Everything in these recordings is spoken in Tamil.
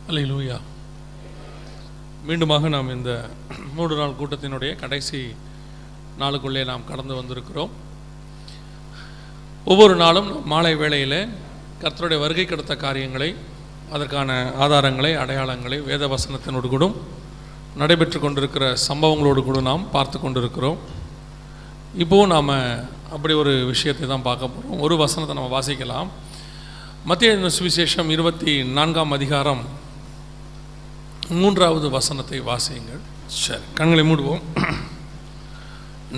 அல்லேலூயா. மீண்டுமாக நாம் இந்த 3 நாள் கூட்டத்தினுடைய கடைசி நாளுக்குள்ளே நாம் கடந்து வந்திருக்கிறோம். ஒவ்வொரு நாளும் மாலை வேளையில் கர்த்தருடைய வருகைக்கு அடுத்த காரியங்களை, அதற்கான ஆதாரங்களை, அடையாளங்களை வேத வசனத்தினோடு கூட நடைபெற்று கொண்டிருக்கிற சம்பவங்களோடு கூட நாம் பார்த்து கொண்டிருக்கிறோம். இப்போது நாம் அப்படி ஒரு விஷயத்தை தான் பார்க்க போகிறோம். ஒரு வசனத்தை நம்ம வாசிக்கலாம். மத்தேயு சுவிசேஷம் 24ஆம் அதிகாரம் 3வது வசனத்தை வாசியுங்கள். சரி, கண்களை மூடுவோம்.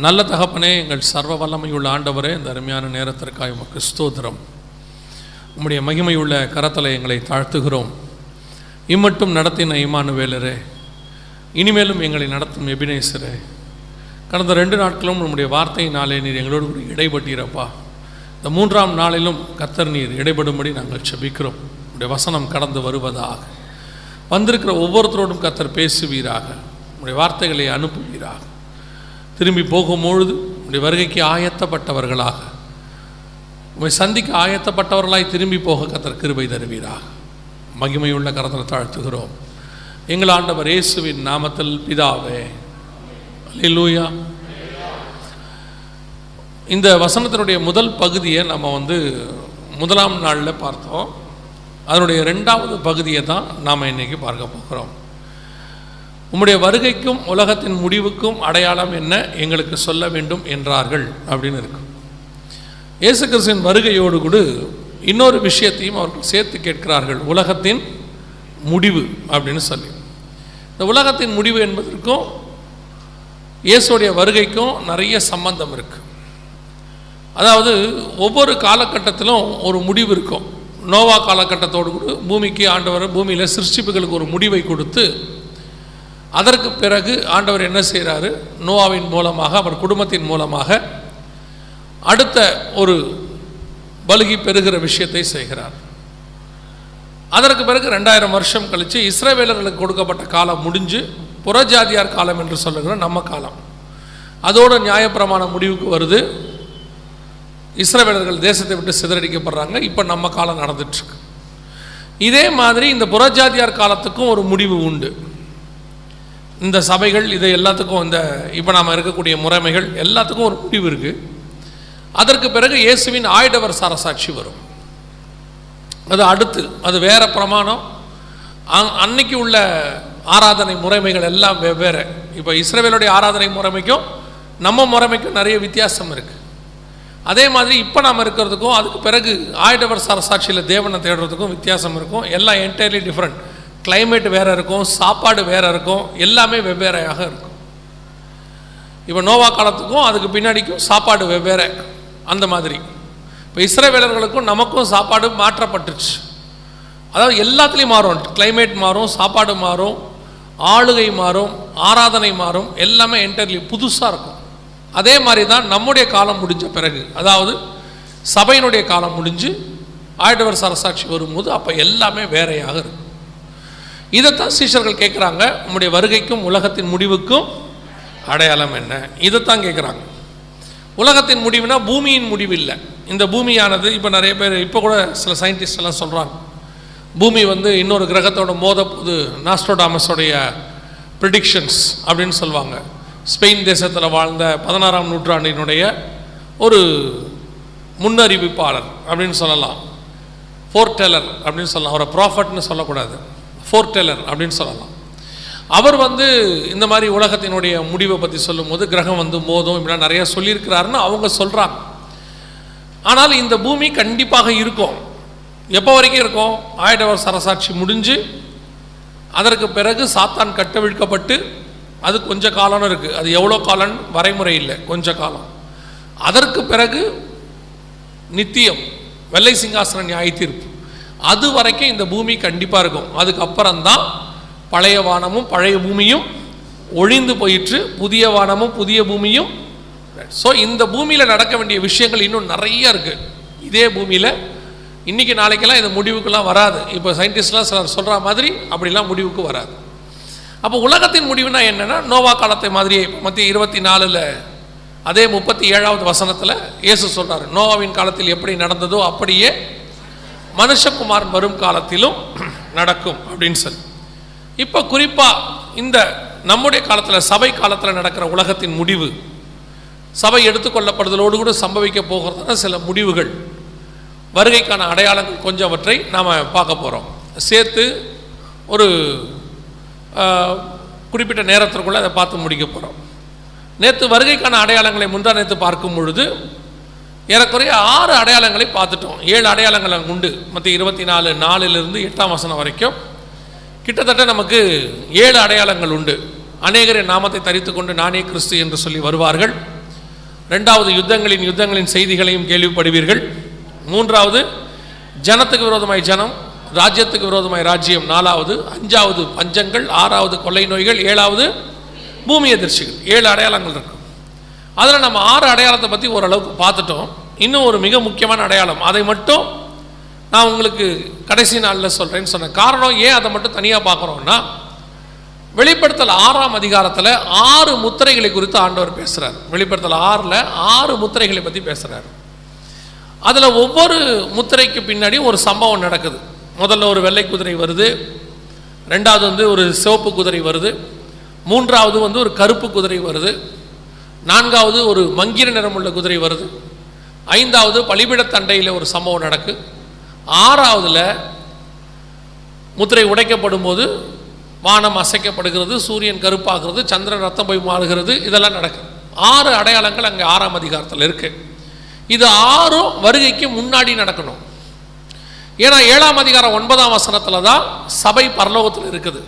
நல்ல தகப்பனே, எங்கள் சர்வ வல்லமையுள்ள ஆண்டவரே, இந்த அருமையான நேரத்திற்காக உமக்கு ஸ்தோத்திரம். உம்முடைய மகிமையுள்ள கரத்தலை எங்களை தாழ்த்துகிறோம். இம்மட்டும் நடத்தின இம்மானுவேலரே, இனிமேலும் எங்களை நடத்தும் எபினேசரே, கடந்த 2 நாட்களும் உம்முடைய வார்த்தையினாலே நீர் எங்களோடு கூட இடைப்பட்டீரப்பா. இந்த 3ஆம் நாளிலும் கர்த்தர் நீர் இடைபடும்படி நாங்கள் செபிக்கிறோம். உம்முடைய வசனம் கடந்து வருவதாக, வந்திருக்கிற ஒவ்வொருத்தரோடும் கர்த்தர் பேசுவீராக, உம்முடைய வார்த்தைகளை அனுப்புவீராக. திரும்பி போகும்பொழுது உம்முடைய வருகைக்கு ஆயத்தப்பட்டவர்களாக, உம்மை சந்திக்க ஆயத்தப்பட்டவர்களாய் திரும்பி போக கர்த்தர் கிருபை தருவீராக. மகிமையுள்ள கரத்தில் தாழ்த்துகிறோம் எங்கள் ஆண்டவர் இயேசுவின் நாமத்தில் பிதாவே, அல்லேலூயா. இந்த வசனத்தினுடைய முதல் பகுதியை நம்ம 1ஆம் நாளில் பார்த்தோம். அதனுடைய 2வது பகுதியை தான் நாம் இன்றைக்கி பார்க்க போகிறோம். உம்முடைய வருகைக்கும் உலகத்தின் முடிவுக்கும் அடையாளம் என்ன, எங்களுக்கு சொல்ல வேண்டும் என்றார்கள் அப்படின்னு இருக்கு. இயேசு கிறிஸ்துவின் வருகையோடு கூட இன்னொரு விஷயத்தையும் அவர்கள் சேர்த்து கேட்கிறார்கள், உலகத்தின் முடிவு அப்படின்னு சொல்லி. இந்த உலகத்தின் முடிவு என்பதற்கும் இயேசுடைய வருகைக்கும் நிறைய சம்பந்தம் இருக்குது. அதாவது ஒவ்வொரு காலகட்டத்திலும் ஒரு முடிவு இருக்கும். நோவா காலகட்டத்தோடு கூட பூமிக்கு ஆண்டவர் பூமியில் சிருஷ்டிப்புகளுக்கு ஒரு முடிவை கொடுத்து, அதற்கு பிறகு ஆண்டவர் என்ன செய்கிறாரு, நோவாவின் மூலமாக, அவர் குடும்பத்தின் மூலமாக அடுத்த ஒரு பலுகி பெறுகிற விஷயத்தை செய்கிறார். அதற்கு பிறகு 2000 வருஷம் கழித்து இஸ்ரவேலர்களுக்கு கொடுக்கப்பட்ட காலம் முடிஞ்சு புறஜாதியார் காலம் என்று சொல்லுகிற நம்ம காலம், அதோட நியாயப்பிரமாண முடிவுக்கு வருது. இஸ்ரவேலர்கள் தேசத்தை விட்டு சிதறடிக்கப்படுறாங்க. இப்போ நம்ம காலம் நடந்துட்டுருக்கு. இதே மாதிரி இந்த புறஜாதியார் காலத்துக்கும் ஒரு முடிவு உண்டு. இந்த சபைகள் இதை எல்லாத்துக்கும், இந்த இப்போ நாம் இருக்கக்கூடிய முறைமைகள் எல்லாத்துக்கும் ஒரு முடிவு இருக்குது. அதற்கு பிறகு இயேசுவின் ஆயிடவர் சாரசாட்சி வரும். அது அடுத்து, அது வேறு பிரமாணம். அன்னைக்கு உள்ள ஆராதனை முறைமைகள் எல்லாம் வெவ்வேறு. இப்போ இஸ்ரவேலுடைய ஆராதனை முறைமைக்கும் நம்ம முறைமைக்கும் நிறைய வித்தியாசம் இருக்குது. அதே மாதிரி இப்போ நாம் இருக்கிறதுக்கும் அதுக்கு பிறகு ஆயிடவர் சாரசாட்சியில் தேவனை தேடுறதுக்கும் வித்தியாசம் இருக்கும். எல்லாம் என்டையர்லி டிஃப்ரெண்ட். கிளைமேட் வேறு இருக்கும், சாப்பாடு வேறு இருக்கும், எல்லாமே வெவ்வேறையாக இருக்கும். இப்போ நோவா காலத்துக்கும் அதுக்கு பின்னாடிக்கும் சாப்பாடு வெவ்வேறு. அந்த மாதிரி இப்போ இஸ்ரவேலர்களுக்கும் நமக்கும் சாப்பாடு மாற்றப்பட்டுச்சு. அதாவது எல்லாத்துலேயும் மாறும். கிளைமேட் மாறும், சாப்பாடு மாறும், ஆளுகை மாறும், ஆராதனை மாறும், எல்லாமே என்டையர்லி புதுசாக இருக்கும். அதே மாதிரி தான் நம்முடைய காலம் முடிஞ்ச பிறகு, அதாவது சபையினுடைய காலம் முடிஞ்சு ஆயிடவர் சாரசாட்சி வரும்போது அப்போ எல்லாமே வேறையாக இருக்கும். இதைத்தான் சீஷர்கள் கேட்குறாங்க, உம்முடைய வருகைக்கும் உலகத்தின் முடிவுக்கும் அடையாளம் என்ன, இதைத்தான் கேட்குறாங்க. உலகத்தின் முடிவுனா பூமியின் முடிவு இல்லை. இந்த பூமியானது இப்போ நிறைய பேர், இப்போ கூட சில சயின்டிஸ்ட் எல்லாம் சொல்கிறாங்க, பூமி இன்னொரு கிரகத்தோட மோத போது, நாஸ்ட்ரோடாமஸோடைய ப்ரிடிக்ஷன்ஸ் அப்படின்னு சொல்லுவாங்க. ஸ்பெயின் தேசத்தில் வாழ்ந்த 16ஆம் நூற்றாண்டினுடைய ஒரு முன்னறிவிப்பாளர் அப்படின்னு சொல்லலாம், ஃபோர்டெல்லர் அப்படின்னு சொல்லலாம். அவரை ப்ராஃபட்னு சொல்லக்கூடாது, ஃபோர்டெல்லர் அப்படின்னு சொல்லலாம். அவர் இந்த மாதிரி உலகத்தினுடைய முடிவை பற்றி சொல்லும்போது கிரகம் மோதும் இப்படிலாம் நிறையா சொல்லியிருக்கிறாருன்னு அவங்க சொல்கிறாங்க. ஆனால் இந்த பூமி கண்டிப்பாக இருக்கும். எப்போ வரைக்கும் இருக்கும்? ஆயிடவர் சரசாட்சி முடிஞ்சு அதற்கு பிறகு சாத்தான் கட்டவிழ்க்கப்பட்டு, அது கொஞ்ச காலம்னு இருக்குது. அது எவ்வளோ காலம் வரைமுறை இல்லை, கொஞ்ச காலம். அதற்கு பிறகு நித்தியம் வெள்ளை சிங்காசன நியாய தீர்ப்பு, அது வரைக்கும் இந்த பூமி கண்டிப்பாக இருக்கும். அதுக்கப்புறம்தான் பழைய வானமும் பழைய பூமியும் ஒழிந்து போயிற்று, புதிய வானமும் புதிய பூமியும். ஸோ இந்த பூமியில் நடக்க வேண்டிய விஷயங்கள் இன்னும் நிறைய இருக்குது. இதே பூமியில் இன்றைக்கி நாளைக்கெல்லாம் இந்த முடிவுக்கெல்லாம் வராது. இப்போ சயின்டிஸ்ட்லாம் சிலர் சொல்கிற மாதிரி அப்படிலாம் முடிவுக்கு வராது. அப்போ உலகத்தின் முடிவுனா என்னென்னா, நோவா காலத்தை மாதிரியே மத்திய 24 அதே 37வது வசனத்தில் இயேசு சொல்கிறார், நோவாவின் காலத்தில் எப்படி நடந்ததோ அப்படியே மனுஷகுமாரன் வரும் காலத்திலும் நடக்கும் அப்படின்னு சொல்லி. இப்போ குறிப்பாக இந்த நம்முடைய காலத்தில் சபை காலத்தில் நடக்கிற உலகத்தின் முடிவு, சபை எடுத்துக்கொள்ளப்படுதலோடு கூட சம்பவிக்க போகிறதான சில முடிவுகள், வருகைக்கான அடையாளங்கள் கொஞ்சவற்றை நாம் பார்க்க போகிறோம். சேர்த்து ஒரு குறிப்பிட்ட நேரத்திற்குள்ளே அதை பார்த்து முடிக்க போகிறோம். நேற்று வருகைக்கான அடையாளங்களை முந்தா நேற்று பார்க்கும் பொழுது ஏறக்குறைய 6 அடையாளங்களை பார்த்துட்டோம். 7 அடையாளங்கள் அங்கே உண்டு. மத்திய 24:4 8 வசனம் வரைக்கும் கிட்டத்தட்ட நமக்கு 7 அடையாளங்கள் உண்டு. அநேகர் என் நாமத்தை தரித்து கொண்டு நானே கிறிஸ்து என்று சொல்லி வருவார்கள். 2வது யுத்தங்களின் செய்திகளையும் கேள்விப்படுவீர்கள். 3வது ஜனத்துக்கு விரோதமாய் ஜனம், ராஜ்யத்துக்கு விரோதமாய் ராஜ்யம். 4வது 5வது பஞ்சங்கள், 6வது கொள்ளை நோய்கள், 7வது பூமி எதிர்ச்சிகள். 7 அடையாளங்கள் இருக்கும். அதில் நம்ம 6 அடையாளத்தை பற்றி ஓரளவுக்கு பார்த்துட்டோம். இன்னும் ஒரு மிக முக்கியமான அடையாளம், அதை மட்டும் நான் உங்களுக்கு கடைசி நாளில் சொல்கிறேன்னு சொன்னேன். காரணம் ஏன் அதை மட்டும் தனியாக பார்க்குறோன்னா, வெளிப்படுத்தல் 6ஆம் அதிகாரத்தில் 6 முத்திரைகளை குறித்து ஆண்டவர் பேசுகிறார். வெளிப்படுத்தல் 6ல் 6 முத்திரைகளை பற்றி பேசுகிறார். அதில் ஒவ்வொரு முத்திரைக்கு பின்னாடியும் ஒரு சம்பவம் நடக்குது. முதல்ல ஒரு வெள்ளை குதிரை வருது, 2வது ஒரு சிவப்பு குதிரை வருது, 3வது ஒரு கருப்பு குதிரை வருது, 4வது ஒரு மங்கிர நிறமுள்ள குதிரை வருது, 5வது பலிபீடத்தண்டையில் ஒரு சம்பவம் நடக்கு, 6வதுல முத்திரை உடைக்கப்படும் போது வானம் அசைக்கப்படுகிறது, சூரியன் கருப்பாகிறது, சந்திரன் ரத்தம் போய் மாறுகிறது. இதெல்லாம் நடக்குது. 6 அடையாளங்கள் அங்கே 6ஆம் அதிகாரத்தில் இருக்கு. இது 6ம் வருகைக்கு முன்னாடி நடக்கணும். ஏன்னா 7ஆம் அதிகாரம் 9ஆம் வசனத்தில் தான் சபை பரலோகத்தில் இருக்குது.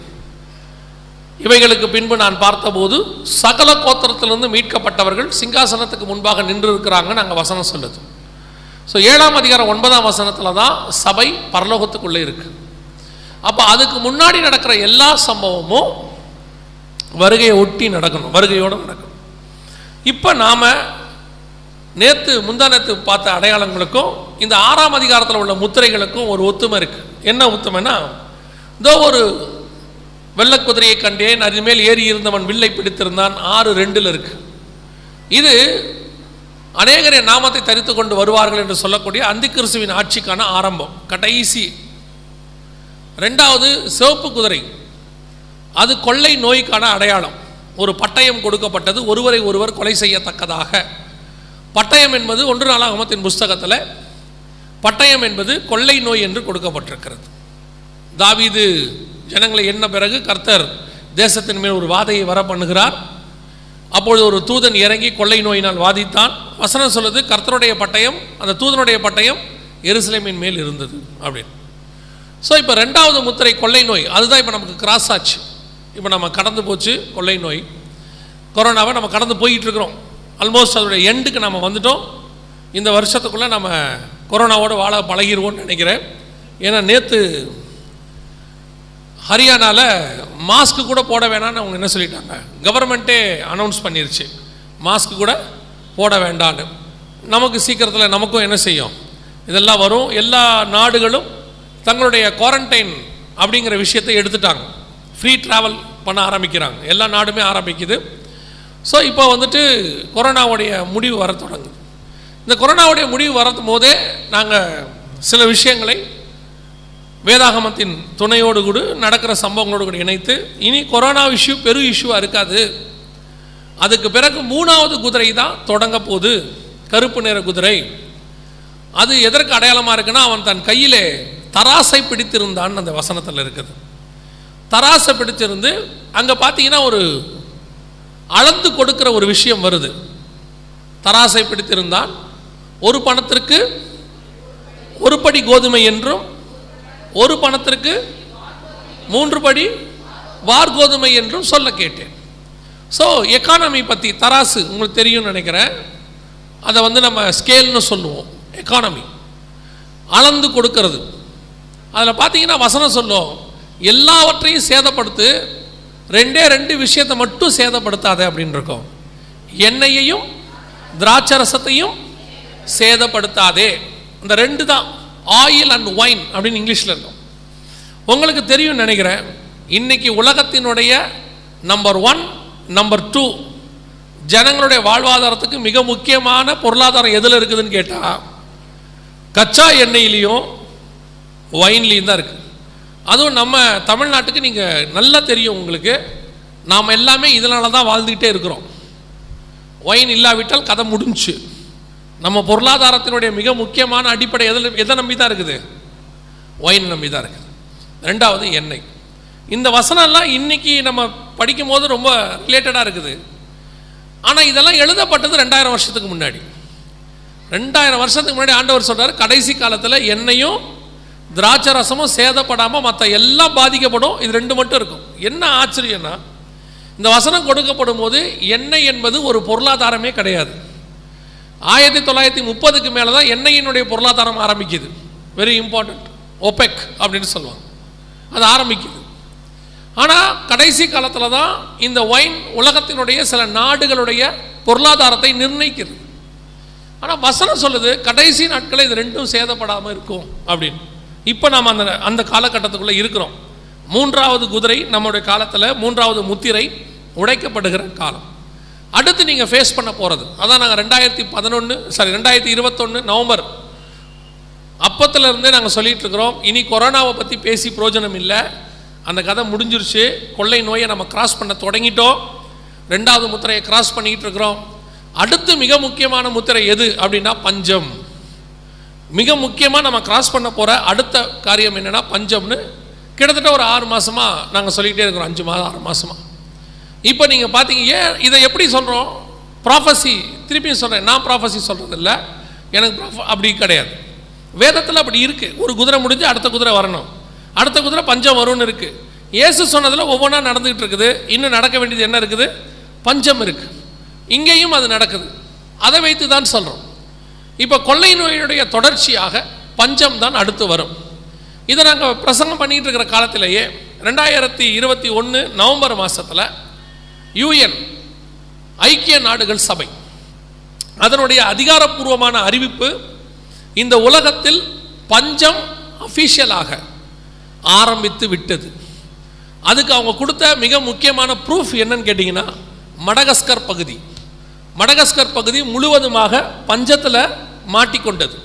இவைகளுக்கு பின்பு நான் பார்த்தபோது சகல கோத்திரத்திலிருந்து மீட்கப்பட்டவர்கள் சிங்காசனத்துக்கு முன்பாக நின்று இருக்கிறாங்கன்னு அங்கே வசனம் சொல்லுது. ஸோ 7ஆம் அதிகாரம் 9ஆம் வசனத்தில் தான் சபை பரலோகத்துக்குள்ளே இருக்கு. அப்போ அதுக்கு முன்னாடி நடக்கிற எல்லா சம்பவமும் வருகையை ஒட்டி நடக்கணும், வருகையோடு நடக்கணும். இப்போ நாம் முந்தா நேற்று பார்த்த அடையாளங்களுக்கும் இந்த 6ஆம் அதிகாரத்தில் உள்ள முத்திரைகளுக்கும் ஒரு ஒத்துமை இருக்குது. என்ன ஒத்துமைன்னா, இதோ ஒரு வெள்ளக்குதிரையை கண்டேன், அது மேல் ஏறி இருந்தவன் வில்லை பிடித்திருந்தான். 6:2 இருக்கு. இது அநேகர் என் நாமத்தை தரித்து கொண்டு வருவார்கள் என்று சொல்லக்கூடிய அந்தி கிறிஸ்துவின் ஆட்சிக்கான ஆரம்பம், கடைசி. 2வது சிவப்பு குதிரை, அது கொள்ளை நோய்க்கான அடையாளம். ஒரு பட்டயம் கொடுக்கப்பட்டது, ஒருவரை ஒருவர் கொலை செய்யத்தக்கதாக. பட்டயம் என்பது 1 நாளாகமத்தின் புஸ்தகத்தில் பட்டயம் என்பது கொள்ளை நோய் என்று கொடுக்கப்பட்டிருக்கிறது. தாவீது ஜனங்களை எண்ண பிறகு கர்த்தர் தேசத்தின் மேல் ஒரு வாதையை வர பண்ணுகிறார். அப்பொழுது ஒரு தூதன் இறங்கி கொள்ளை நோயினால் வாதித்தான். வசனம் சொல்லுது, கர்த்தருடைய பட்டயம், அந்த தூதனுடைய பட்டயம் எருசலேமின் மேல் இருந்தது அப்படின்னு. ஸோ இப்போ 2வது முத்திரை கொள்ளை நோய், அதுதான் இப்போ நமக்கு கிராஸ் ஆச்சு. இப்போ நம்ம கடந்து போச்சு கொள்ளை நோய், கொரோனாவை நம்ம கடந்து போயிட்டு இருக்கிறோம். ஆல்மோஸ்ட் அதோடைய எண்டுக்கு நம்ம வந்துட்டோம். இந்த வருஷத்துக்குள்ளே நம்ம கொரோனாவோடு வாழ பழகிடுவோம்னு நினைக்கிறேன். ஏன்னா நேற்று ஹரியானாவில் மாஸ்க்கு கூட போட வேணான்னு அவங்க என்ன சொல்லிட்டாங்க, கவர்மெண்ட்டே அனௌன்ஸ் பண்ணிருச்சு மாஸ்க்கு கூட போட வேண்டான்னு. நமக்கு சீக்கிரத்தில் நமக்கும் என்ன செய்யும், இதெல்லாம் வரும். எல்லா நாடுகளும் தங்களுடைய குவாரண்டைன் அப்படிங்கிற விஷயத்தை எடுத்துட்டாங்க, ஃப்ரீ ட்ராவல் பண்ண ஆரம்பிக்கிறாங்க, எல்லா நாடுமே ஆரம்பிக்குது. ஸோ இப்போ கொரோனாவுடைய முடிவு வர தொடங்குது. இந்த கொரோனாவுடைய முடிவு வரதும் போதே நாங்கள் சில விஷயங்களை வேதாகமத்தின் துணையோடு கூட நடக்கிற சம்பவங்களோடு கூட இணைத்து, இனி கொரோனா இஷ்யூ பெரு இஷ்யூவாக இருக்காது, அதுக்கு பிறகு 3வது குதிரை தான் தொடங்க போகுது, கருப்பு நிற குதிரை. அது எதற்கு அடையாளமாக இருக்குன்னா, அவன் தன் கையிலே தராசை பிடித்திருந்தான் அந்த வசனத்தில் இருக்குது. தராசை பிடித்திருந்து அங்கே பார்த்தீங்கன்னா ஒரு அளந்து கொடுக்கிற ஒரு விஷயம் வருது. தராசை பிடித்திருந்தான், ஒரு பணத்திற்கு 1 படி கோதுமை என்றும் 1 பணத்திற்கு 3 படி வார் கோதுமை என்றும் சொல்ல கேட்டேன். ஸோ எக்கானமி பற்றி தராசு உங்களுக்கு தெரியும்னு நினைக்கிறேன். அதை நம்ம ஸ்கேல்னு சொல்லுவோம். எக்கானமி அளந்து கொடுக்கறது. அதில் பார்த்தீங்கன்னா வசனம் சொல்லும், எல்லாவற்றையும் சேதப்படுத்து, 2 விஷயத்தை மட்டும் சேதப்படுத்தாத அப்படின்னு இருக்கும். எண்ணெயையும் திராட்சரசத்தையும் சேதப்படுத்தாதே. இந்த 2 தான், ஆயில் அண்ட் ஒயின் அப்படின்னு இங்கிலீஷில் இருக்கும். உங்களுக்கு தெரியும் நினைக்கிறேன், இன்னைக்கு உலகத்தினுடைய நம்பர் 1 நம்பர் 2 ஜனங்களுடைய வாழ்வாதாரத்துக்கு மிக முக்கியமான பொருளாதாரம் எதில் இருக்குதுன்னு கேட்டால் கச்சா எண்ணெயிலையும் ஒயின்லேயும் தான் இருக்குது. அதுவும் நம்ம தமிழ்நாட்டுக்கு நீங்கள் நல்லா தெரியும் உங்களுக்கு, நாம் எல்லாமே இதனால தான் வாழ்ந்துக்கிட்டே இருக்கிறோம். ஒயின் இல்லாவிட்டால் கதை முடிஞ்சு. நம்ம பொருளாதாரத்தினுடைய மிக முக்கியமான அடிப்படை எதை நம்பி தான் இருக்குது? ஒயின் நம்பி தான் இருக்குது. ரெண்டாவது எண்ணெய். இந்த வசனம்லாம் இன்றைக்கி நம்ம படிக்கும் போது ரொம்ப ரிலேட்டடாக இருக்குது. ஆனால் இதெல்லாம் எழுதப்பட்டது 2000 வருஷத்துக்கு முன்னாடி. 2000 வருஷத்துக்கு முன்னாடி ஆண்டவர் சொல்கிறார், கடைசி காலத்தில் எண்ணெயும் திராட்சை ரசமும் சேதப்படாமல் மற்ற எல்லாம் பாதிக்கப்படும், இது 2 மட்டும் இருக்கும். என்ன ஆச்சரியன்னா, இந்த வசனம் கொடுக்கப்படும் போது எண்ணெய் என்பது ஒரு பொருளாதாரமே கிடையாது. 1930க்கு மேலே தான் எண்ணெயினுடைய பொருளாதாரம் ஆரம்பிக்குது. வெரி இம்பார்ட்டண்ட், ஒபெக் அப்படின்னு சொல்லுவாங்க, அது ஆரம்பிக்குது. ஆனால் கடைசி காலத்தில் தான் இந்த ஒயின் உலகத்தினுடைய சில நாடுகளுடைய பொருளாதாரத்தை நிர்ணயிக்கிறது. ஆனால் வசனம் சொல்லுது கடைசி நாட்களில் இது 2ம் சேதப்படாமல் இருக்கும் அப்படின்னு. இப்போ நாம் அந்த காலகட்டத்துக்குள்ளே இருக்கிறோம். 3வது குதிரை நம்முடைய காலத்தில் 3வது முத்திரை உடைக்கப்படுகிற காலம். அடுத்து நீங்கள் ஃபேஸ் பண்ண போகிறது அதான். நாங்கள் 2021 நவம்பர் அப்பத்திலிருந்தே நாங்கள் சொல்லிகிட்டு இருக்கிறோம், இனி கொரோனாவை பற்றி பேசி பிரயோஜனம் இல்லை, அந்த கதை முடிஞ்சிருச்சு. கொள்ளை நோயை நம்ம கிராஸ் பண்ண தொடங்கிட்டோம், 2வது முத்திரையை கிராஸ் பண்ணிக்கிட்டு இருக்கிறோம். அடுத்து மிக முக்கியமான முத்திரை எது அப்படின்னா பஞ்சம். மிக முக்கியமாக நம்ம கிராஸ் பண்ண போகிற அடுத்த காரியம் என்னென்னா பஞ்சம்னு கிட்டத்தட்ட ஒரு 6 மாதமாக நாங்கள் சொல்லிக்கிட்டே இருக்கிறோம், 5 மாதம் 6 மாதமாக. இப்போ நீங்கள் பார்த்தீங்க, ஏன் இதை எப்படி சொல்கிறோம்? ப்ராஃபஸி, திருப்பியும் சொல்கிறேன், நான் ப்ராஃபஸி சொல்கிறது இல்லை, எனக்கு அப்படி கிடையாது. வேதத்தில் அப்படி இருக்குது. ஒரு குதிரை முடிஞ்சு அடுத்த குதிரை வரணும், அடுத்த குதிரை பஞ்சம் வரும்னு இருக்குது. இயேசு சொன்னதில் ஒவ்வொன்றா நடந்துகிட்டு இருக்குது. இன்னும் நடக்க வேண்டியது என்ன இருக்குது? பஞ்சம் இருக்குது. இங்கேயும் அது நடக்குது. அதை வைத்து தான் சொல்கிறோம். இப்போ கொள்ளை நோயினுடைய தொடர்ச்சியாக பஞ்சம் தான் அடுத்து வரும். இதை நாங்கள் பிரசங்கம் பண்ணிகிட்டு இருக்கிற காலத்திலேயே 2021 நவம்பர் மாதத்தில் UN ஐக்கிய நாடுகள் சபை அதனுடைய அதிகாரப்பூர்வமான அறிவிப்பு, இந்த உலகத்தில் பஞ்சம் அஃபிஷியலாக ஆரம்பித்து விட்டது. அதுக்கு அவங்க கொடுத்த மிக முக்கியமான ப்ரூஃப் என்னன்னு கேட்டிங்கன்னா, மடகஸ்கர் பகுதி. மடகஸ்கர் பகுதி முழுவதுமாக பஞ்சத்தில் மாட்டிக்கொண்டது.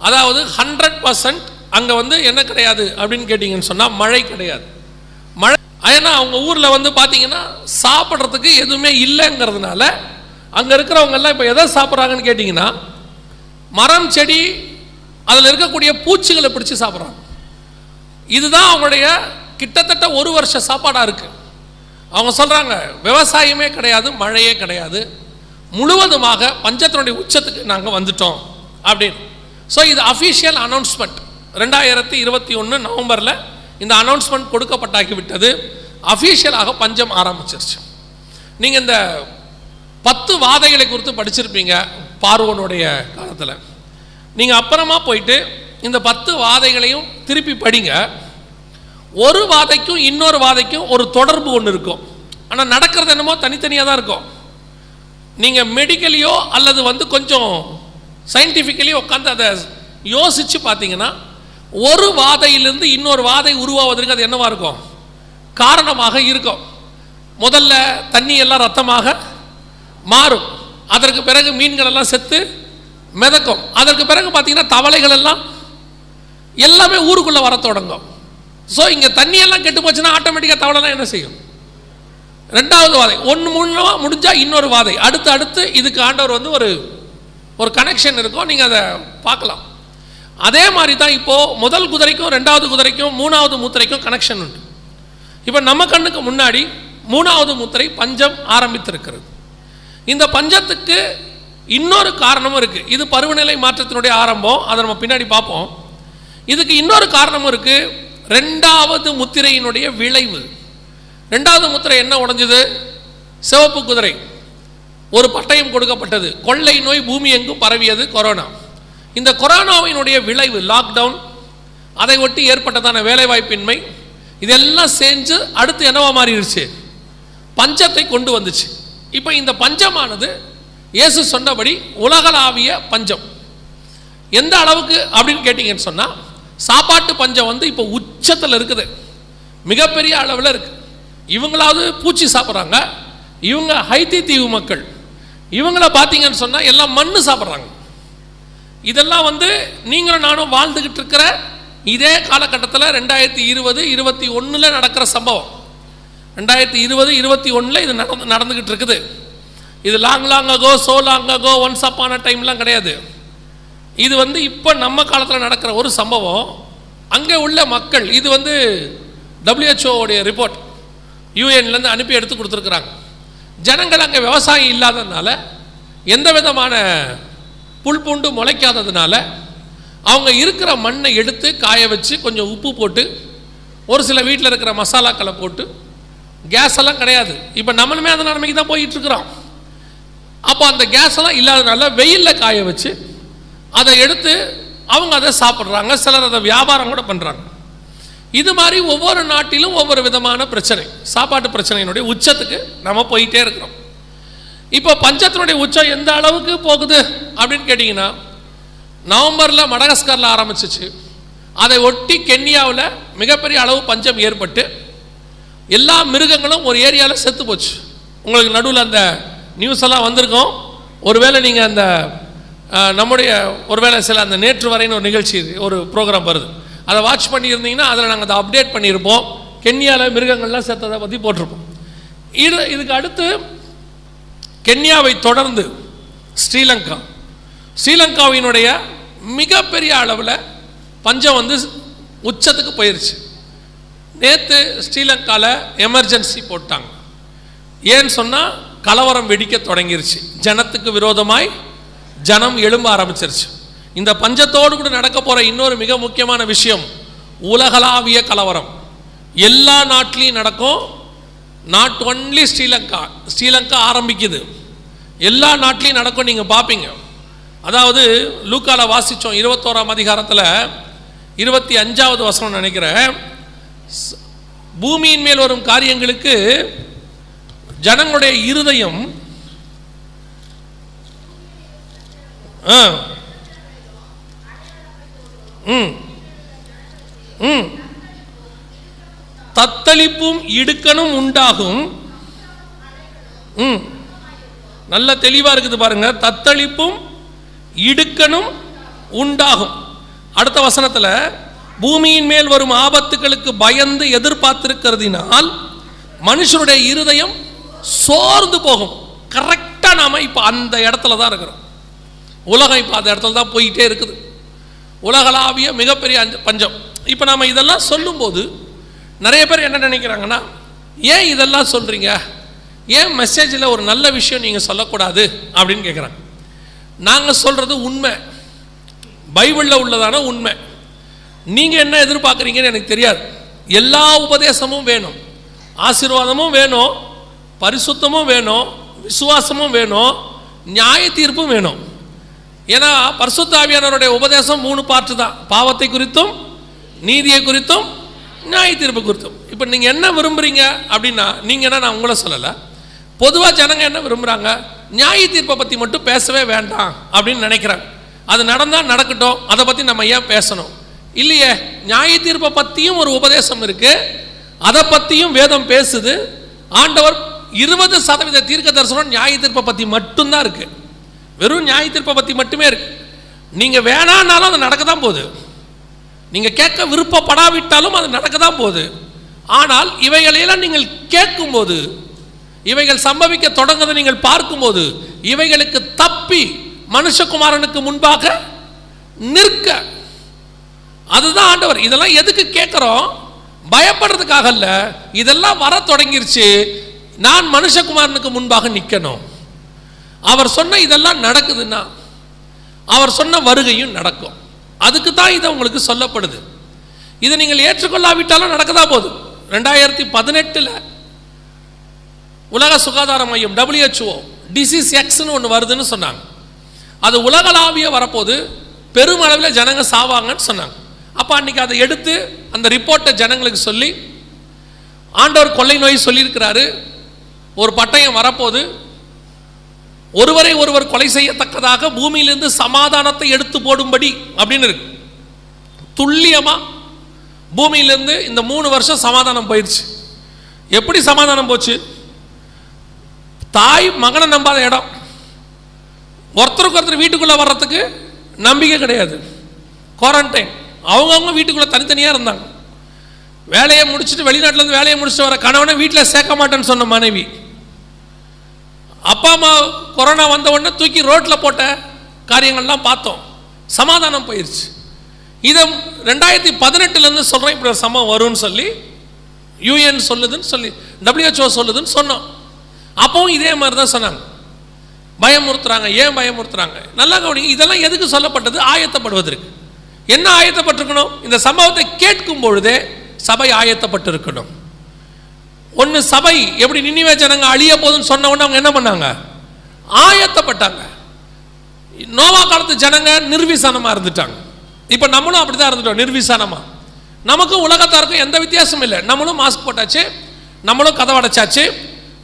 அதாவது 100% அங்கே என்ன கிடையாது அப்படின்னு கேட்டிங்கன்னு சொன்னால் மழை கிடையாது. மழை ஏன்னா அவங்க ஊரில் பார்த்தீங்கன்னா சாப்பிட்றதுக்கு எதுவுமே இல்லைங்கிறதுனால அங்கே இருக்கிறவங்கெல்லாம் இப்போ எதை சாப்பிட்றாங்கன்னு கேட்டிங்கன்னா, மரம் செடி அதில் இருக்கக்கூடிய பூச்சிகளை பிடிச்சி சாப்பிட்றாங்க. இதுதான் அவங்களுடைய கிட்டத்தட்ட 1 வருஷ சாப்பாடாக இருக்குது. அவங்க சொல்கிறாங்க விவசாயமே கிடையாது, மழையே கிடையாது, முழுவதுமாக பஞ்சத்தினுடைய உச்சத்துக்கு நாங்கள் வந்துட்டோம் அப்படின்னு. ஸோ இது அஃபிஷியல் அனௌன்ஸ்மெண்ட். 2021 நவம்பரில் இந்த அனௌன்ஸ்மெண்ட் கொடுக்கப்பட்டாகிவிட்டது. அஃபிஷியலாக பஞ்சம் ஆரம்பிச்சிருச்சு. நீங்கள் இந்த 10 வாதைகளை குறித்து படிச்சிருப்பீங்க பார்வோனுடைய காலத்தில். நீங்கள் அப்புறமா போயிட்டு இந்த 10 வாதைகளையும் திருப்பி படிங்க. ஒரு வாதைக்கும் இன்னொரு வாதைக்கும் ஒரு தொடர்பு ஒன்று இருக்கும். ஆனால் நடக்கிறது என்னமோ தனித்தனியாக தான் இருக்கும். நீங்கள் மெடிக்கலியோ அல்லது கொஞ்சம் சயின்டிஃபிக்கலியோ உட்காந்து அதை யோசித்து பார்த்தீங்கன்னா, ஒரு வாதையிலிருந்து இன்னொரு வாதை உருவாவதற்கு அது என்னவாக இருக்கும்? காரணமாக இருக்கும். முதல்ல தண்ணி எல்லாம் ரத்தமாக மாறும். அதற்கு பிறகு மீன்கள் எல்லாம் செத்து மிதக்கும். அதற்கு பிறகு பார்த்தீங்கன்னா தவளைகள் எல்லாம் எல்லாமே ஊருக்குள்ளே வர தொடங்கும். ஸோ இங்கே தண்ணியெல்லாம் கெட்டு போச்சுன்னா ஆட்டோமேட்டிக்காக தவளைலாம் என்ன செய்யும்? 2வது வாதை. ஒன்று மூலமாக முடிஞ்சால் இன்னொரு வாதை. அடுத்து இதுக்கு ஆண்டவர் ஒரு கனெக்ஷன் இருக்கும், நீங்கள் அதை பார்க்கலாம். அதே மாதிரி தான் இப்போது முதல் குதிரைக்கும் 2வது குதிரைக்கும் 3வது முத்திரைக்கும் கனெக்ஷன் உண்டு. இப்போ நம்ம கண்ணுக்கு முன்னாடி 3வது முத்திரை பஞ்சம் ஆரம்பித்திருக்கிறது. இந்த பஞ்சத்துக்கு இன்னொரு காரணமும் இருக்குது. இது பருவநிலை மாற்றத்தினுடைய ஆரம்பம், அதை நம்ம பின்னாடி பார்ப்போம். இதுக்கு இன்னொரு காரணமும் இருக்குது. 2வது முத்திரையினுடைய விளைவு. 2வது முத்திரை என்ன உடைஞ்சது? சிவப்பு குதிரை ஒரு பட்டயம் கொடுக்கப்பட்டது. கொள்ளை நோய் பூமி எங்கும் பரவியது, கொரோனா. இந்த கொரோனாவினுடைய விளைவு லாக்டவுன், அதை ஒட்டி ஏற்பட்டதான வேலைவாய்ப்பின்மை, இதெல்லாம் செஞ்சு அடுத்து என்னவா மாறிடுச்சு? பஞ்சத்தை கொண்டு வந்துச்சு. இப்போ இந்த பஞ்சமானது இயேசு சொன்னபடி உலகளாவிய பஞ்சம். எந்த அளவுக்கு அப்படின்னு கேட்டிங்கன்னு சொன்னால், சாப்பாட்டு பஞ்சம் இப்போ உச்சத்தில் இருக்குது, மிகப்பெரிய அளவில் இருக்குது. இவங்களாவது பூச்சி சாப்பிட்றாங்க, இவங்க ஹைத்தி தீவு மக்கள், இவங்கள பார்த்தீங்கன்னு சொன்னால் எல்லாம் மண்ணு சாப்பிட்றாங்க. இதெல்லாம் நீங்களும் நானும் வாழ்ந்துக்கிட்டு இருக்கிற இதே காலகட்டத்தில் 2020-21 நடக்கிற சம்பவம். 2020-21 இது நடந்துக்கிட்டு இருக்குது. இது long ago, so long ago, once upon a டைம்லாம் கிடையாது. இது இப்போ நம்ம காலத்தில் நடக்கிற ஒரு சம்பவம். அங்கே உள்ள மக்கள், இது WHO உடைய ரிப்போர்ட், யூஎன்லேருந்து அனுப்பி எடுத்து கொடுத்துருக்குறாங்க. ஜனங்கள் அங்கே விவசாயம் இல்லாததுனால, எந்த விதமான புல் பூண்டு முளைக்காததுனால, அவங்க இருக்கிற மண்ணை எடுத்து காய வச்சு கொஞ்சம் உப்பு போட்டு, ஒரு சில வீட்டில் இருக்கிற மசாலாக்களை போட்டு, கேஸ் எல்லாம் கிடையாது. இப்போ நம்மளுமே அந்த நிலைமைக்கு தான் போயிட்டுருக்குறோம். அப்போ அந்த கேஸ் எல்லாம் இல்லாததுனால வெயிலில் காய வச்சு அதை எடுத்து அவங்க அதை சாப்பிட்றாங்க. சிலர் அதை வியாபாரம் கூட பண்ணுறாங்க. இது மாதிரி ஒவ்வொரு நாட்டிலும் ஒவ்வொரு விதமான பிரச்சனை, சாப்பாட்டு பிரச்சனையினுடைய உச்சத்துக்கு நம்ம போயிட்டே இருக்கிறோம். இப்போ பஞ்சத்தினுடைய உச்சம் எந்த அளவுக்கு போகுது அப்படின்னு கேட்டிங்கன்னா, நவம்பரில் மடகஸ்கரில் ஆரம்பிச்சிச்சு. அதை ஒட்டி கென்யாவில் மிகப்பெரிய அளவு பஞ்சம் ஏற்பட்டு எல்லா மிருகங்களும் ஒரு ஏரியாவில் செத்து போச்சு. உங்களுக்கு நடுவில் அந்த நியூஸ் எல்லாம் வந்திருக்கும். ஒருவேளை நீங்கள் அந்த நம்முடைய ஒருவேளை சில அந்த நேற்று வரைன்னு ஒரு நிகழ்ச்சி, ஒரு ப்ரோக்ராம் வருது, அதை வாட்ச் பண்ணியிருந்தீங்கன்னா அதில் நாங்கள் அதை அப்டேட் பண்ணியிருப்போம். கென்யாவில் மிருகங்கள்லாம் செத்ததை பற்றி போட்டிருப்போம். இதுக்கு அடுத்து கென்யாவை தொடர்ந்து ஸ்ரீலங்காவினுடைய மிகப்பெரிய அளவில் பஞ்சம் உச்சத்துக்கு போயிடுச்சு. நேற்று ஸ்ரீலங்காவில் எமர்ஜென்சி போட்டாங்க. ஏன்னு சொன்னால் கலவரம் வெடிக்க தொடங்கிருச்சு. ஜனத்துக்கு விரோதமாய் ஜனம் எழும்ப ஆரம்பிச்சிருச்சு. இந்த பஞ்சத்தோடு கூட நடக்க போகிற இன்னொரு மிக முக்கியமான விஷயம், உலகளாவிய கலவரம். எல்லா நாட்டிலையும் நடக்கும். நாட் ஒன்லி ஸ்ரீலங்கா ஆரம்பிக்குது, எல்லா நாட்டிலையும் நடக்கும். நீங்கள் பார்ப்பீங்க. அதாவது லூக்காவில் வாசித்தோம் 21ஆம் அதிகாரத்தில் 25வது வசனம் நினைக்கிறேன். பூமியின் மேல் வரும் காரியங்களுக்கு ஜனங்களுடைய இருதயம் தத்தளிப்பும் இடுக்கணும் உண்டாகும். நல்ல தெளிவா இருக்குது பாருங்க. தத்தளிப்பும் இடுக்கணும் உண்டாகும். அடுத்த வசனத்தில், பூமியின் மேல் வரும் ஆபத்துகளுக்கு பயந்து எதிர்பார்த்திருக்கிறதினால் மனுஷனுடைய இருதயம் சோர்ந்து போகும். கரெக்டா நாம இப்ப அந்த இடத்துல தான் இருக்கிறோம். உலகம் இப்ப அந்த இடத்துல தான் போயிட்டே இருக்குது. உலகளாவிய மிகப்பெரிய பஞ்சம். இப்ப நாம இதெல்லாம் சொல்லும் போது நிறைய பேர் என்ன நினைக்கிறாங்கன்னா, ஏன் இதெல்லாம் சொல்றீங்க, ஏன் மெசேஜில் ஒரு நல்ல விஷயம் நீங்க சொல்லக்கூடாது அப்படின்னு கேட்குறாங்க. நாங்க சொல்றது உண்மை, பைபிளில் உள்ளதான உண்மை. நீங்க என்ன எதிர்பார்க்குறீங்கன்னு எனக்கு தெரியாது. எல்லா உபதேசமும் வேணும், ஆசீர்வாதமும் வேணும், பரிசுத்தமும் வேணும், விசுவாசமும் வேணும், நியாய தீர்ப்பும் வேணும். ஏன்னா பரிசுத்த ஆவியானவருடைய உபதேசம் 3 பார்ட்டு தான். பாவத்தை குறித்தும், நீதியை குறித்தும், நியாய தீர்ப்பு குறித்தும். இப்போ நீங்கள் என்ன விரும்புகிறீங்க அப்படின்னா, நீங்கள் என்ன, நான் உங்களை சொல்லலை, பொதுவாக ஜனங்க என்ன விரும்புகிறாங்க, நியாய தீர்ப்பை பற்றி மட்டும் பேசவே வேண்டாம் அப்படின்னு நினைக்கிறாங்க. அது நடந்தால் நடக்கட்டும், அதை பற்றி நம்ம ஏன் பேசணும்? இல்லையே, நியாய தீர்ப்பை பற்றியும் ஒரு உபதேசம் இருக்குது, அதை பற்றியும் வேதம் பேசுது. ஆண்டவர் 20% தீர்க்க தரிசனம் நியாய தீர்ப்பை பற்றி மட்டும்தான் இருக்குது. வெறும் நியாய தீர்ப்பை பற்றி மட்டுமே இருக்கு. நீங்கள் வேணான்னாலும் அது நடக்க தான் போகுது, நீங்கள் கேட்க விருப்பப்படாவிட்டாலும் அது நடக்க தான் போகுது. ஆனால் இவைகளையெல்லாம் நீங்கள் கேட்கும்போது, இவைகள் சம்பவிக்க தொடங்குவதை நீங்கள் பார்க்கும்போது, இவைகளுக்கு தப்பி மனுஷகுமாரனுக்கு முன்பாக நிற்க, அதுதான் ஆண்டவர். இதெல்லாம் எதுக்கு கேட்கிறோம்? பயப்படுறதுக்காக அல்ல. இதெல்லாம் வர தொடங்கிருச்சு, நான் மனுஷகுமாரனுக்கு முன்பாக நிற்கணும். அவர் சொன்ன இதெல்லாம் நடக்குதுன்னா அவர் சொன்ன வருகையும் நடக்கும். அதுக்கு தான் இதை உங்களுக்கு சொல்லப்படுது. இதை நீங்கள் ஏற்றுக்கொள்ளாவிட்டாலும் நடக்கதான் போகுது. 2018 உலக சுகாதார மையம் WHO டிசீஸ் எக்ஸ்னு ஒன்று வருதுன்னு சொன்னாங்க. அது உலகளாவிய வரப்போது, பெருமளவில் ஜனங்க சாவாங்கன்னு சொன்னாங்க. அப்போ அன்னைக்கு அதை எடுத்து அந்த ரிப்போர்ட்டை ஜனங்களுக்கு சொல்லி, ஆண்டவர் கொள்ளை நோய் சொல்லியிருக்கிறாரு, ஒரு பட்டயம் வரப்போது, ஒருவரை ஒருவர் கொலை செய்யத்தக்கதாக பூமியிலிருந்து சமாதானத்தை எடுத்து போடும்படி அப்படின்னு இருக்கு. துல்லியமா பூமியிலிருந்து இந்த 3 வருஷம் சமாதானம் போயிடுச்சு. எப்படி சமாதானம் போச்சு? தாய் மகனை நம்பாத இடம், ஒருத்தருக்கு ஒருத்தர் வீட்டுக்குள்ள வர்றதுக்கு நம்பிக்கை கிடையாது, குவாரண்டைன், அவங்கவுங்க வீட்டுக்குள்ளே தனித்தனியாக இருந்தாங்க. வேலையை முடிச்சுட்டு வெளிநாட்டிலேருந்து வேலையை முடிச்சுட்டு வர கணவனை வீட்டில் சேர்க்க மாட்டேன்னு சொன்ன மனைவி, அப்பா அம்மா கொரோனா வந்த உடனே தூக்கி ரோட்டில் போட்ட காரியங்கள்லாம் பார்த்தோம். சமாதானம் போயிடுச்சு. இதை 2018 சொல்கிறேன், இப்படி ஒரு சம்பவம் வரும்னு சொல்லி UN சொல்லுதுன்னு சொல்லி WHO சொல்லுதுன்னு சொன்னோம். அப்பவும் இதே மாதிரி தான் சொன்னாங்க, பயமுறுத்துறாங்க. ஏன் பயமுறுத்துறாங்க? நல்லா கவனிங்க. இதெல்லாம் எதுக்கு சொல்லப்பட்டது? ஆயத்தப்படுவதற்கு. என்ன ஆயத்தப்பட்டிருக்கணும்? இந்த சம்பவத்தை கேட்கும் பொழுதே சபை ஆயத்தப்பட்டிருக்கணும். ஒன்று, சபை எப்படி நினிவே ஜனங்க அழிய போதுன்னு சொன்ன உடனே அவங்க என்ன பண்ணாங்க? ஆயத்தப்பட்டாங்க. நோவா காலத்து ஜனங்க நிர்விசானமாக இருந்துட்டாங்க. இப்போ நம்மளும் அப்படி தான் இருந்துட்டோம், நிர்விசானமாக. நமக்கும் உலகத்தாருக்கும் எந்த வித்தியாசமும் இல்லை. நம்மளும் மாஸ்க் போட்டாச்சு, நம்மளும் கதவடைச்சாச்சு,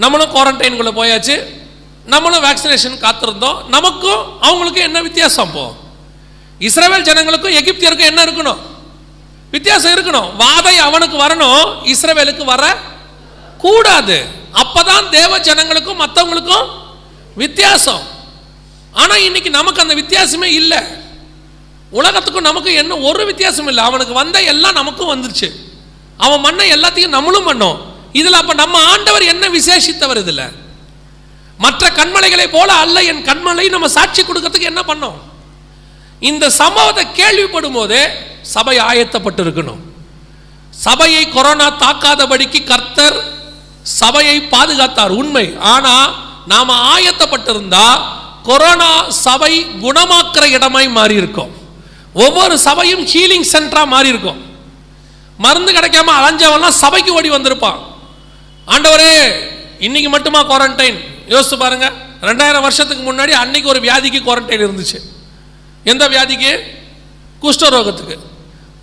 நம்மளும் குவாரண்டைனுக்குள்ளே போயாச்சு, நம்மளும் வேக்சினேஷன் காத்திருந்தோம். நமக்கும் அவங்களுக்கும் என்ன வித்தியாசம்? இப்போ இஸ்ரவேல் ஜனங்களுக்கும் எகிப்தியருக்கும் என்ன இருக்கணும்? வித்தியாசம் இருக்கணும். வாதை அவனுக்கு வரணும், இஸ்ரவேலுக்கு வர கூடாது. அப்பதான் தேவ ஜனங்களுக்கும் மற்றவங்களுக்கும் வித்தியாசம். ஆனால் இன்னைக்கு நமக்கு அந்த வித்தியாசமே இல்லை. உலகத்துக்கும் நமக்கும் என்ன ஒரு வித்தியாசம் இல்லை. அவனுக்கு வந்த எல்லாம் நமக்கும் வந்துருச்சு. அவன் மண்ணை எல்லாத்தையும் நம்மளும் பண்ணோம். இதில் அப்போ நம்ம ஆண்டவர் என்ன விசேஷித்தவர்? இதில் மற்ற கண்மலைகளை போல அல்ல என் கண்மலை நம்ம சாட்சி கொடுக்கறதுக்கு என்ன பண்ணோம்? இந்த சம்பவத்தை கேள்விப்படும் போதே சபை ஆயத்தப்பட்டு இருக்கணும். சபையை கொரோனா தாக்காதபடிக்கு கர்த்தர் சபையை பாதுகாத்தார், உண்மை. ஆனா நாம ஆயத்தப்பட்டிருந்தா கொரோனா சபை குணமாக்குற இடமாய் மாறி இருக்கும். ஒவ்வொரு சபையும் ஹீலிங் சென்டரா மாறி இருக்கும். மருந்து கிடைக்காம அலைஞ்சவெல்லாம் சபைக்கு ஓடி வந்திருப்பான். ஆண்டவரே இன்னைக்கு மட்டுமா குவாரண்டைன்? யோசிச்சு பாருங்க. 2000 வருஷத்துக்கு முன்னாடி அன்னைக்கு ஒரு வியாதிக்கு குவாரண்டைன் இருந்துச்சு. எந்த வியாதிக்கு? குஷ்டரோகத்துக்கு.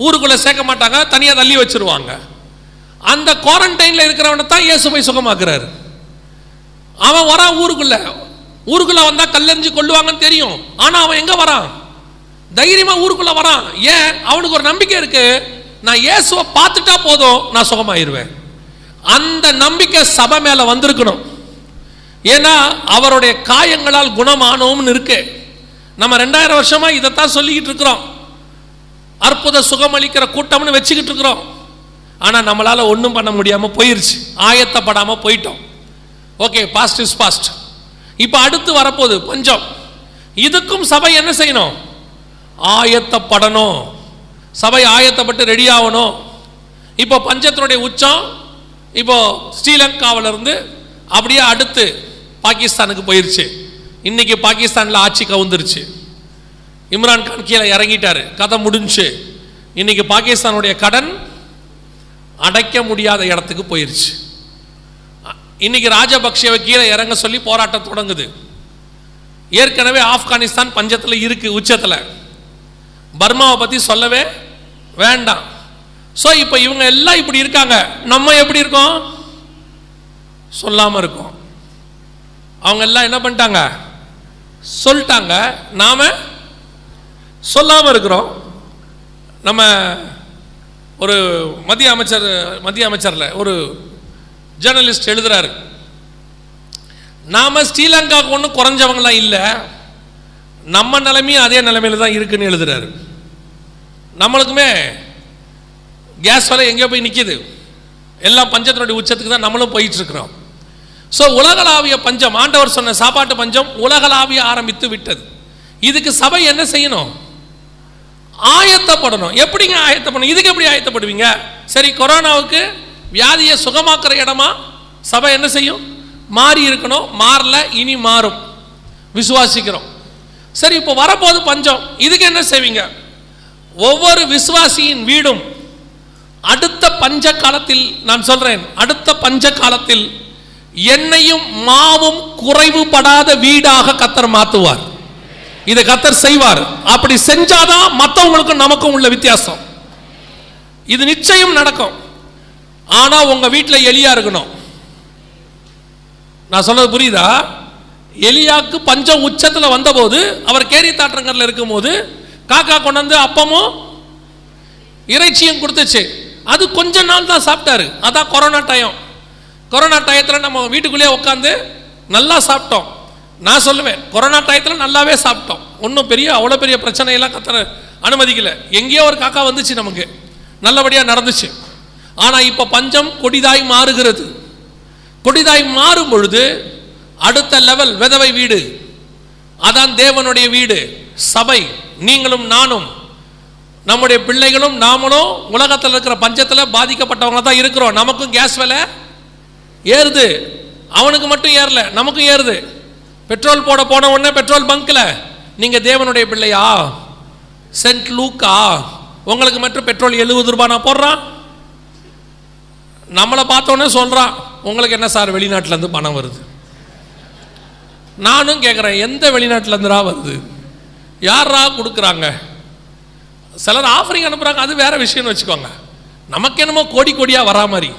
ஊருக்குள்ள சேர்க்க மாட்டாங்க, தனியாக தள்ளி வச்சிருவாங்க. அந்த குவாரண்டைன்ல இருக்கிறவனை தான் இயேசு போய் சுகமாக்குறாரு. அவன் வரான் ஊருக்குள்ள வந்தா கல்லெறிஞ்சு கொள்ளுவாங்கன்னு தெரியும். ஆனா அவன் எங்க வரான்? தைரியமா ஊருக்குள்ள வரான். ஏன்? அவனுக்கு ஒரு நம்பிக்கை இருக்கு, நான் இயேசுவை பார்த்துட்டா போதும், நான் சுகமாயிருவேன். அந்த நம்பிக்கை சபை மேல வந்திருக்கணும். ஏன்னா அவருடைய காயங்களால் குணமானோம்னு இருக்கு. நம்ம 2000 வருஷமா இதைத்தான் சொல்லிக்கிட்டு இருக்கிறோம். அற்புத சுகமளிக்கிற கூட்டம்னு வச்சுக்கிட்டு இருக்கிறோம். ஆனால் நம்மளால ஒன்றும் பண்ண முடியாமல் போயிருச்சு, ஆயத்தப்படாமல் போயிட்டோம். Okay, past is past. இப்போ அடுத்து வரப்போகுது பஞ்சம். இதுக்கும் சபை என்ன செய்யணும்? ஆயத்தப்படணும். சபை ஆயத்தப்பட்டு ரெடி ஆகணும். இப்போ பஞ்சத்தினுடைய உச்சம் இப்போ ஸ்ரீலங்காவிலிருந்து அப்படியே அடுத்து பாகிஸ்தானுக்கு போயிருச்சு. இன்னைக்கு பாகிஸ்தானில் ஆட்சி கவுந்துருச்சு. இம்ரான்கான் கீழே இறங்கிட்டாரு, கதை முடிஞ்சு. இன்னைக்கு பாகிஸ்தானுடைய கடன் அடைக்க முடியாத இடத்துக்கு போயிருச்சு. இன்னைக்கு ராஜபக்சேவை கீழே இறங்க சொல்லி போராட்டம் தொடங்குது. ஏற்கனவே ஆப்கானிஸ்தான் பஞ்சத்தில் இருக்கு, உச்சத்தில். பர்மாவை பற்றி சொல்லவே வேண்டாம். ஸோ இப்போ இவங்க எல்லாம் இப்படி இருக்காங்க. நம்ம எப்படி இருக்கோம்? சொல்லாமல் இருக்கோம். அவங்க எல்லாம் என்ன பண்ணிட்டாங்க? சொல்லிட்டாங்க. நாம சொல்லாமல் இருக்கிறோம். நம்ம ஒரு மத்திய அமைச்சரில் ஒரு ஜேர்னலிஸ்ட் எழுதுறாரு, நாம ஸ்ரீலங்காவுக்கு ஒன்றும் குறைஞ்சவங்களாம் இல்லை, நம்ம நிலைமையும் அதே நிலைமையில தான் இருக்குன்னு எழுதுறாரு. நம்மளுக்குமே கேஸ் விலை எங்கேயோ போய் நிற்கிது. எல்லாம் பஞ்சத்தினுடைய உச்சத்துக்கு தான் நம்மளும் போயிட்டு இருக்கிறோம். ஸோ உலகளாவிய பஞ்சம், ஆண்டவர் சொன்ன சாப்பாட்டு பஞ்சம் உலகளாவிய ஆரம்பித்து விட்டது. இதுக்கு சபை என்ன செய்யணும்? ஆயத்தப்படணும். எப்படிங்க ஆயத்தப்படணும்? இதுக்கு எப்படி ஆயத்தப்படுவீங்க? சரி, கொரோனாவுக்கு வியாதியை சுகமாக்குற இடமா சபை என்ன செய்யும்? மாறி இருக்கணும். மாறல, இனி மாறும், விசுவாசிக்கிறோம். சரி, இப்போ வரப்போது பஞ்சம். இதுக்கு என்ன செய்வீங்க? ஒவ்வொரு விசுவாசியின் வீடும் அடுத்த பஞ்ச காலத்தில், நான் சொல்றேன், அடுத்த பஞ்ச காலத்தில் எண்ணெயும் மாவும் குறைவுபடாத வீடாக கர்த்தர் மாத்துவார். இதை கர்த்தர் செய்வார். அப்படி செஞ்சாதான் மற்றவங்களுக்கும் நமக்கும் உள்ள வித்தியாசம். இது நிச்சயம் நடக்கும். ஆனா உங்க வீட்டில் எலியா இருக்கணும். நான் சொல்றது புரியுதா? எலியாக்கு பஞ்சம் உச்சத்தில் வந்தபோது, அவர் கேரி தாற்றங்கரில் இருக்கும் போது காக்கா கொண்டாந்து அப்பமும் இறைச்சியும் கொடுத்துச்சு. அது கொஞ்ச நாள் தான் சாப்பிட்டாரு. அதான் கொரோனா டைம். கொரோனா டயத்தில் நம்ம வீட்டுக்குள்ளேயே உட்காந்து நல்லா சாப்பிட்டோம். நான் சொல்லுவேன், கொரோனா டயத்தில் நல்லாவே சாப்பிட்டோம். ஒன்றும் பெரிய அவ்வளோ பெரிய பிரச்சனையெல்லாம் கத்தர் அனுமதிக்கல. எங்கேயோ ஒரு காக்கா வந்துச்சு, நமக்கு நல்லபடியாக நடந்துச்சு. ஆனால் இப்போ பஞ்சம் கொடிதாய் மாறுகிறது. கொடிதாய் மாறும் பொழுது அடுத்த லெவல் விதவை வீடு, அதான் தேவனுடைய வீடு சபை. நீங்களும் நானும் நம்முடைய பிள்ளைகளும் நாமளும் உலகத்தில் இருக்கிற பஞ்சத்தில் பாதிக்கப்பட்டவங்க தான் இருக்கிறோம். நமக்கும் கேஸ் விலை ஏறுது, அவனுக்கு மட்டும் ஏறல, நமக்கும் ஏறுது. பெட்ரோல் போட போன உடனே பெட்ரோல் பங்க்ல நீங்கள் தேவனுடைய பிள்ளையா, சென்ட் லூக்கா, உங்களுக்கு மட்டும் பெட்ரோல் 70 ரூபாய் நான் போடுறான். நம்மளை பார்த்தோன்னே சொல்கிறான், உங்களுக்கு என்ன சார் வெளிநாட்டிலேருந்து பணம் வருது? நானும் கேட்குறேன், எந்த வெளிநாட்டிலேருந்துடா வருது, யாரா கொடுக்குறாங்க? சிலர் ஆஃபரிங் அனுப்புகிறாங்க, அது வேறு விஷயம்னு வச்சுக்கோங்க. நமக்கு என்னமோ கோடி கோடியாக வரா மாதிரி.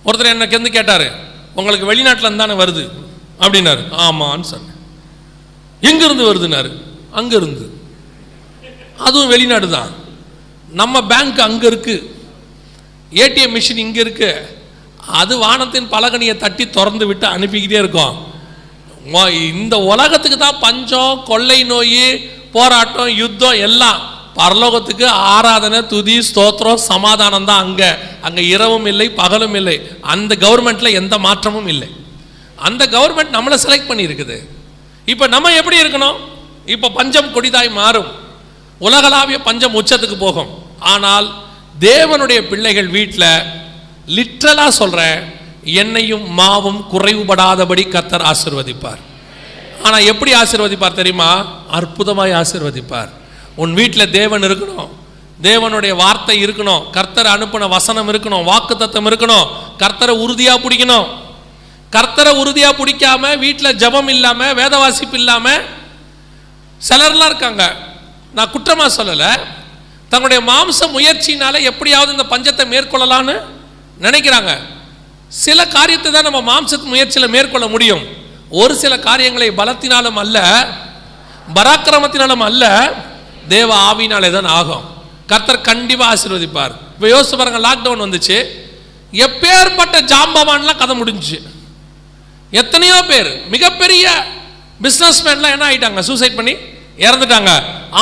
ஒருத்தர் எனக்கு வந்து கேட்டார், உங்களுக்கு வெளிநாட்டிலேருந்து தானே வருது அப்படின்னாரு. ஆமான்னு சொன்னேன். எங்கேருந்து வருதுன்னாரு. அங்கேருந்து. அதுவும் வெளிநாடு தான். நம்ம பேங்க் அங்கே இருக்குது, ஏடிஎம் மிஷின் இங்கே இருக்குது, அது வானத்தின் பலகனியை தட்டி திறந்து விட்டு அனுப்பிக்கிட்டே இருக்கோம். இந்த உலகத்துக்கு தான் பஞ்சம், கொள்ளை நோய், போராட்டம், யுத்தம் எல்லாம். பரலோகத்துக்கு ஆராதனை, துதி, ஸ்தோத்திரம், சமாதானம் தான். அங்கே இரவும் இல்லை பகலும் இல்லை. அந்த கவர்மெண்ட்டில் எந்த மாற்றமும் இல்லை. அந்த கவர்மெண்ட் நம்மளை செலக்ட் பண்ணியிருக்குது. இப்போ நம்ம எப்படி இருக்கணும்? இப்போ பஞ்சம் கொடிதாய் மாறும், உலகளாவிய பஞ்சம் உச்சத்துக்கு போகும். ஆனால் தேவனுடைய பிள்ளைகள் வீட்டில் லிட்ரலாக சொல்கிறேன், எண்ணெயும் மாவும் குறைவுபடாதபடி கர்த்தர் ஆசீர்வதிப்பார். ஆனால் எப்படி ஆசீர்வதிப்பார் தெரியுமா? அற்புதமாய் ஆசீர்வதிப்பார். உன் வீட்டில் தேவன் இருக்கணும், தேவனுடைய வார்த்தை இருக்கணும், கர்த்தரை அனுப்பின வசனம் இருக்கணும், வாக்குத்தத்தம் இருக்கணும். கர்த்தரை உறுதியாக பிடிக்கணும். கர்த்தரை உறுதியாக பிடிக்காம வீட்டில் ஜபம் இல்லாமல், வேத வாசிப்பு இல்லாமல் சிலர்லாம் இருக்காங்க. நான் குற்றமாக சொல்லலை, தங்களுடைய மாம்ச முயற்சினால எப்படியாவது இந்த பஞ்சத்தை மேற்கொள்ளலான்னு நினைக்கிறாங்க. சில காரியத்தை தான் நம்ம மாம்ச முயற்சியில் மேற்கொள்ள முடியும். ஒரு சில காரியங்களை பலத்தினாலும் அல்ல, பராக்கிரமத்தினாலும் அல்ல, தேவ ஆவினாலே தான் ஆகும். கர்த்தர் கண்டிப்பாக ஆசீர்வதிப்பார். இப்போ யோசிச்சு பாருங்க, லாக்டவுன் வந்துச்சு, எப்பேற்பட்ட ஜாம்பவான்லாம் கதை முடிஞ்சிச்சு. எத்தனையோ பேர் மிகப்பெரிய பிஸ்னஸ்மேன்லாம் என்ன ஆகிட்டாங்க, சூசைட் பண்ணி இறந்துட்டாங்க.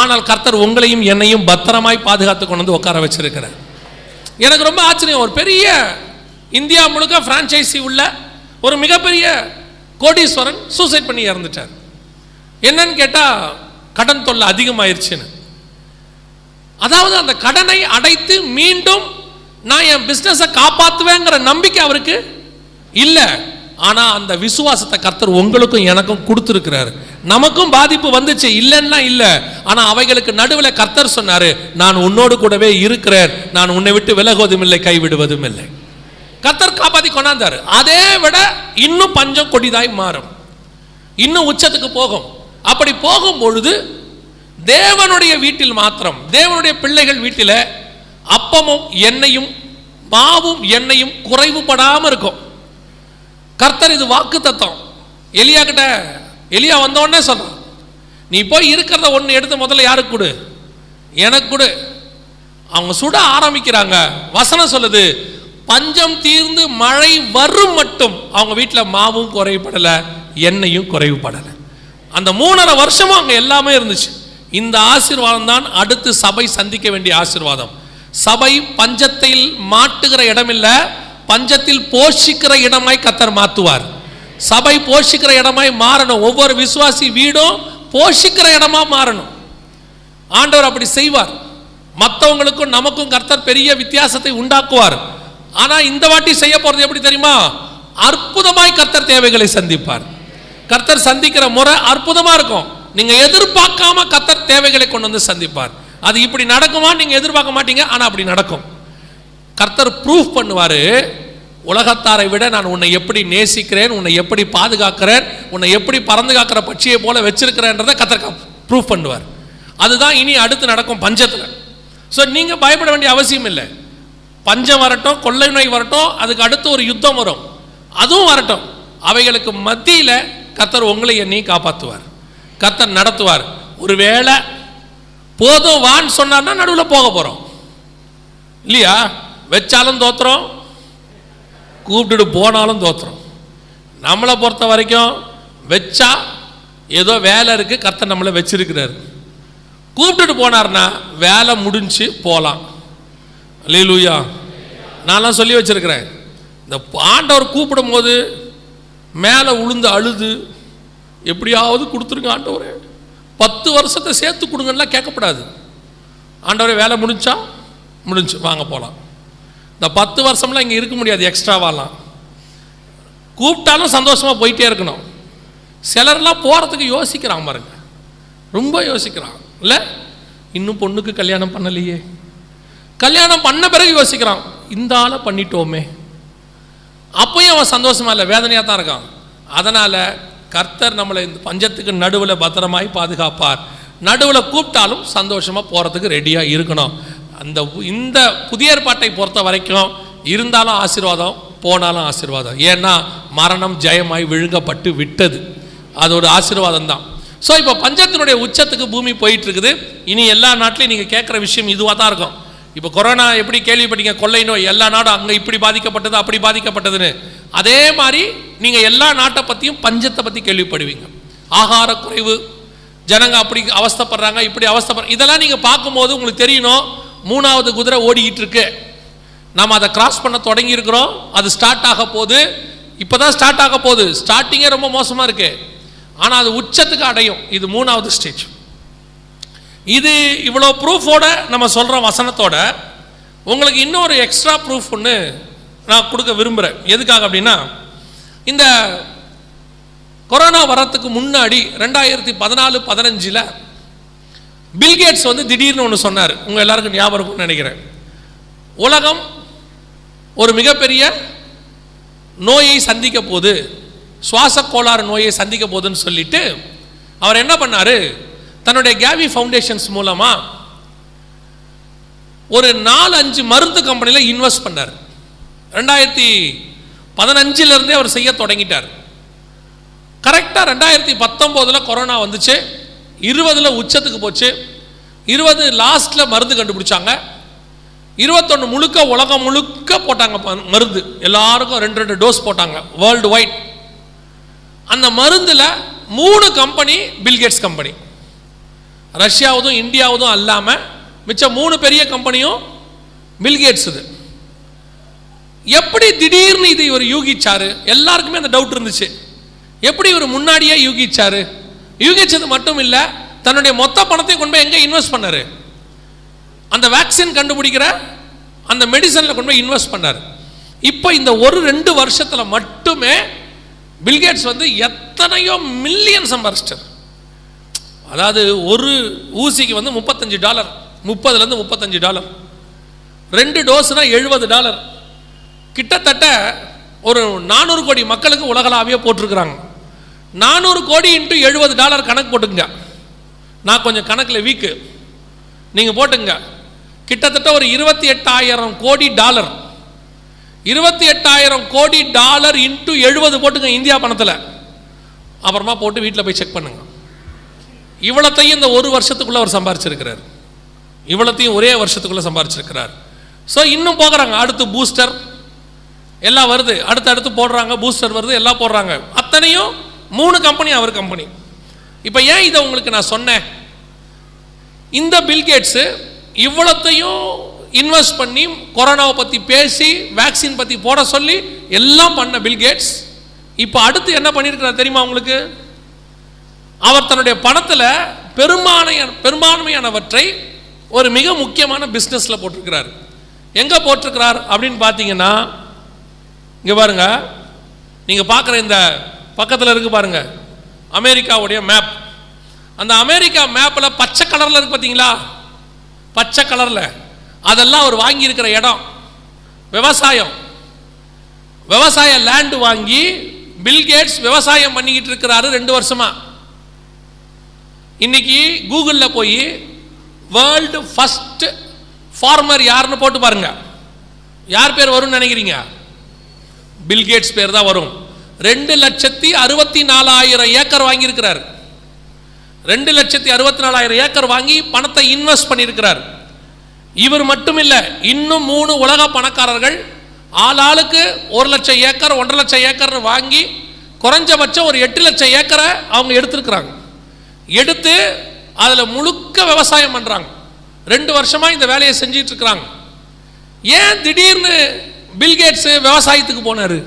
ஆனால் கர்த்தர் உங்களையும் என்னையும் பத்திரமாய் பாதுகாத்து கொண்டு வந்து உட்கார வச்சிருக்கிறார். எனக்கு ரொம்ப ஆச்சரியம். ஒரு பெரிய இந்தியா முழுக்க பிரான்ச்சைசி உள்ள ஒரு மிகப்பெரிய கோடீஸ்வரன் சூசைட் பண்ணி இறந்துட்டார். என்னன்னு கேட்டால் கடன் தொல்லை அதிகமாயிருச்சுன்னு. அதாவது அந்த கடனை அடைத்து மீண்டும் நான் என் பிஸ்னஸை காப்பாற்றுவேங்கிற நம்பிக்கை அவருக்கு இல்லை. ஆனால் அந்த விசுவாசத்தை கர்த்தர் உங்களுக்கும் எனக்கும் கொடுத்துருக்கிறார். நமக்கும் பாதிப்பு வந்துச்சு, இல்லைன்னா இல்லை. ஆனால் அவைகளுக்கு நடுவில் கர்த்தர் சொன்னார், நான் உன்னோடு கூடவே இருக்கிறேன், நான் உன்னை விட்டு விலகுவதும் இல்லை, கைவிடுவதும் இல்லை. கர்த்தர் காப்பாற்றி கொண்டாந்தார். அதே விட இன்னும் பஞ்சம் கொடிதாய் மாறும், இன்னும் உச்சத்துக்கு போகும். அப்படி போகும் பொழுது தேவனுடைய வீட்டில் மாத்திரம், தேவனுடைய பிள்ளைகள் வீட்டில் அப்பமும் எண்ணெயும் மாவும் எண்ணெயும் குறைவுபடாமல் இருக்கும். கர்த்தர் இது வாக்கு தத்தம். எலியா கிட்ட எலியா வந்தோடனே சொல்றான், நீ போய் இருக்கிறத ஒன்று எடுத்து முதல்ல யாருக்கு கொடு, எனக்கு கொடு. அவங்க சுட ஆரம்பிக்கிறாங்க. வசனம் சொல்லுது, பஞ்சம் தீர்ந்து மழை வரும் மட்டும் அவங்க வீட்டில் மாவும் குறைவுபடலை, எண்ணெயும் குறைவுபடலை. அந்த 3.5 வருஷமும் அங்கே எல்லாமே இருந்துச்சு. இந்த ஆசீர்வாதம் தான் அடுத்து சபை சந்திக்க வேண்டிய ஆசீர்வாதம். சபை பஞ்சத்தில் மாட்டுகிற இடம் இல்லை, பஞ்சத்தில் போஷிக்கிற இடமாய் கர்த்தர் மாற்றுவார். சபை போஷிக்கிற இடமாய் மாறணும். ஒவ்வொரு விசுவாசி வீடும் போஷிக்கிற இடமா மாறணும். ஆண்டவர் அப்படி செய்வார். மற்றவங்களுக்கும் நமக்கும் கர்த்தர் பெரிய வித்தியாசத்தை உண்டாக்குவார். ஆனால் இந்த வாட்டி செய்ய போறது எப்படி தெரியுமா? அற்புதமாய் கர்த்தர் தேவைகளை சந்திப்பார். கர்த்தர் சந்திக்கிற முறை அற்புதமா இருக்கும். நீங்க எதிர்பார்க்காம கர்த்தர் தேவைகளை கொண்டு வந்து சந்திப்பார். அது இப்படி நடக்குமா நீங்க எதிர்பார்க்க மாட்டீங்க, ஆனா அப்படி நடக்கும். கர்த்தர் ப்ரூஃப் பண்ணுவாரு, உலகத்தாரை விட நான் உன்னை எப்படி நேசிக்கிறேன், உன்னை எப்படி பாதுகாக்கிறேன், உன்னை எப்படி பறந்து காக்கிற பட்சியை போல வச்சிருக்கிறேன்றதை கர்த்தர் ப்ரூஃப் பண்ணுவார். அதுதான் இனி அடுத்து நடக்கும் பஞ்சத்தில். ஸோ நீங்க பயப்பட வேண்டிய அவசியம் இல்லை. பஞ்சம் வரட்டும், கொள்ளை நோய் வரட்டும், அதுக்கு அடுத்து ஒரு யுத்தம் வரும், அதுவும் வரட்டும். அவைகளுக்கு மத்தியில் கர்த்தர் உங்களை என்னையும் காப்பாற்றுவார், கர்த்தர் நடத்துவார். ஒருவேளை போதும் வான்னு சொன்னார்னா நடுவில் போக போகிறோம் இல்லையா? வச்சாலும் தோத்துறோம், கூப்பிட்டுட்டு போனாலும் தோத்துறோம். நம்மளை பொறுத்த வரைக்கும் வச்சா ஏதோ வேலை இருக்குது, கர்த்தர் நம்மளை வச்சிருக்கிறார். கூப்பிட்டுட்டு போனார்னா வேலை முடிஞ்சு போகலாம். அல்லேலூயா. நான்லாம் சொல்லி வச்சிருக்கிறேன், இந்த ஆண்டவர் கூப்பிடும் போது மேலே உளுந்து அழுது எப்படியாவது கொடுத்துருங்க ஆண்டவரே, 10 வருஷத்தை சேர்த்து கொடுங்கன்னா கேட்கப்படாது. ஆண்டவரே வேலை முடிஞ்சா முடிஞ்சு வாங்க போகலாம். இந்த 10 வருஷம்லாம் இங்கே இருக்க முடியாது, எக்ஸ்ட்ராவாலாம். கூப்பிட்டாலும் சந்தோஷமாக போயிட்டே இருக்கணும். சிலர்லாம் போகிறதுக்கு யோசிக்கிறான் பாருங்க, ரொம்ப யோசிக்கிறான். இல்லை இன்னும் பொண்ணுக்கு கல்யாணம் பண்ணலையே, கல்யாணம் பண்ண பிறகு யோசிக்கிறான், இந்த ஆளை பண்ணிட்டோமே. அப்போயும் அவன் சந்தோஷமா இல்லை, வேதனையாக தான் இருக்கான். அதனால் கர்த்தர் நம்மளை இந்த பஞ்சத்துக்கு நடுவில் பத்திரமாய் பாதுகாப்பார். நடுவில் கூப்பிட்டாலும் சந்தோஷமாக போகிறதுக்கு ரெடியாக இருக்கணும். இந்த புதிய ஏற்பாட்டை பொறுத்த வரைக்கும் இருந்தாலும் ஆசீர்வாதம், போனாலும் ஆசீர்வாதம். ஏன்னா மரணம் ஜெயமாய் விழுங்கப்பட்டு விட்டது, அது ஒரு ஆசீர்வாதம் தான். ஸோ இப்போ பஞ்சத்தினுடைய உச்சத்துக்கு பூமி போயிட்டு இருக்குது. இனி எல்லா நாட்டிலையும் நீங்கள் கேட்குற விஷயம் இதுவாக தான் இருக்கும். இப்போ கொரோனா எப்படி கேள்விப்பட்டீங்க, கொள்ளை நோய், எல்லா நாடும் அங்கே இப்படி பாதிக்கப்பட்டது அப்படி பாதிக்கப்பட்டதுன்னு. அதே மாதிரி நீங்கள் எல்லா நாட்டை பற்றியும் பஞ்சத்தை பற்றி கேள்விப்படுவீங்க. ஆகார குறைவு, ஜனங்க அப்படி அவஸ்தைப்படுறாங்க, இப்படி அவஸ்தைப்படுறாங்க. இதெல்லாம் நீங்கள் பார்க்கும்போது உங்களுக்கு தெரியணும், 3வது குதிரை ஓடிக்கிட்டு இருக்கு. நாம் அதை கிராஸ் பண்ண தொடங்கி இருக்கிறோம். அது ஸ்டார்ட் ஆக போகுது, இப்போ தான் ஸ்டார்ட் ஆக போகுது. ஸ்டார்டிங்கே ரொம்ப மோசமாக இருக்கு, ஆனால் அது உச்சத்துக்கு அடையும். இது 3வது ஸ்டேஜ். இது இவ்வளோ ப்ரூஃபோட நம்ம சொல்கிற வசனத்தோட உங்களுக்கு இன்னொரு எக்ஸ்ட்ரா ப்ரூஃப் ஒன்று நான் கொடுக்க விரும்புகிறேன். எதுக்காக அப்படின்னா, இந்த கொரோனா வரத்துக்கு முன்னாடி 2014-15 பில்கேட்ஸ் வந்து திடீர்னு ஒன்று சொன்னார். உங்கள் எல்லாருக்கும் ஞாபகம் இருக்கும்னு நினைக்கிறேன். உலகம் ஒரு மிகப்பெரிய நோயை சந்திக்க போகுது, சுவாச கோளாறு நோயை சந்திக்க போகுதுன்னு சொல்லிட்டு அவர் என்ன பண்ணார், தன்னுடைய கேவி ஃபவுண்டேஷன்ஸ் மூலமாக ஒரு 4-5 மருந்து கம்பெனியில் இன்வெஸ்ட் பண்ணார். 2015 அவர் செய்ய தொடங்கிட்டார். கரெக்டாக 2019 கொரோனா வந்துச்சு, 20 உச்சத்துக்கு போச்சு, 20 லாஸ்ட்டில் மருந்து கண்டுபிடிச்சாங்க, 21 முழுக்க உலகம் முழுக்க போட்டாங்க மருந்து. எல்லாருக்கும் 2 டோஸ் போட்டாங்க வேர்ல்டு வைட். அந்த மருந்தில் 3 கம்பெனி பில்கேட்ஸ் கம்பெனி, ரஷ்யாவதும் இந்தியாவதும் அல்லாமல் மிச்சம் 3 பெரிய கம்பெனியும் பில்கேட்ஸ். இது எப்படி திடீர்னு இது இவர் யூகிச்சாரு? எல்லாருக்குமே அந்த டவுட் இருந்துச்சு, எப்படி இவர் முன்னாடியே யூகிச்சாரு? யூகிச்சது மட்டும் இல்லை, தன்னுடைய மொத்த பணத்தையும் கொண்டு போய் எங்கே இன்வெஸ்ட் பண்ணார்? அந்த வேக்சின் கண்டுபிடிக்கிற அந்த மெடிசனில் கொண்டு போய் இன்வெஸ்ட் பண்ணார். இப்போ இந்த 1-2 வருஷத்தில் மட்டுமே பில்கேட்ஸ் வந்து எத்தனையோ மில்லியன் சம்பாரிச்சிட்டார். அதாவது ஒரு ஊசிக்கு வந்து $35, $30-35, 2 டோஸ்னா $70. கிட்டத்தட்ட ஒரு 400 கோடி மக்களுக்கு உலகளாவிய போட்டிருக்கிறாங்க. 400 கோடி இன்ட்டு $70 கணக்கு போட்டுங்க. நான் கொஞ்சம் கணக்கில் வீக்கு, நீங்கள் போட்டுங்க. கிட்டத்தட்ட ஒரு $28,000 கோடி, 28,000 கோடி இன்ட்டு 70 போட்டுங்க இந்தியா பணத்தில். அப்புறமா போட்டு வீட்டில் போய் செக் பண்ணுங்க. இவ்வளத்தையும் இந்த 1 வருஷத்துக்குள்ளே அவர் சம்பாரிச்சிருக்கிறார். இவ்வளத்தையும் ஒரே வருஷத்துக்குள்ளே சம்பாரிச்சிருக்கிறார். ஸோ இன்னும் போகிறாங்க, அடுத்து பூஸ்டர் எல்லாம் வருது, அடுத்து போடுறாங்க, பூஸ்டர் வருது, எல்லாம் போடுறாங்க. அத்தனையும் 3 கம்பெனி அவர் கம்பெனி. இப்போ ஏன் இதை உங்களுக்கு நான் சொன்னேன்? இந்த பில்கேட்ஸு இவ்வளத்தையும் இன்வெஸ்ட் பண்ணி கொரோனாவை பற்றி பேசி வேக்சின் பற்றி போட சொல்லி எல்லாம் பண்ண பில்கேட்ஸ் இப்போ அடுத்து என்ன பண்ணியிருக்கிறார் தெரியுமா உங்களுக்கு? அவர் தன்னுடைய பணத்தில் பெரும்பான்மையானவற்றை ஒரு மிக முக்கியமான பிஸ்னஸில் போட்டிருக்கிறார். எங்கே போட்டிருக்கிறார் அப்படின்னு பார்த்தீங்கன்னா, இங்கே பாருங்க, நீங்கள் பார்க்குற இந்த பக்கத்தில் இருக்கு பாருங்க அமெரிக்காவுடைய மேப். அந்த அமெரிக்கா மேப்பில் பச்சை கலரில் இருக்கு பார்த்தீங்களா, பச்சை கலரில் அதெல்லாம் அவர் வாங்கியிருக்கிற இடம் விவசாய லேண்டு வாங்கி பில்கேட்ஸ் விவசாயம் பண்ணிக்கிட்டு இருக்கிறாரு 2 வருஷமா. இன்னைக்கு கூகுளில் போய் வேர்ல்டு ஃபர்ஸ்ட் ஃபார்மர் யாருன்னு போட்டு பாருங்க, யார் பேர் வரும்னு நினைக்கிறீங்க? பில்கேட்ஸ் பேர் தான் வரும். 2,64,000 ஏக்கர் வாங்கியிருக்கிறார். 2,64,000 ஏக்கர் வாங்கி பணத்தை இன்வெஸ்ட் பண்ணியிருக்கிறார். இவர் மட்டும் இல்லை, இன்னும் 3 உலக பணக்காரர்கள் ஆளாளுக்கு 1,00,000 ஏக்கர் 1,50,000 ஏக்கர் வாங்கி குறைஞ்சபட்சம் ஒரு 8 லட்சம் ஏக்கரை அவங்க எடுத்திருக்கிறாங்க. எடுத்து அதில் முழுக்க விவசாயம் பண்ணுறாங்க. 2 வருஷமாக இந்த வேலையை செஞ்சிட்டு இருக்கிறாங்க. ஏன் திடீர்னு பில்கேட்ஸ் விவசாயத்துக்கு போனார்?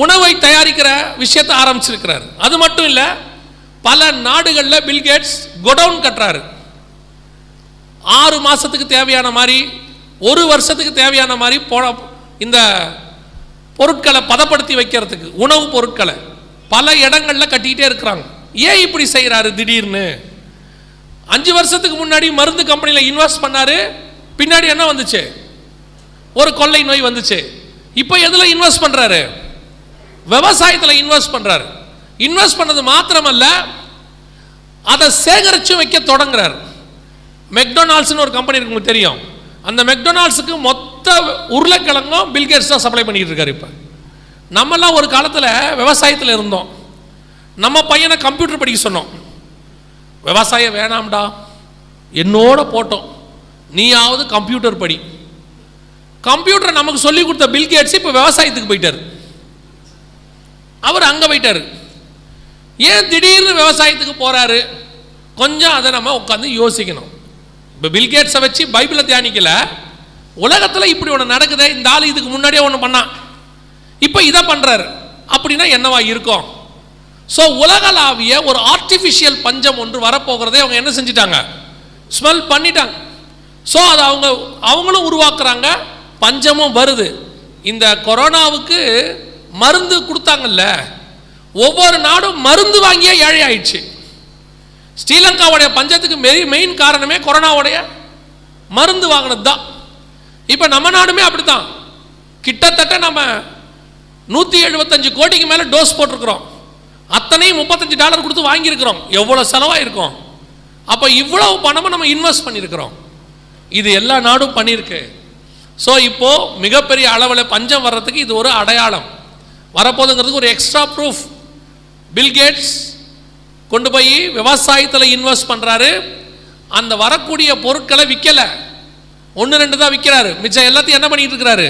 உணவை தயாரிக்கிற விஷயத்தை ஆரம்பிச்சிருக்கிறார். அது மட்டும் இல்லை, பல நாடுகளில் பில்கேட்ஸ் கோடவுன் கட்டுறாரு. 6 மாதத்துக்கு தேவையான மாதிரி, 1 வருஷத்துக்கு தேவையான மாதிரி இந்த பொருட்களை பதப்படுத்தி வைக்கிறதுக்கு உணவு பொருட்களை பல இடங்களில் கட்டிக்கிட்டே இருக்கிறாங்க. ஏன் இப்படி செய்கிறாரு திடீர்னு? 5 வருஷத்துக்கு முன்னாடி மருந்து கம்பெனியில் இன்வெஸ்ட் பண்ணாரு. பின்னாடி என்ன வந்துச்சு? ஒரு கொள்ளை நோய் வந்துச்சு. இப்போ எதில் இன்வெஸ்ட் பண்ணுறாரு? விவசாயத்தில் இன்வெஸ்ட் பண்ணுறாரு. இன்வெஸ்ட் பண்ணது மாத்திரமல்ல, அதை சேகரித்து வைக்க தொடங்குறாரு. மெக்டொனால்ட்ஸ்னு ஒரு கம்பெனி இருக்கு, உங்களுக்கு தெரியும். அந்த மெக்டொனால்ட்ஸுக்கு மொத்த உருளைக்கிழங்கும் பில்கேட்ஸ் தான் சப்ளை பண்ணிட்டு இருக்காரு. இப்போ நம்மெல்லாம் ஒரு காலத்தில் விவசாயத்தில் இருந்தோம். நம்ம பையனை கம்ப்யூட்டர் படிக்க சொன்னோம். விவசாயம் வேணாம்டா, என்னோட போட்டோம், நீயாவது கம்ப்யூட்டர் படி. கம்ப்யூட்டரை நமக்கு சொல்லி கொடுத்த பில்கேட்ஸ் இப்போ விவசாயத்துக்கு போயிட்டார். அவர் அங்கே போயிட்டார். ஏன் திடீர்னு விவசாயத்துக்கு போகிறாரு? கொஞ்சம் அதை நம்ம உட்காந்து யோசிக்கணும். இப்போ பில்கேட்ஸை வச்சு பைபிளை தியானிக்கல, உலகத்தில் இப்படி ஒன்று நடக்குது, இந்த ஆள் இதுக்கு முன்னாடியே ஒன்று பண்ணான், இப்போ இதை பண்ணுறாரு அப்படின்னா என்னவா இருக்கும்? ஸோ உலகளாவிய ஒரு ஆர்டிஃபிஷியல் பஞ்சம் ஒன்று வரப்போகிறதே அவங்க என்ன செஞ்சிட்டாங்க? ஸ்மெல் பண்ணிட்டாங்க. ஸோ அதை அவங்களும் உருவாக்குறாங்க, பஞ்சமும் வருது. இந்த கொரோனாவுக்கு மருந்து கொடுத்தாங்கல்ல, ஒவ்வொரு நாடும் மருந்து வாங்கியே ஏழை ஆயிடுச்சு. ஸ்ரீலங்காவுடைய பஞ்சத்துக்கு மெயின் காரணமே கொரோனாவுடைய மருந்து வாங்கினது தான். இப்போ நம்ம நாடுமே அப்படித்தான். கிட்டத்தட்ட நம்ம 175 கோடிக்கு மேலே டோஸ் போட்டிருக்கிறோம். அத்தனையும் $35 கொடுத்து வாங்கியிருக்கிறோம். எவ்வளோ செலவாயிருக்கும்? அப்போ இவ்வளவு பணமும் நம்ம இன்வெஸ்ட் பண்ணியிருக்கிறோம். இது எல்லா நாடும் பண்ணியிருக்கு. ஸோ இப்போது மிகப்பெரிய அளவில் பஞ்சம் வர்றதுக்கு இது ஒரு அடையாளம். வரப்போதுங்கிறதுக்கு ஒரு எக்ஸ்ட்ரா ப்ரூஃப். பில்கேட்ஸ் கொண்டு போய் விவசாயத்தில் இன்வெஸ்ட் பண்ணுறாரு. அந்த வரக்கூடிய பொருட்களை விற்கலை, 1-2 தான் விற்கிறாரு. மிச்சம் எல்லாத்தையும் என்ன பண்ணிட்டு இருக்கிறாரு?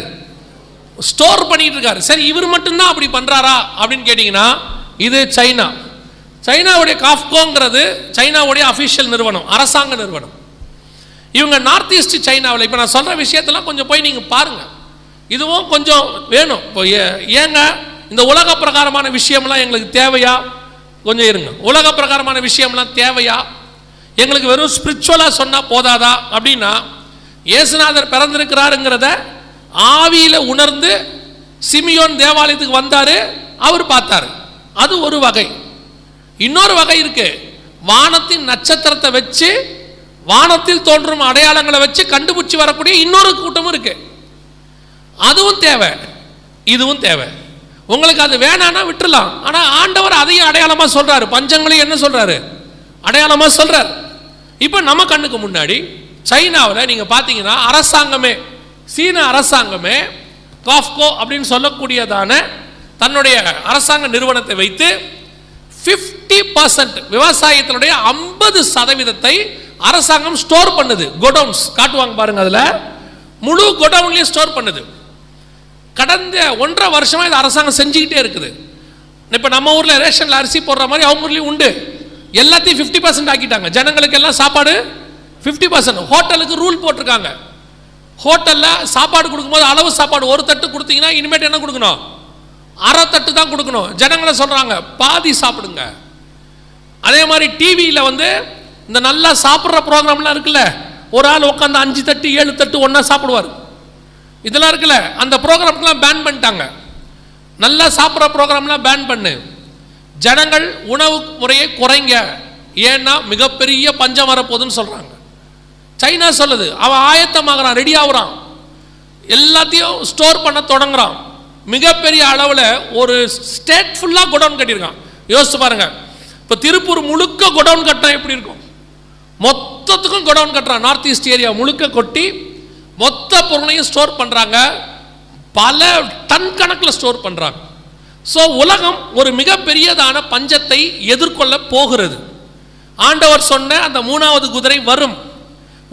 ஸ்டோர் பண்ணிட்டு இருக்காரு. சரி, இவர் மட்டும்தான் அப்படி பண்ணுறாரா அப்படின்னு கேட்டிங்கன்னா, இது சைனாவுடைய காஃப்கோங்கிறது சைனாவுடைய அஃபிஷியல் நிறுவனம், அரசாங்க நிறுவனம். இவங்க நார்த் ஈஸ்ட் சைனாவில், இப்போ நான் சொல்கிற விஷயத்தெல்லாம் கொஞ்சம் போய் நீங்கள் பாருங்கள். இதுவும் கொஞ்சம் வேணும். இப்போ ஏங்க இந்த உலக பிரகாரமான விஷயம்லாம் எங்களுக்கு தேவையா? கொஞ்சம் இருங்க. உலக பிரகாரமான விஷயம்லாம் தேவையா? எங்களுக்கு வெறும் ஸ்பிரிச்சுவலாக சொன்னால் போதாதா அப்படின்னா, இயேசுநாதர் பிறந்திருக்கிறாருங்கிறத ஆவியில் உணர்ந்து சிமியோன் தேவாலயத்துக்கு வந்தார், அவர் பார்த்தார். அது ஒரு வகை. இன்னொரு வகை இருக்கு. வானத்தின் நட்சத்திரத்தை வச்சு, வானத்தில் தோன்றும் அடையாளங்களை வச்சு கண்டுபிடிச்சி வரக்கூடிய இன்னொரு கூட்டமும் இருக்கு. அதுவும் தேவை, இதுவும் தேவை. உங்களுக்கு அது வேணான்னா விட்டுலாம். ஆனால் ஆண்டவர் அதையும் அடையாளமாக சொல்றாரு. பஞ்சங்களையும் என்ன சொல்றாரு? அடையாளமாக சொல்றாரு. இப்போ நம்ம கண்ணுக்கு முன்னாடி சைனாவில் நீங்கள் பார்த்தீங்கன்னா அரசாங்கமே, சீன அரசாங்கமே காஃப்கோ அப்படின்னு சொல்லக்கூடியதான தன்னுடைய அரசாங்க நிறுவனத்தை வைத்து 50% விவசாயத்தினுடைய 50% அரசாங்கம் ஸ்டோர் பண்ணுது. கோடவுன்ஸ் காட்டுவாங்க பாருங்க, அதில் முழு கோடவுன்லையும் ஸ்டோர் பண்ணுது. கடந்த 1.5 வருஷமாக இது அரசாங்கம் செஞ்சுக்கிட்டே இருக்குது. இப்போ நம்ம ஊரில் ரேஷனில் அரிசி போடுற மாதிரி அவங்க ஊர்லேயும் உண்டு. எல்லாத்தையும் 50% ஆக்கிட்டாங்க. ஜனங்களுக்கு எல்லாம் சாப்பாடு 50%. ஹோட்டலுக்கு ரூல் போட்டிருக்காங்க. ஹோட்டலில் சாப்பாடு கொடுக்கும்போது அளவு சாப்பாடு ஒரு தட்டு கொடுத்தீங்கன்னா இனிமேட்டு என்ன கொடுக்கணும்? அரை தட்டு தான் கொடுக்கணும். ஜனங்களை சொல்கிறாங்க பாதி சாப்பிடுங்க. அதே மாதிரி டிவியில் இந்த நல்லா சாப்பிட்ற ப்ரோக்ராம்லாம் இருக்குல்ல, ஒரு ஆள் உட்காந்து 5 தட்டு 7 தட்டு ஒன்றா சாப்பிடுவார். இதெல்லாம் இருக்குல்ல, அந்த ப்ரோக்ராம்லாம் பேன் பண்ணிட்டாங்க. நல்லா சாப்பிட்ற ப்ரோக்ராம்லாம் பேன் பண்ணு. ஜனங்கள் உணவு முறையை குறைங்க, ஏன்னா மிகப்பெரிய பஞ்சம் வரப்போகுதுன்னு சொல்கிறாங்க. சைனா சொல்லுது, அவன் ஆயத்தமாகறான், ரெடி ஆகுறான், எல்லாத்தையும் ஸ்டோர் பண்ண தொடங்குறான். மிகப்பெரிய அளவில் ஒரு ஸ்டேட் ஃபுல்லாக குடவுன் கட்டியிருக்கான். யோசிச்சு பாருங்க, இப்போ திருப்பூர் முழுக்க குடவுன் கட்டினா எப்படி இருக்கும்? மொத்தத்துக்கும் குடவுன் கட்டுறான். நார்த் ஈஸ்ட் ஏரியா முழுக்க கொட்டி மொத்த பொருளையும் ஸ்டோர் பண்ணுறாங்க. பல டன் கணக்கில் ஸ்டோர் பண்ணுறாங்க. ஸோ உலகம் ஒரு மிகப்பெரியதான பஞ்சத்தை எதிர்கொள்ள போகிறது. ஆண்டவர் சொன்ன அந்த 3வது குதிரை வரும்.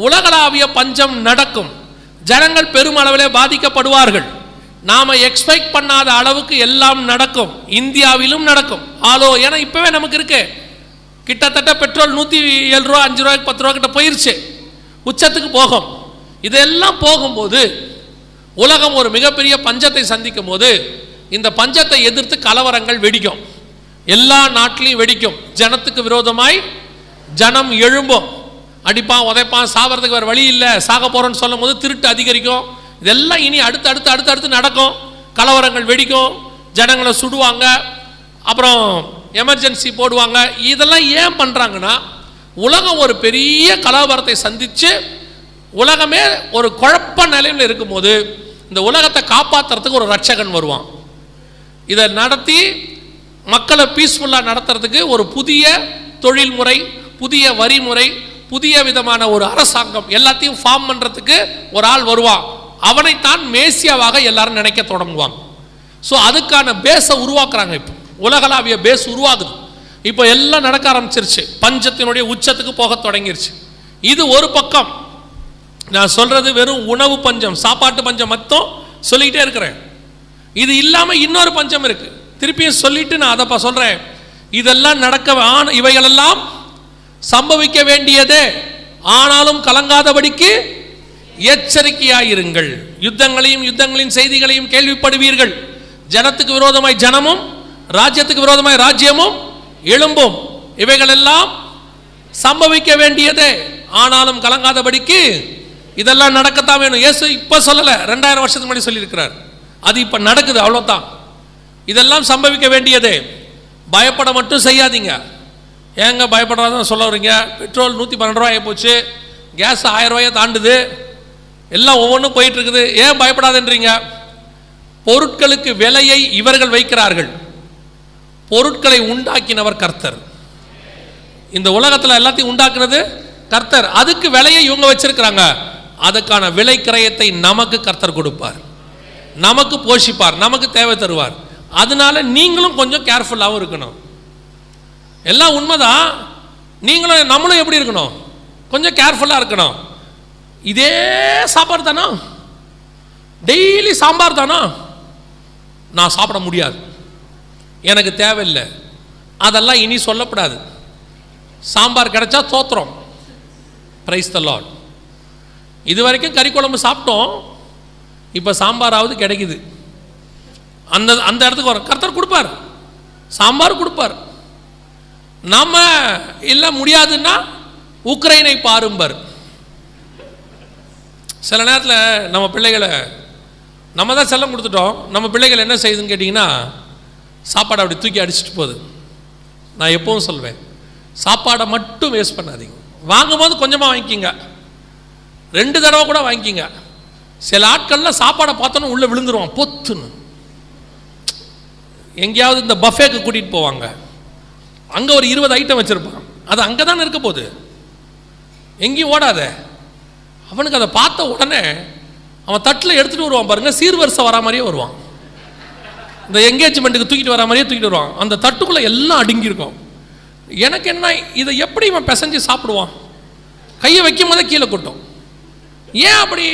உலகளாவிய பஞ்சம் நடக்கும். ஜனங்கள் பெருமளவிலே பாதிக்கப்படுவார்கள். நாம் எக்ஸ்பெக்ட் பண்ணாத அளவுக்கு எல்லாம் நடக்கும். இந்தியாவிலும் நடக்கும். ஏன்னா இப்பவே நமக்கு இருக்கு, கிட்டத்தட்ட பெட்ரோல் 107 ரூபா, 5 ரூபாய்க்கு 10 ரூபா கிட்ட போயிருச்சு, உச்சத்துக்கு போகும். இதெல்லாம் போகும்போது உலகம் ஒரு மிகப்பெரிய பஞ்சத்தை சந்திக்கும் போது இந்த பஞ்சத்தை எதிர்த்து கலவரங்கள் வெடிக்கும், எல்லா நாட்டிலையும் வெடிக்கும். ஜனத்துக்கு விரோதமாய் ஜனம் எழும்பும், அடிப்பான் உதைப்பான், சாவறதுக்கு வேறு வழி இல்லை, சாக போகிறோன்னு சொல்லும் போது திருட்டு அதிகரிக்கும். இதெல்லாம் இனி அடுத்து நடக்கும். கலவரங்கள் வெடிக்கும், ஜனங்களை சுடுவாங்க, அப்புறம் எமர்ஜென்சி போடுவாங்க. இதெல்லாம் ஏன் பண்ணுறாங்கன்னா உலகம் ஒரு பெரிய கலவரத்தை சந்தித்து உலகமே ஒரு குழப்ப நிலையில் இருக்கும்போது இந்த உலகத்தை காப்பாற்றுறதுக்கு ஒரு ரட்சகன் வருவான். இதை நடத்தி மக்களை பீஸ்ஃபுல்லாக நடத்துறதுக்கு ஒரு புதிய தொழில்முறை, புதிய வரிமுறை, புதிய விதமான ஒரு அரசாங்கம் எல்லாத்தையும் ஃபார்ம் பண்ணுறதுக்கு ஒரு ஆள் வருவான். அவனைத்தான் மேசியாவாக எல்லாரும் நினைக்க தொடங்குவாங்க. ஸோ அதுக்கான பேஸை உருவாக்குறாங்க. இப்போ உலகளாவிய பேஸ் உருவாகுது. இப்போ எல்லாம் நடக்க ஆரம்பிச்சிருச்சு, பஞ்சத்தினுடைய உச்சத்துக்கு போக தொடங்கிருச்சு. இது ஒரு பக்கம். நான் சொல்றது வெறும் உணவு பஞ்சம், சாப்பாட்டு பஞ்சம் மட்டும் சொல்லிக்கிட்டே இருக்கிறேன். இது இல்லாமல் இன்னொரு பஞ்சம் இருக்கு. திருப்பியும் சொல்லிட்டு நான் அதை சொல்றேன். இதெல்லாம் நடக்க இவைகளெல்லாம் சம்பவிக்க வேண்டியதே, ஆனாலும் கலங்காதபடிக்கு எச்சரிக்கையாயிருங்கள். யுத்தங்களின் செய்திகளையும் கேள்விப்படுவீர்கள். ஜனத்துக்கு விரோதமாய் ஜனமும் ராஜ்யத்துக்கு விரோதமாய் ராஜ்யமும் எழும்பும். இவைகள் எல்லாம் சம்பவிக்க வேண்டியதே, ஆனாலும் கலங்காதபடிக்கு இதெல்லாம் நடக்கத்தான் வேணும். இயேசு இப்ப சொல்லல, 2000 வருஷத்துக்கு முன்னாடி சொல்லியிருக்கிறார். அது இப்ப நடக்குது, அவ்வளவுதான். இதெல்லாம் சம்பவிக்க வேண்டியதே, பயப்பட மட்டும் செய்யாதீங்க. ஏங்க பயப்படுறாதான் சொல்ல வரீங்க? பெட்ரோல் 112 ரூபாய் போச்சு, கேஸ் 1000 ரூபாயை தாண்டுது, எல்லாம் ஒவ்வொன்றும் போயிட்டு இருக்குது, ஏன் பயப்படாதுன்றீங்க? பொருட்களுக்கு விலையை இவர்கள் வைக்கிறார்கள், பொருட்களை உண்டாக்கினவர் கர்த்தர். இந்த உலகத்தில் எல்லாத்தையும் உண்டாக்குனது கர்த்தர். அதுக்கு விலையை இவங்க வச்சிருக்கிறாங்க. அதுக்கான விலை கிரயத்தை நமக்கு கர்த்தர் கொடுப்பார், நமக்கு போஷிப்பார், நமக்கு தேவை தருவார். அதனால நீங்களும் கொஞ்சம் கேர்ஃபுல்லாகவும் இருக்கணும். எல்லாம் உண்மைதான். நீங்களும் நம்மளும் எப்படி இருக்கணும்? கொஞ்சம் கேர்ஃபுல்லாக இருக்கணும். இதே சாப்பாடு தானா, டெய்லி சாம்பார் தானா, நான் சாப்பிட முடியாது, எனக்கு தேவையில்லை, அதெல்லாம் இனி சொல்லப்படாது. சாம்பார் கிடைச்சா தோத்துறோம், பிரைஸ் தி லார்ட். இது வரைக்கும் கறி குழம்பு சாப்பிட்டோம், இப்போ சாம்பாராவது கிடைக்குது. அந்த இடத்துக்கு வர கர்த்தர் கொடுப்பார், சாம்பார் கொடுப்பார். நம்ம இல்லை முடியாதுன்னா உக்ரைனை பாரும்பர். சில நேரத்தில் நம்ம பிள்ளைகளை நம்ம தான் செல்லம் கொடுத்துட்டோம். நம்ம பிள்ளைகள் என்ன செய்யுதுன்னு கேட்டிங்கன்னா, சாப்பாடை அப்படி தூக்கி அடிச்சுட்டு போகுது. நான் எப்பவும் சொல்வேன், சாப்பாடை மட்டும் வேஸ்ட் பண்ணாதீங்க. வாங்கும்போது கொஞ்சமாக வாங்கிக்கிங்க, 2 தடவை கூட வாங்கிக்கிங்க. சில ஆட்கள்லாம் சாப்பாடை பார்த்தோன்னு உள்ளே விழுந்துருவான் பொத்துன்னு. எங்கேயாவது இந்த பஃபேக்கு கூட்டிகிட்டு போவாங்க, அங்கே ஒரு 20 ஐட்டம் வச்சுருப்பான், அது அங்கே தானே இருக்க போகுது, எங்கேயும் ஓடாத. அவனுக்கு அதை பார்த்த உடனே அவன் தட்டில் எடுத்துகிட்டு வருவான் பாருங்க, சீர்வரிசை வரா மாதிரியே வருவான். இந்த என்கேஜ்மெண்ட்டுக்கு தூக்கிட்டு வரா மாதிரியே தூக்கிட்டு வருவான். அந்த தட்டுக்குள்ளே எல்லாம் அடங்கியிருக்கும். எனக்கு என்ன, இதை எப்படி இவன் பிசைஞ்சு சாப்பிடுவான்? கையை வைக்கும் போதே கீழே கொட்டும். ஏன் அப்படி?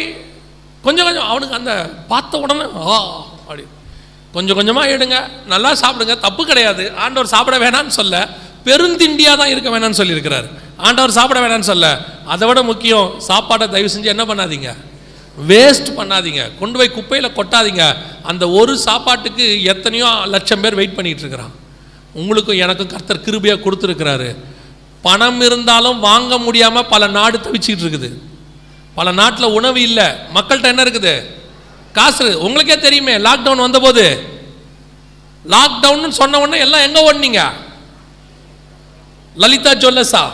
கொஞ்சம் கொஞ்சம் அவனுக்கு அந்த பார்த்த உடனே அப்படி கொஞ்சம் கொஞ்சமாக எடுங்க, நல்லா சாப்பிடுங்க, தப்பு கிடையாது. ஆண்டவர் சாப்பிட வேணான்னு சொல்ல, பெருந்திண்டியாக தான் இருக்க வேணான்னு சொல்லியிருக்கிறார். ஆண்டவர் சாப்பிட வேணான்னு சொல்ல. அதை விட முக்கியம், சாப்பாடை தயவு செஞ்சு என்ன பண்ணாதீங்க, வேஸ்ட் பண்ணாதீங்க, கொண்டு போய் குப்பையில் கொட்டாதீங்க. அந்த ஒரு சாப்பாட்டுக்கு எத்தனையோ லட்சம் பேர் வெயிட் பண்ணிகிட்டு இருக்கிறான். உங்களுக்கும் எனக்கும் கர்த்தர் கிருபையாக கொடுத்துருக்கிறாரு. பணம் இருந்தாலும் வாங்க முடியாமல் பல நாடு தவிச்சிக்கிட்டு இருக்குது. பல நாட்டில் உணவு இல்லை, மக்கள்கிட்ட என்ன இருக்குது? காசு. உங்களுக்கே தெரியுமே, லாக்டவுன் வந்தபோது, லாக்டவுன் சொன்ன உடனே எல்லாம் எங்கே ஓடுனீங்க? லலிதா ஜுவல்லர்ஸா?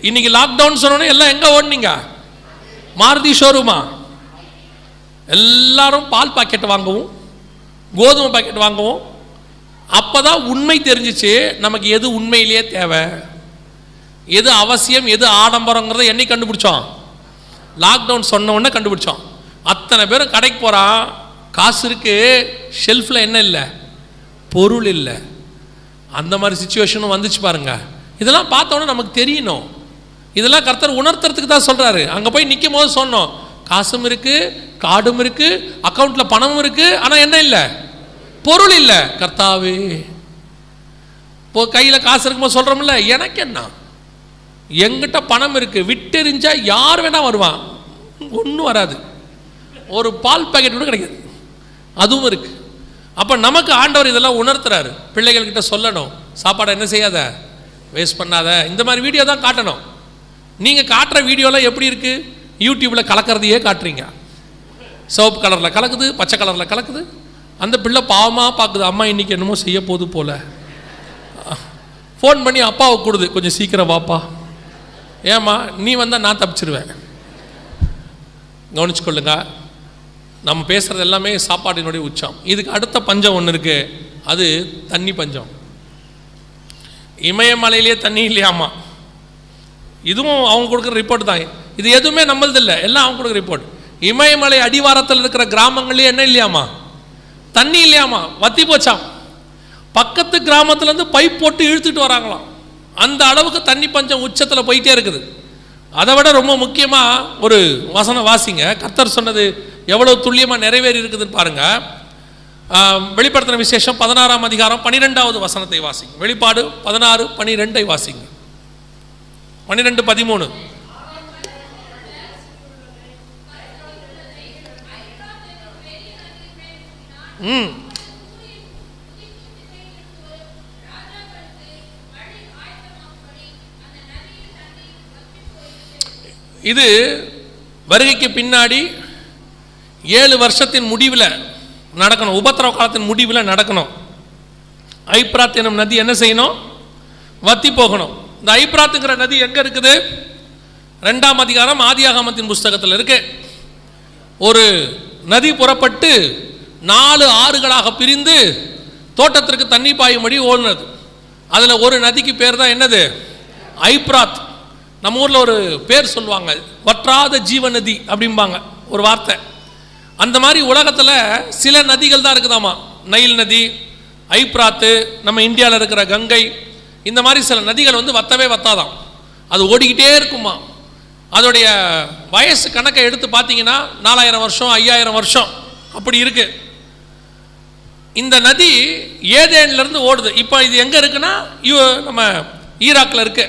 இன்னைக்கு லாக்டவுன் சொன்ன உடனே எல்லாம் எங்கே ஓடுனீங்க? மாருதி ஷோரூமா? எல்லாரும் பால் பாக்கெட் வாங்கவும், கோதுமை பாக்கெட் வாங்கவும். அப்போதான் உண்மை தெரிஞ்சிச்சு, நமக்கு எது உண்மையிலேயே தேவை, எது அவசியம், எது ஆடம்பரங்கிறத என்னைக்கு கண்டுபிடிச்சோம்? லாக்டவுன் சொன்ன உடனே கண்டுபிடிச்சோம். அத்தனை பேரும் கடைக்கு போகிறான், காசு இருக்கு, ஷெல்ஃபில் என்ன இல்லை? பொருள் இல்லை. அந்த மாதிரி சிச்சுவேஷனும் வந்துச்சு பாருங்க. இதெல்லாம் பார்த்தோன்னே நமக்கு தெரியணும். இதெல்லாம் கர்த்தர் உணர்த்துறதுக்கு தான் சொல்கிறாரு. அங்கே போய் நிற்கும் போது சொன்னோம், காசும் இருக்குது, கார்டும் இருக்குது, அக்கௌண்ட்டில் பணமும் இருக்குது, ஆனால் என்ன இல்லை? பொருள் இல்லை. கர்த்தாவே, கையில் காசு இருக்கும்போது சொல்கிறோம்ல, எனக்கு என்ன, எங்கிட்ட பணம் இருக்குது, விட்டெறிஞ்சா யார் வேணால் வருவான், ஒன்றும் வராது, ஒரு பால் பாக்கெட் கூட கிடைக்காது, அதுவும் இருக்குது. அப்போ நமக்கு ஆண்டவர் இதெல்லாம் உணர்த்துறாரு. பிள்ளைகள்கிட்ட சொல்லணும், சாப்பாடை என்ன செய்யாத, வேஸ்ட் பண்ணாத. இந்த மாதிரி வீடியோ தான் காட்டணும். நீங்கள் காட்டுற வீடியோலாம் எப்படி இருக்குது, யூடியூப்பில் கலக்கிறதையே காட்டுறீங்க. சிவப்பு கலரில் கலக்குது, பச்சை கலரில் கலக்குது. அந்த பிள்ளை பாவமாக பார்க்குது, அம்மா இன்றைக்கி என்னமோ செய்ய போகுது போல். ஃபோன் பண்ணி அப்பாவை கொடுது, கொஞ்சம் சீக்கிரம் வாப்பா, ஏம்மா நீ வந்தால் நான் தப்பிச்சிருவேன். கவனிச்சுக்கொள்ளுங்க, நம்ம பேசுகிறது எல்லாமே சாப்பாட்டினுடைய உச்சம். இதுக்கு அடுத்த பஞ்சம் ஒன்று இருக்குது, அது தண்ணி பஞ்சம். இமயமலையிலேயே தண்ணி இல்லையாம்மா, இதுவும் அவங்க கொடுக்குற ரிப்போர்ட் தான். இது எதுவுமே நம்மளது இல்லை, எல்லாம் அவங்க கொடுக்குற ரிப்போர்ட். இமயமலை அடிவாரத்தில் இருக்கிற கிராமங்கள்லேயே என்ன இல்லையாமா, தண்ணி இல்லையாமா, வத்தி போச்சாம். பக்கத்து கிராமத்துலேருந்து பைப் போட்டு இழுத்துட்டு வராங்களாம். அந்த அளவுக்கு தண்ணி பஞ்சம் உச்சத்தில் போயிட்டே இருக்குது. அதை விட ரொம்ப முக்கியமாக ஒரு வசனம் வாசிங்க, கர்த்தர் சொன்னது எவ்வளோ துல்லியமாக நிறைவேறி இருக்குதுன்னு பாருங்கள். வெளிப்படுத்தின விசேஷம் 16ஆம் அதிகாரம் 12வது வசனத்தை வாசிங்க. வெளிப்பாடு 16:12 வாசிங்க. 12:13. இது வருகைக்கு பின்னாடி 7 வருஷத்தின் முடிவில் நடக்கணும், உபத்திரவ காலத்தின் முடிவில் நடக்கணும். ஐப்ராத் எனும் நதி என்ன செய்யணும், வத்தி போகணும். இந்த ஐப்ராத்துங்கிற நதி எங்கே இருக்குது, 2ஆம் அதிகாரம் ஆதியாகமத்தின் புஸ்தகத்தில் இருக்கு. ஒரு நதி புறப்பட்டு 4 ஆறுகளாக பிரிந்து தோட்டத்திற்கு தண்ணி பாயும்படி ஓடுனது. அதில் ஒரு நதிக்கு பேர் தான் என்னது, ஐப்ராத். நம்ம ஊரில் ஒரு பேர் சொல்லுவாங்க, வற்றாத ஜீவ நதி அப்படிம்பாங்க ஒரு வார்த்தை. அந்த மாதிரி உலகத்தில் சில நதிகள் தான் இருக்குதாமா, நைல் நதி, ஐப்ராத்து, நம்ம இந்தியாவில் இருக்கிற கங்கை, இந்த மாதிரி சில நதிகள் வந்து வத்தவே வத்தாதான், அது ஓடிக்கிட்டே இருக்குமா. அதோடைய வயசு கணக்கை எடுத்து பார்த்தீங்கன்னா 4000 வருஷம் 5000 வருஷம் அப்படி இருக்கு. இந்த நதி ஏதேன்லேருந்து ஓடுது. இப்போ இது எங்கே இருக்குன்னா நம்ம ஈராக்கில் இருக்கு.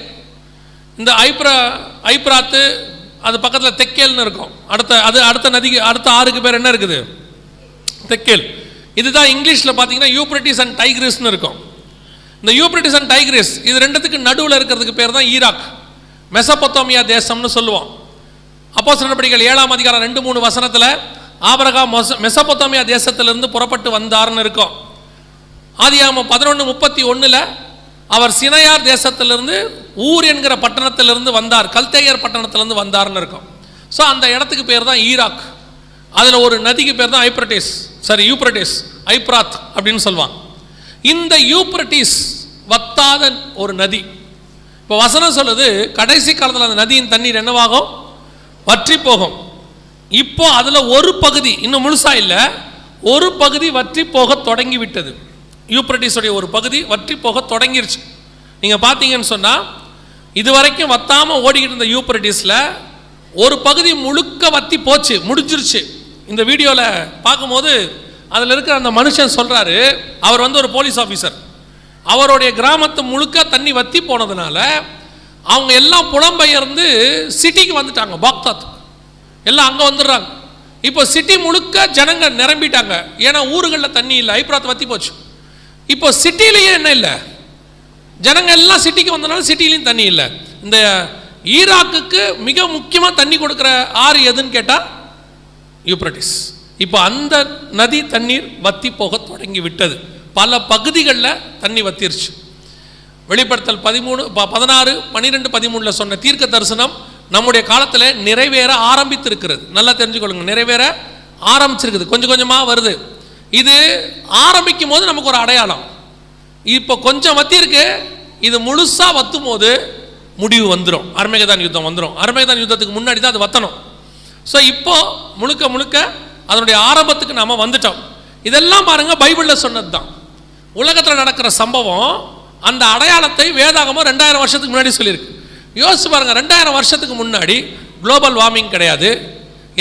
இந்த ஐப்ராத்து அது பக்கத்தில் தெக்கேல்னு இருக்கும். அடுத்த நதிக்கு அடுத்த ஆறுக்கு பேர் என்ன இருக்குது, தெக்கேல். இதுதான் இங்கிலீஷில் பார்த்தீங்கன்னா யூப்ரட்டிஸ் அண்ட் டைக்ரிஸ்னு இருக்கும். இந்த யூப்ரட்டிஸ் அண்ட் டைக்ரிஸ் இது ரெண்டுத்துக்கு நடுவில் இருக்கிறதுக்கு பேர் தான் ஈராக், மெசபொத்தோமியா தேசம்னு சொல்லுவோம். அப்போஸ்தலர் நடபடிகள் 7ஆம் அதிகாரம் 2-3 வசனத்தில் ஆபிரகாம் மெசபொத்தோமியா தேசத்திலிருந்து புறப்பட்டு வந்தார்னு இருக்கும். ஆதியாகமம் 11:31 அவர் சினையார் தேசத்திலிருந்து ஊர் என்கிற பட்டணத்திலிருந்து வந்தார், கல்தேயர் பட்டணத்திலிருந்து வந்தார்னு இருக்கும். ஸோ அந்த இடத்துக்கு பேர் தான் ஈராக். அதில் ஒரு நதிக்கு பேர் தான் யூப்ரட்டிஸ், ஐப்ராத் அப்படின்னு சொல்லுவாங்க. இந்த யூப்ரட்டிஸ் வத்தாத ஒரு நதி. இப்போ வசனம் சொல்லுது, கடைசி காலத்தில் அந்த நதியின் தண்ணீர் என்னவாகும், வற்றி போகும். இப்போ அதில் ஒரு பகுதி, இன்னும் முழுசா இல்லை, ஒரு பகுதி வற்றி போக தொடங்கி விட்டது. யூப்ரட்டிஸுடைய ஒரு பகுதி வற்றி போக தொடங்கிருச்சு. நீங்கள் பார்த்தீங்கன்னு சொன்னால் இதுவரைக்கும் வத்தாமல் ஓடிக்கிட்டு இருந்த யூப்ரட்டிஸில் ஒரு பகுதி முழுக்க வத்தி போச்சு, முடிஞ்சிருச்சு. இந்த வீடியோவில் பார்க்கும்போது அதில் இருக்கிற அந்த மனுஷன் சொல்கிறாரு, அவர் வந்து ஒரு போலீஸ் ஆஃபீஸர், அவருடைய கிராமத்து முழுக்க தண்ணி வத்தி போனதுனால அவங்க எல்லாம் புலம்பெயர்ந்து சிட்டிக்கு வந்துட்டாங்க, பாக்தாத் எல்லாம் அங்கே வந்துடுறாங்க. இப்போ சிட்டி முழுக்க ஜனங்க நிரம்பிட்டாங்க, ஏன்னா ஊர்களில் தண்ணி இல்லை, ஐப்ராத் வத்தி போச்சு. இப்போ சிட்டிலேயே என்ன இல்லை, ஜனங்க எல்லாம் சிட்டிக்கு வந்தனால சிட்டிலையும் தண்ணி இல்லை. இந்த ஈராக்குக்கு மிக முக்கியமாக தண்ணி கொடுக்குற ஆறு எதுன்னு கேட்டால் யூப்ரட்டிஸ். இப்போ அந்த நதி தண்ணீர் வத்தி போக தொடங்கி விட்டது. பல பகுதிகளில் தண்ணி வத்திருச்சு. வெளிப்படுத்தல் 16:12-13 சொன்ன தீர்க்க தரிசனம் நம்முடைய காலத்தில் நிறைவேற ஆரம்பித்திருக்கிறது. நல்லா தெரிஞ்சுக்கொள்ளுங்க, நிறைவேற ஆரம்பிச்சிருக்குது, கொஞ்சம் கொஞ்சமாக வருது. இது ஆரம்பிக்கும் போது நமக்கு ஒரு அடையாளம், இப்போ கொஞ்சம் வத்தி இருக்கு, இது முழுசாக வத்தும் போது முடிவு வந்துடும், அர்மேகதான் யுத்தம் வந்துடும். அர்மேகதான் யுத்தத்துக்கு முன்னாடி தான் அது வத்தணும். ஸோ இப்போ முழுக்க முழுக்க அதனுடைய ஆரம்பத்துக்கு நாம் வந்துட்டோம். இதெல்லாம் பாருங்க பைபிளில் சொன்னது தான். உலகத்தில் நடக்கிற சம்பவம், அந்த அடையாளத்தை வேதாகமம் 2000 வருஷத்துக்கு முன்னாடி சொல்லியிருக்கு. யோசிச்சு பாருங்க, 2000 வருஷத்துக்கு முன்னாடி குளோபல் வார்மிங் கிடையாது,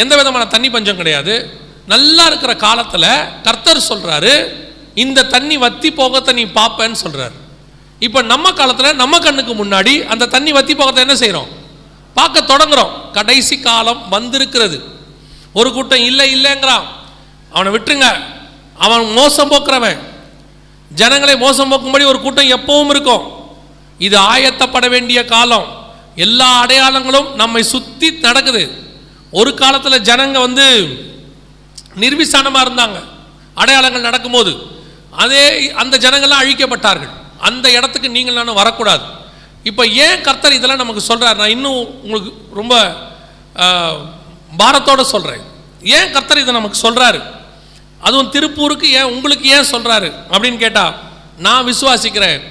எந்த விதமான தண்ணி பஞ்சம் கிடையாது. நல்லா இருக்கிற காலத்தில் கர்த்தர் சொல்றாரு, இந்த தண்ணி வத்தி போகத்தை நீ பார்ப்பேன்னு சொல்றாரு. இப்போ நம்ம காலத்தில் நம்ம கண்ணுக்கு முன்னாடி அந்த தண்ணி வத்தி போகிறத என்ன செய்கிறோம்? பார்க்க தொடங்குறோம். கடைசி காலம் வந்திருக்கிறது. ஒரு கூட்டம் இல்லைங்கிறான், அவனை விட்டுருங்க, அவன் மோசம் போக்குறவன், ஜனங்களை மோசம் போக்கும்படி ஒரு கூட்டம் எப்பவும் இருக்கும். இது ஆயத்தப்பட வேண்டிய காலம். எல்லா அடையாளங்களும் நம்மை சுற்றி நடக்குது. ஒரு காலத்தில் ஜனங்க நிர்விசானமாக இருந்தாங்க. அடையாளங்கள் நடக்கும்போது அதே அந்த ஜனங்கள்லாம் அழிக்கப்பட்டார்கள். அந்த இடத்துக்கு நீங்கள் நானும் வரக்கூடாது. இப்போ ஏன் கர்த்தர் இதெல்லாம் நமக்கு சொல்கிறார்? நான் இன்னும் உங்களுக்கு ரொம்ப பாரத்தோடு சொல்கிறேன். ஏன் கர்த்தர் இதை நமக்கு சொல்கிறாரு? அதுவும் திருப்பூருக்கு ஏன், உங்களுக்கு ஏன் சொல்கிறாரு அப்படின்னு கேட்டால், நான் விசுவாசிக்கிறேன்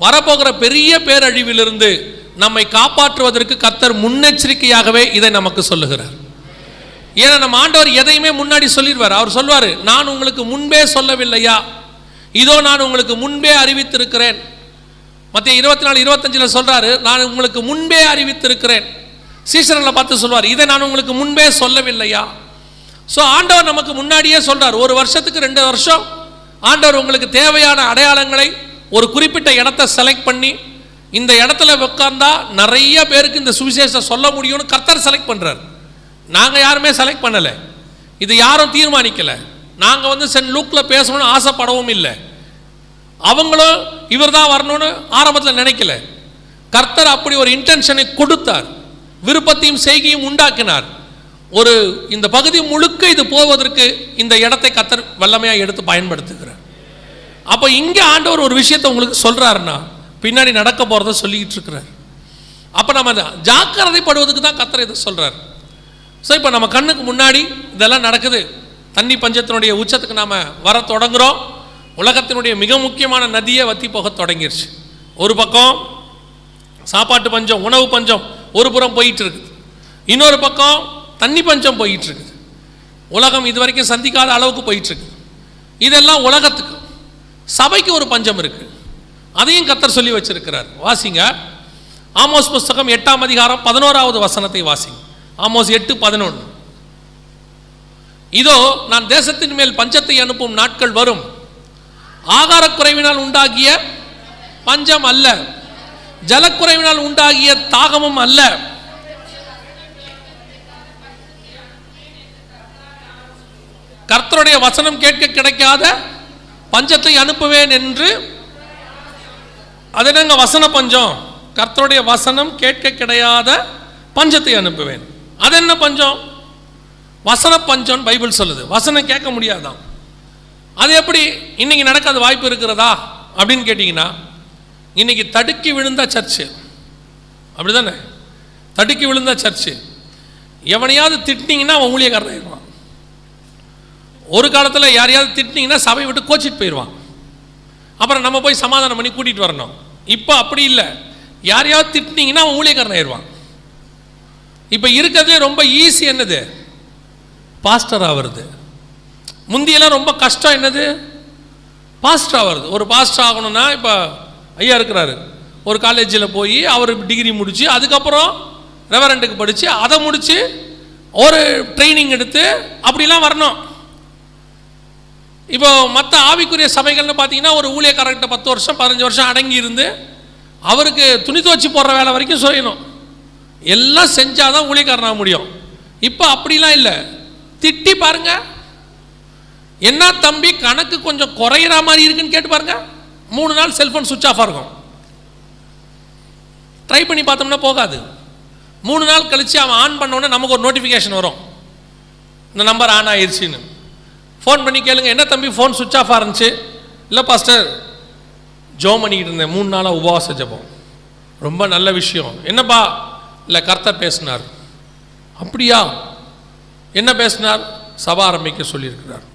வரப்போகிற பெரிய பேரழிவிலிருந்து நம்மை காப்பாற்றுவதற்கு கர்த்தர் முன்னெச்சரிக்கையாகவே இதை நமக்கு சொல்லுகிறார். ஏன்னா நம்ம ஆண்டவர் எதையுமே முன்னாடி சொல்லிடுவார். அவர் சொல்வார், நான் உங்களுக்கு முன்பே சொல்லவில்லையா? இதோ நான் உங்களுக்கு முன்பே அறிவித்திருக்கிறேன். மத்திய 24:25 சொல்றாரு, நான் உங்களுக்கு முன்பே அறிவித்திருக்கிறேன். சீசர்களை பார்த்து சொல்வார், இதை நான் உங்களுக்கு முன்பே சொல்லவில்லையா? ஸோ ஆண்டவர் நமக்கு முன்னாடியே சொல்றார். ஒரு வருஷத்துக்கு 2 வருஷம் ஆண்டவர் உங்களுக்கு தேவையான அடையாளங்களை ஒரு குறிப்பிட்ட இடத்தை செலக்ட் பண்ணி, இந்த இடத்துல உட்கார்ந்தா நிறைய பேருக்கு இந்த சுவிசேஷம் சொல்ல முடியும்னு கர்த்தர் செலக்ட் பண்றார். நாங்கள் யாருமே செலக்ட் பண்ணலை, இது யாரும் தீர்மானிக்கலை. நாங்கள் சென்ட் லூக்கில் பேசணும்னு ஆசைப்படவும் இல்லை. அவங்களும் இவர் தான் வரணும்னு ஆரம்பத்தில் நினைக்கல. கர்த்தர் அப்படி ஒரு இன்டென்ஷனை கொடுத்தார், விருப்பத்தையும் செய்கையும் உண்டாக்கினார். ஒரு இந்த பகுதி முழுக்க இது போவதற்கு இந்த இடத்தை கர்த்தர் வல்லமையாக எடுத்து பயன்படுத்துகிறார். அப்போ இங்கே ஆண்டவர் ஒரு விஷயத்தை உங்களுக்கு சொல்கிறாருன்னா பின்னாடி நடக்க போகிறத சொல்லிக்கிட்டு இருக்கிறார். அப்போ நம்ம ஜாக்கிரதைப்படுவதுக்கு தான் கர்த்தர் இதை சொல்கிறார். ஸோ இப்போ நம்ம கண்ணுக்கு முன்னாடி இதெல்லாம் நடக்குது. தண்ணி பஞ்சத்தினுடைய உச்சத்துக்கு நாம் வர தொடங்குகிறோம். உலகத்தினுடைய மிக முக்கியமான நதியை வற்றி போக தொடங்கிருச்சு. ஒரு பக்கம் சாப்பாட்டு பஞ்சம், உணவு பஞ்சம் ஒரு புறம் போயிட்டு இருக்குது, இன்னொரு பக்கம் தண்ணி பஞ்சம் போயிட்டு இருக்குது. உலகம் இது வரைக்கும் சந்திக்காத அளவுக்கு போயிட்டு இருக்கு. இதெல்லாம் உலகத்துக்கு. சபைக்கு ஒரு பஞ்சம் இருக்கு, அதையும் கர்த்தர் சொல்லி வச்சிருக்கிறார். வாசிங்க, ஆமோஸ் புஸ்தகம் 8ஆம் அதிகாரம் 11வது வசனத்தை வாசிங்க. ஆமோஸ் 8:11. இதோ நான் தேசத்தின் மேல் பஞ்சத்தை அனுப்பும் நாட்கள் வரும், ஆகாரக்குறைவினால் உண்டாகிய பஞ்சம் அல்ல, ஜலக்குறைவினால் உண்டாகிய தாகமும் அல்ல. கர்த்தருடைய வசனம் கேட்க கிடைக்காத பஞ்சத்தை அனுப்புவேன் என்று. அது என்னங்க வசன பஞ்சம்? கர்த்தருடைய வசனம் கேட்க கிடையாத பஞ்சத்தை அனுப்புவேன். அது என்ன பஞ்சம்? வசன பஞ்சம் பைபிள் சொல்லுது. வசனம் கேட்க முடியாதான். அது எப்படி இன்னைக்கு நடக்காத வாய்ப்பு இருக்கிறதா அப்படின்னு கேட்டிங்கன்னா, இன்னைக்கு தடுக்கி விழுந்த சர்ச்சு, அப்படி தானே? தடுக்கி விழுந்த சர்ச்சு. எவனையாவது திட்டினீங்கன்னா அவன் ஊழியக்காரன் ஆயிடுவான். ஒரு காலத்தில் யாரையாவது திட்டினீங்கன்னா சபை விட்டு கோச்சிட்டு போயிடுவான். அப்புறம் நம்ம போய் சமாதானம் பண்ணி கூட்டிகிட்டு வரணும். இப்போ அப்படி இல்லை, யாரையாவது திட்டினீங்கன்னா அவன் ஊழியக்காரன் ஆயிடுவான். இப்போ இருக்கிறதுலே ரொம்ப ஈஸி என்னது? பாஸ்டர் ஆகிறது. முந்தியெல்லாம் ரொம்ப கஷ்டம் என்னது? பாஸ்டர் ஆகிறது. ஒரு பாஸ்டர் ஆகணும்னா, இப்போ ஐயா இருக்கிறாரு, ஒரு காலேஜில் போய் அவர் டிகிரி முடித்து அதுக்கப்புறம் ரெவரண்ட்டுக்கு படித்து அதை முடித்து ஒரு ட்ரைனிங் எடுத்து அப்படிலாம் வரணும். இப்போ மற்ற ஆவிக்குரிய சபைகள்னு பார்த்தீங்கன்னா, ஒரு ஊழியக்காரர்கிட்ட 10 வருஷம் 15 வருஷம் அடங்கி இருந்து அவருக்கு துணி துவச்சி போடுற வேலை வரைக்கும் செய்யணும். எல்லாம் செஞ்சால் தான் ஊழியக்காரனாக முடியும். இப்போ அப்படிலாம் இல்லை. திட்டி பாருங்க, என்ன தம்பி கணக்கு கொஞ்சம் குறையிற மாதிரி இருக்குன்னு கேட்டு பாருங்க, 3 நாள் செல்ஃபோன் சுவிட்ச் ஆஃபாக இருக்கும். ட்ரை பண்ணி பார்த்தோம்னா போகாது. 3 நாள் கழித்து அவன் ஆன் பண்ணோன்னே நமக்கு ஒரு நோட்டிஃபிகேஷன் வரும், இந்த நம்பர் ஆன் ஆயிடுச்சின்னு. ஃபோன் பண்ணி கேளுங்க, என்ன தம்பி ஃபோன் சுவிட்ச் ஆஃபாக இருந்துச்சு? இல்லை பாஸ்டர், ஜோம் பண்ணிக்கிட்டு இருந்தேன், 3 நாளாக உபவாச ஜெபம். ரொம்ப நல்ல விஷயம். என்னப்பா? இல்லை கர்த்தர் பேசினார். அப்படியா? என்ன பேசினார்? சபை ஆரம்பிக்க சொல்லியிருக்கிறார்.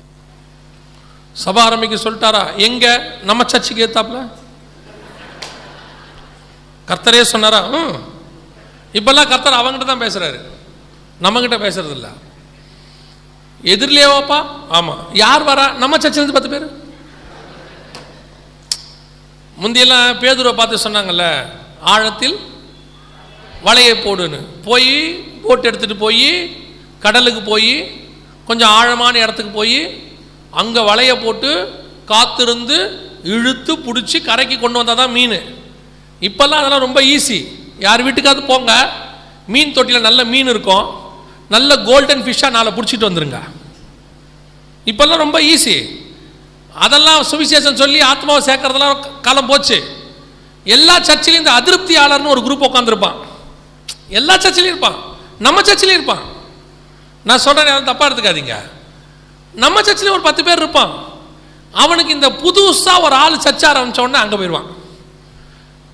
சபை ஆரம்பிக்க சொல்லிட்டாரா? எங்க? நம்ம சர்ச்சுக்கு ஏத்தாப்புல கர்த்தரே சொன்னாரா? இப்பெல்லாம் கர்த்தர் அவங்ககிட்ட தான் பேசுறாரு, நம்மகிட்ட பேசுறது இல்லை. எதிரிலேவாப்பா? ஆமா. யார் வரா? நம்ம சர்ச்சிலிருந்து 10 பேர். முந்தியெல்லாம் பேதுருவை பார்த்து சொன்னாங்கல்ல, ஆழத்தில் வலையை போடுன்னு. போய் போட்டு எடுத்துட்டு போய் கடலுக்கு போய் கொஞ்சம் ஆழமான இடத்துக்கு போய் அங்கே வலையை போட்டு காத்திருந்து இழுத்து பிடிச்சி கரைக்கு கொண்டு வந்தால் தான் மீன். இப்போல்லாம் அதெல்லாம் ரொம்ப ஈஸி. யார் வீட்டுக்காவது போங்க, மீன் தொட்டியில் நல்ல மீன் இருக்கும், நல்ல கோல்டன் ஃபிஷ்ஷாக நாளை பிடிச்சிட்டு வந்துருங்க. இப்போல்லாம் ரொம்ப ஈஸி. அதெல்லாம் சுவிசேஷம் சொல்லி ஆத்மாவை சேர்க்கறதெல்லாம் காலம் போச்சு. எல்லா சர்ச்சிலையும் இந்த அதிருப்தியாளர்னு ஒரு குரூப் உட்காந்துருப்பான். எல்லா சர்ச்சிலையும் இருப்பான், நம்ம சர்ச்சிலையும் இருப்பான். நான் சொல்கிறேன், யாரும் தப்பாக எடுத்துக்காதீங்க. நம்ம சர்ச்சிலையும் ஒரு 10 பேர் இருப்பான். அவனுக்கு இந்த புதுசாக ஒரு ஆள் சர்ச்சை ஆரம்பித்த உடனே அங்கே போயிடுவான்.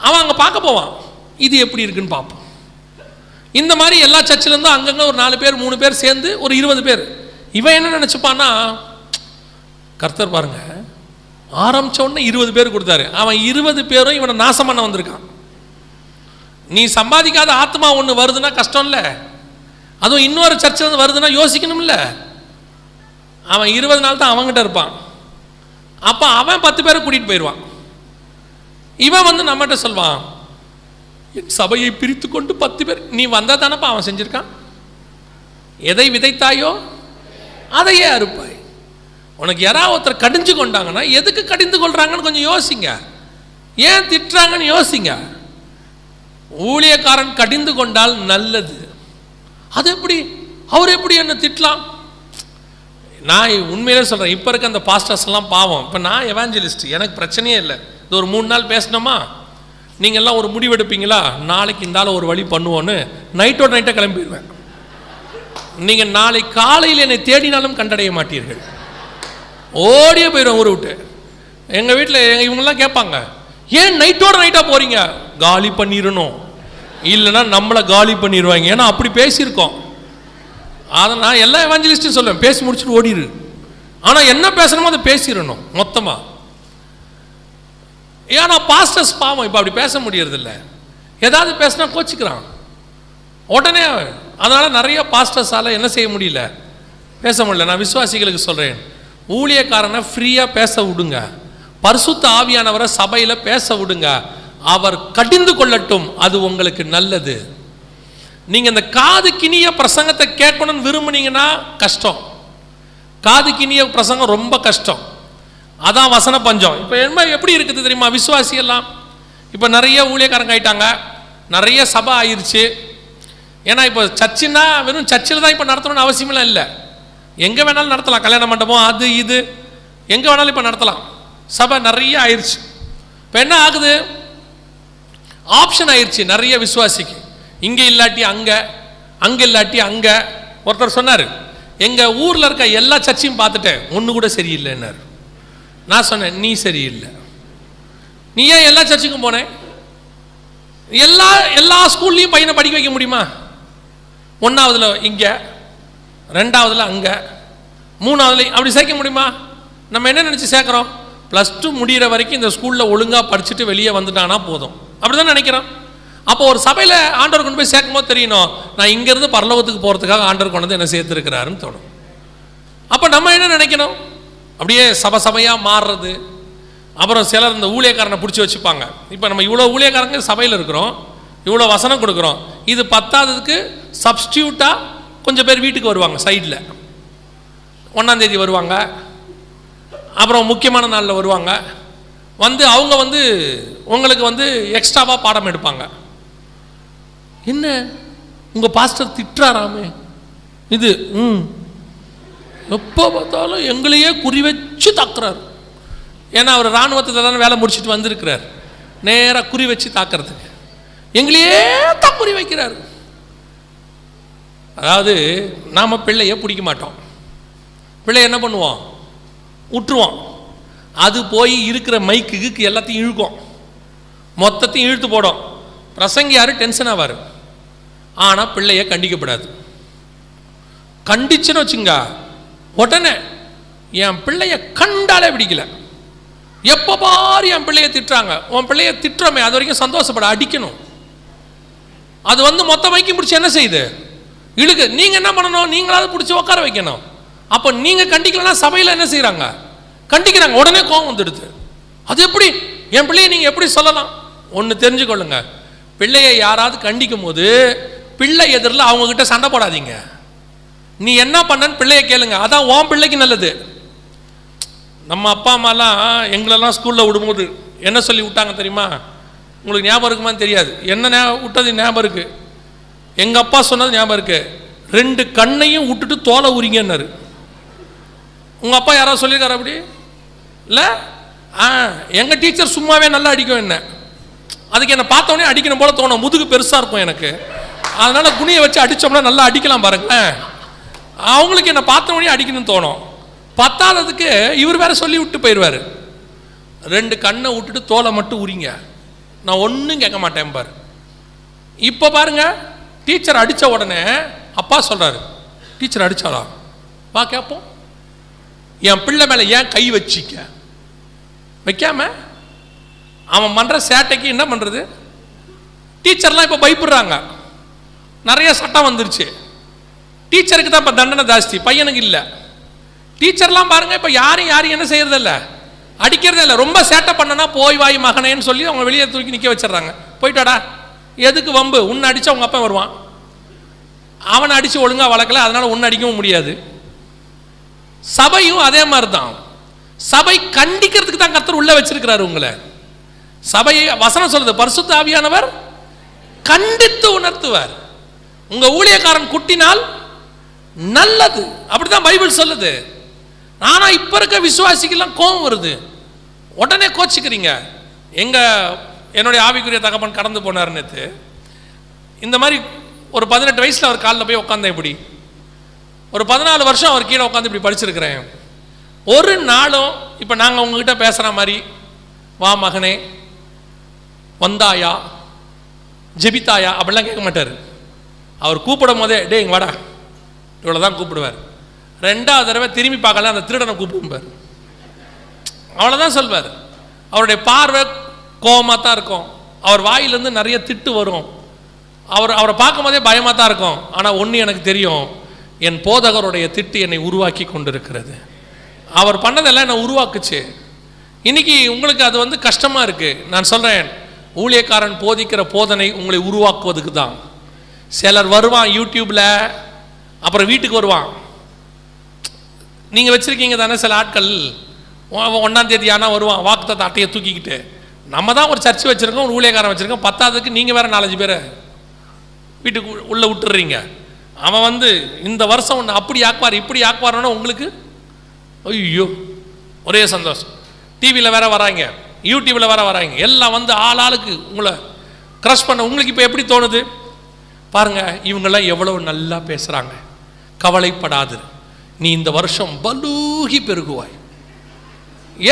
அவன் அங்கே பார்க்க போவான், இது எப்படி இருக்குன்னு பார்ப்போம். இந்த மாதிரி எல்லா சர்ச்சிலேருந்தும் அங்கங்கே ஒரு 4 பேர் 3 பேர் சேர்ந்து ஒரு 20 பேர். இவன் என்ன நினச்சிப்பான்னா, கர்த்தர் பாருங்க, ஆரம்பித்த உடனே 20 பேர் கொடுத்தாரு. அவன் 20 பேரும் இவனை நாசம் பண்ண வந்திருக்கான். நீ சம்பாதிக்காத ஆத்மா ஒன்று வருதுன்னா கஷ்டம் இல்லை, அதுவும் இன்னொரு சர்ச்சில் வருதுன்னா யோசிக்கணும் இல்லை. அவன் 20 நாள் தான் அவங்ககிட்ட இருப்பான். அப்போ அவன் 10 பேரை கூட்டிகிட்டு போயிடுவான். இவன் வந்து நம்மகிட்ட சொல்வான், என் சபையை பிரித்து கொண்டு 10 பேர். நீ வந்தால் தானப்பா அவன் செஞ்சுருக்கான். எதை விதைத்தாயோ அதையே அறுப்பாய். உனக்கு யாராவது ஒருத்தர் கடிஞ்சு கொண்டாங்கன்னா எதுக்கு கடிந்து கொள்றாங்கன்னு கொஞ்சம் யோசிங்க. ஏன் திட்டுறாங்கன்னு யோசிங்க. ஊழியக்காரன் கடிந்து கொண்டால் நல்லது. அது எப்படி, அவர் எப்படி என்ன திட்டலாம்? நான் உண்மையிலே சொல்கிறேன், இப்போ இருக்க அந்த பாஸ்டர்ஸ் எல்லாம் பாவம். இப்போ நான் எவாஞ்சலிஸ்ட், எனக்கு பிரச்சனையே இல்லை. இது ஒரு 3 நாள் பேசினோமா, நீங்கள் எல்லாம் ஒரு முடிவெடுப்பீங்களா, நாளைக்கு இந்த ஒரு வழி பண்ணுவோன்னு நைட்டோட நைட்டாக கிளம்பிடுவேன். நீங்கள் நாளை காலையில் என்னை தேடினாலும் கண்டடைய மாட்டீர்கள். ஓடியே போயிடுவேன் ஊரை விட்டு. எங்கள் வீட்டில் இவங்கெல்லாம் கேட்பாங்க, ஏன் நைட்டோட நைட்டாக போகிறீங்க? காலி பண்ணிடணும், இல்லைன்னா நம்மளை காலி பண்ணிடுவாங்க. ஏன்னா அப்படி பேசியிருக்கோம். அதை நான் எல்லா எவாஞ்சலிஸ்ட்டும் சொல்லுவேன், பேசி முடிச்சுட்டு ஓடிடு. ஆனால் என்ன பேசணுமோ அதை பேசிடணும் மொத்தமாக. ஏன்னா பாஸ்டர்ஸ் பாவம் இப்போ அப்படி பேச முடியறதில்ல. ஏதாவது பேசினா கோச்சிக்கிறான் உடனே. அதனால் நிறைய பாஸ்டர்ஸால் என்ன செய்ய முடியல, பேச முடியல. நான் விசுவாசிகளுக்கு சொல்கிறேன், ஊழியக்காரனை ஃப்ரீயாக பேச விடுங்க. பரிசுத்த ஆவியானவரை சபையில் பேச விடுங்க. அவர் கடிந்து கொள்ளட்டும், அது உங்களுக்கு நல்லது. நீங்கள் இந்த காது கிணிய பிரசங்கத்தை கேட்கணும்னு விரும்புனீங்கன்னா கஷ்டம். காது கிணிய பிரசங்கம் ரொம்ப கஷ்டம். அதான் வசன பஞ்சம். இப்போ என்ன எப்படி இருக்குது தெரியுமா, விசுவாசி எல்லாம் இப்போ நிறைய ஊழியக்காரங்க ஆயிட்டாங்க, நிறைய சபை ஆயிடுச்சு. ஏன்னா இப்போ சர்ச்சுன்னா வெறும் சர்ச்சில் தான் இப்போ நடத்தணும்னு அவசியமெல்லாம் இல்லை. எங்கே வேணாலும் நடத்தலாம், கல்யாண மண்டபம் அது இது எங்கே வேணாலும் இப்போ நடத்தலாம். சபை நிறைய ஆயிடுச்சு. இப்போ என்ன ஆகுது, ஆப்ஷன் ஆயிடுச்சு நிறைய விசுவாசிக்கு. இங்கே இல்லாட்டி அங்கே, அங்கே இல்லாட்டி அங்கே. ஒருத்தர் சொன்னார், எங்கள் ஊரில் இருக்க எல்லா சர்ச்சையும் பார்த்துட்டேன், ஒன்று கூட சரியில்லைன்னார். நான் சொன்னேன், நீ சரியில்லை. நீ ஏன் எல்லா சர்ச்சுக்கும் போனேன்? எல்லா ஸ்கூல்லையும் பையனை படிக்க வைக்க முடியுமா? 1ஆவதுல இங்கே, 2ஆவதுல அங்கே, 3ஆவதுல அப்படி சேர்க்க முடியுமா? நம்ம என்ன நினச்சி சேர்க்குறோம், +2 முடிகிற வரைக்கும் இந்த ஸ்கூலில் ஒழுங்காக படிச்சுட்டு வெளியே வந்துட்டானா போதும், அப்படி தான் நினைக்கிறோம். அப்போ ஒரு சபையில் ஆண்டவர் கொண்டு போய் சேர்க்கும் போது தெரியணும், நான் இங்கேருந்து பரலோகத்துக்கு போகிறதுக்காக ஆண்டவர் கொண்டு வந்து என்ன சேர்த்துருக்கிறாருன்னு தோணும். அப்போ நம்ம என்ன நினைக்கணும், அப்படியே சபையாக மாறுறது. அப்புறம் சிலர் இந்த ஊழியக்காரனை பிடிச்சி வச்சுப்பாங்க. இப்போ நம்ம இவ்வளோ ஊழியக்காரங்க சபையில் இருக்கிறோம், இவ்வளோ வசனம் கொடுக்குறோம், இது 10ஆவதுக்கு சப்ஸ்டியூட்டாக கொஞ்சம் பேர் வீட்டுக்கு வருவாங்க. சைடில் 1ஆம் தேதி வருவாங்க, அப்புறம் முக்கியமான நாளில் வருவாங்க. வந்து அவங்க வந்து உங்களுக்கு வந்து எக்ஸ்ட்ராவாக பாடம் எடுப்பாங்க. என்ன உங்கள் பாஸ்டர் திட்டுறாராமே, இது எப்போ பார்த்தாலும் எங்களையே குறி வச்சு தாக்குறாரு. ஏன்னா அவர் இராணுவத்தில் தானே வேலை முடிச்சுட்டு வந்திருக்கிறார், நேராக குறி வச்சு தாக்கிறதுக்கு எங்களையே தான் குறி வைக்கிறார். அதாவது நாம் பிள்ளைய பிடிக்க மாட்டோம், பிள்ளைய என்ன பண்ணுவோம், விட்டுருவோம். அது போய் இருக்கிற மைக்கு எல்லாத்தையும் இழுக்கும், மொத்தத்தையும் இழுத்து போடும். பிரசங்கியாரு டென்ஷன் ஆவார். ஆனால் பிள்ளைய கண்டிக்கப்படாது. கண்டிச்சுன்னு வச்சுங்க, உடனே என் பிள்ளைய கண்டாலே பிடிக்கல, எப்போ பாரு என் பிள்ளைய திட்டுறாங்க. உன் பிள்ளைய திட்டுறோமே அது வரைக்கும் சந்தோஷப்பட, அடிக்கணும். அது வந்து மொத்த மைக்கும் பிடிச்சி என்ன செய்யுது, இழுக்கு. நீங்கள் என்ன பண்ணணும், நீங்களாவது பிடிச்சி உட்கார வைக்கணும். அப்போ நீங்கள் கண்டிக்கலன்னா சபையில் என்ன செய்கிறாங்க, கண்டிக்கிறாங்க. உடனே கோபம் வந்துடுது. அது எப்படி, என் பிள்ளையை நீங்கள் எப்படி சொல்லலாம்? ஒன்று தெரிஞ்சுக்கொள்ளுங்க, பிள்ளையை யாராவது கண்டிக்கும் போது பிள்ளை எதிரில் அவங்கக்கிட்ட சண்டை போடாதீங்க. நீ என்ன பண்ணன்னு பிள்ளையை கேளுங்க, அதான் உன் பிள்ளைக்கு நல்லது. நம்ம அப்பா அம்மாலாம் எங்களெல்லாம் ஸ்கூலில் விடும்போது என்ன சொல்லி விட்டாங்க தெரியுமா? உங்களுக்கு ஞாபகம் இருக்குமான்னு தெரியாது. என்ன விட்டது ஞாபகம் இருக்குது. எங்கள் அப்பா சொன்னது ஞாபகம் இருக்குது. 2 கண்ணையும் விட்டுட்டு தோலை உரிங்கன்னாரு. உங்கள் அப்பா யாராவது சொல்லியிருக்காரு அப்படி? இல்லை. எங்கள் டீச்சர் சும்மாவே நல்லா அடிக்கும் என்ன. அதுக்கு என்னை பார்த்தோன்னே அடிக்கணும் போல தோணும். முதுகு பெருசாக இருக்கும் எனக்கு. அதனால் குனியை வச்சு அடித்தோம்னா நல்லா அடிக்கலாம் பாருங்களேன். அவங்களுக்கு என்னை பார்த்தோன்னே அடிக்கணும்னு தோணும். பத்தாததுக்கு இவர் வேற சொல்லி விட்டு போயிடுவார். 2 கண்ணை விட்டுட்டு தோலை மட்டும் உரிங்க, நான் ஒன்றும் கேட்க மாட்டேன் பாரு. இப்போ பாருங்க, டீச்சர் அடித்த உடனே அப்பா சொல்கிறாரு, டீச்சர் அடித்தாளா வா கேட்போம். என் பிள்ளை மேலே ஏன் கை வச்சிக்க வைக்காம அவன் பண்ணுற சேட்டைக்கு என்ன பண்ணுறது? டீச்சர்லாம் இப்போ பயப்படுறாங்க. நிறைய சட்டம் வந்துருச்சு. டீச்சருக்கு தான் இப்போ தண்டனை ஜாஸ்தி, பையனுக்கு இல்லை. டீச்சர்லாம் பாருங்க இப்போ யாரும் என்ன செய்யறதில்ல, அடிக்கிறதே இல்லை. ரொம்ப சேட்டை பண்ணனா போய் வாய் மகனேன்னு சொல்லி அவங்க வெளியே தூக்கி நிற்க வச்சிடறாங்க. போயிட்டாடா, எதுக்கு வம்பு? உன்னை அடித்தா அவங்க அப்பா வருவான். அவனை அடித்து ஒழுங்காக வளர்க்கல, அதனால் உன்னை அடிக்கவும் முடியாது. சபையும் அதே மாதிரி தான். சபை கண்டிக்கிறதுக்கு தான் கர்த்தர் உள்ள வச்சிருக்கிறாரு உங்களை. சபையை வசனம் சொல்லுது, பரிசுத்த ஆவியானவர் கண்டித்து உணர்த்துவார். உங்க ஊழியக்காரன் குட்டினால் நல்லது, அப்படிதான் பைபிள் சொல்லுது. ஆனா இப்ப இருக்க விசுவாசிக்கெல்லாம் கோபம் வருது, உடனே கோச்சிக்கிறீங்க. என்னுடைய ஆவிக்குரிய தகப்பன் கடந்து போனார் நேற்று. இந்த மாதிரி ஒரு 18 வயசுல அவர் காலில் போய் உட்காந்தேன். இப்படி ஒரு 14 வருஷம் அவர் கீழே உட்காந்து இப்படி படிச்சிருக்கிறேன். ஒரு நாளும் இப்போ நாங்கள் உங்ககிட்ட பேசுகிற மாதிரி வா மகனே, வந்தாயா, ஜெபித்தாயா அப்படிலாம் கேட்க மாட்டார். அவர் கூப்பிடும் போதே டே இங்கே வாடா இவ்வளோதான் கூப்பிடுவார். 2வது தடவை திரும்பி பார்க்கல, அந்த திருடனை கூப்பிடுவார். அவ்வளோதான் சொல்வார். அவருடைய பார்வை கோபமாக தான் இருக்கும். அவர் வாயிலேருந்து நிறைய திட்டு வரும். அவரை பார்க்கும் போதே பயமாக தான் இருக்கும். ஆனால் ஒன்று எனக்கு தெரியும், என் போதகருடைய திட்டு என்னை உருவாக்கி கொண்டிருக்கிறது. அவர் பண்ணதெல்லாம் என்னை உருவாக்குச்சு. இன்னைக்கு உங்களுக்கு அது கஷ்டமாக இருக்குது. நான் சொல்கிறேன், ஊழியக்காரன் போதிக்கிற போதனை உங்களை உருவாக்குவதுக்கு தான். சிலர் வருவான் யூடியூப்பில், அப்புறம் வீட்டுக்கு வருவான். நீங்கள் வச்சுருக்கீங்க தானே சில ஆட்கள், 1ஆம் தேதி ஆனால் வருவான் வாக்குத்தத்த அட்டையை தூக்கிக்கிட்டு. நம்ம தான் ஒரு சர்ச்சு வச்சுருக்கோம், ஒரு ஊழியக்காரன் வச்சுருக்கோம். 10ஆவதுக்கு நீங்கள் வேறு 4-5 பேரை வீட்டுக்கு உள்ளே விட்டுடுறீங்க. அவன் இந்த வருஷம் ஒன்று அப்படி ஆக்குவார் இப்படி ஆக்குவார்னா உங்களுக்கு ஐயோ ஒரே சந்தோஷம். டிவியில் வேற வராங்க, யூடியூப்பில் வேற வராங்க, எல்லாம் ஆளுக்கு உங்களை க்ரஷ் பண்ண. உங்களுக்கு இப்போ எப்படி தோணுது பாருங்க, இவங்கெல்லாம் எவ்வளவு நல்லா பேசுகிறாங்க. கவலைப்படாது, நீ இந்த வருஷம் பலூகி பெருகுவாய்.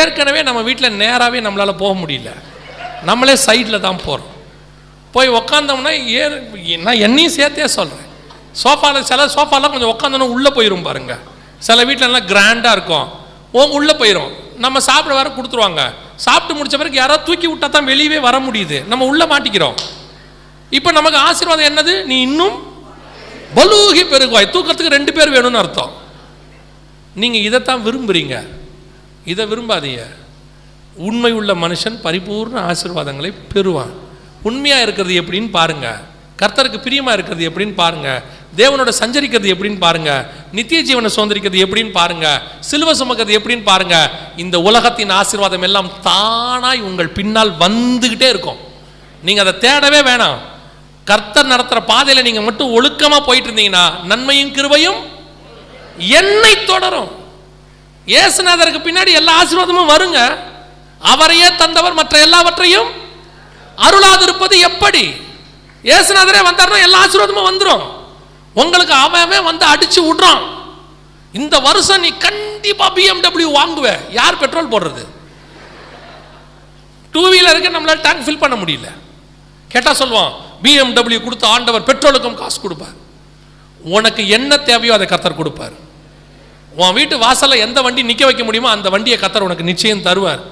ஏற்கனவே நம்ம வீட்டில் நேராகவே நம்மளால் போக முடியல, நம்மளே சைடில் தான் போகிறோம். போய் உக்காந்தோம்னா நான் என்னையும் சேர்த்தே சொல்கிறேன், சோஃபாவில் சில சோஃபாலாம் கொஞ்சம் உட்காந்தோன்னா உள்ளே போயிடும் பாருங்க. சில வீட்டிலலாம் கிராண்டாக இருக்கும், உள்ளே போயிடும். நம்ம சாப்பிட வேற கொடுத்துருவாங்க. சாப்பிட்டு முடிச்ச பிறகு யாராவது தூக்கி விட்டா தான் வெளியவே வர முடியுது, நம்ம உள்ளே மாட்டிக்கிறோம். இப்போ நமக்கு ஆசீர்வாதம் என்னது? நீ இன்னும் பலூகி பெருகுவாய். தூக்கத்துக்கு 2 பேர் வேணும்னு அர்த்தம். நீங்கள் இதைத்தான் விரும்புகிறீங்க, இதை விரும்பாதீங்க. உண்மை உள்ள மனுஷன் பரிபூர்ண ஆசீர்வாதங்களை பெறுவான். உண்மையாக இருக்கிறது எப்படின்னு பாருங்க, கர்த்தருக்கு பிரியமாக இருக்கிறது எப்படின்னு பாருங்க, தேவனோட சஞ்சரிக்கிறது எப்படின்னு பாருங்க, நித்திய ஜீவனை சுதந்திரிக்கிறது எப்படின்னு பாருங்க, சிலுவை சுமக்கிறது எப்படின்னு பாருங்க. இந்த உலகத்தின் ஆசீர்வாதம் எல்லாம் தானாய் உங்கள் பின்னால் வந்துகிட்டே இருக்கும். நீங்கள் அதை தேடவே வேணாம். கர்த்தர் நடத்துகிற பாதையில் நீங்கள் மட்டும் ஒழுக்கமாக போயிட்டு இருந்தீங்கன்னா நன்மையும் கிருபையும் என்னை தொடரும். இயேசுநாதருக்கு பின்னாடி எல்லா ஆசீர்வாதமும் வருங்க. அவரையே தந்தவர் மற்ற எல்லாவற்றையும் அருளாதிருப்பது எப்படி? இயேசுநாதரே வந்தார்னா எல்லா ஆசீர்வாதமும் வந்துடும். உங்களுக்கு அவன் அடிச்சு விடுறான், இந்த வருஷம் நீ கண்டிப்பா BMW வாங்குவ. யார் பெட்ரோல் போடுறது? 2 வீலருக்கு நம்மளால டேங்க் ஃபில் பண்ண முடியல. கேட்டா சொல்லுவான், BMW கொடுத்த ஆண்டவர் பெட்ரோலுக்கும் காசு கொடுப்பார். உனக்கு என்ன தேவையோ அதை கர்த்தர் கொடுப்பார். உன் வீட்டு வாசல்ல எந்த வண்டி நிற்க வைக்க முடியுமோ அந்த வண்டியை கர்த்தர் உனக்கு நிச்சயம் தருவார்.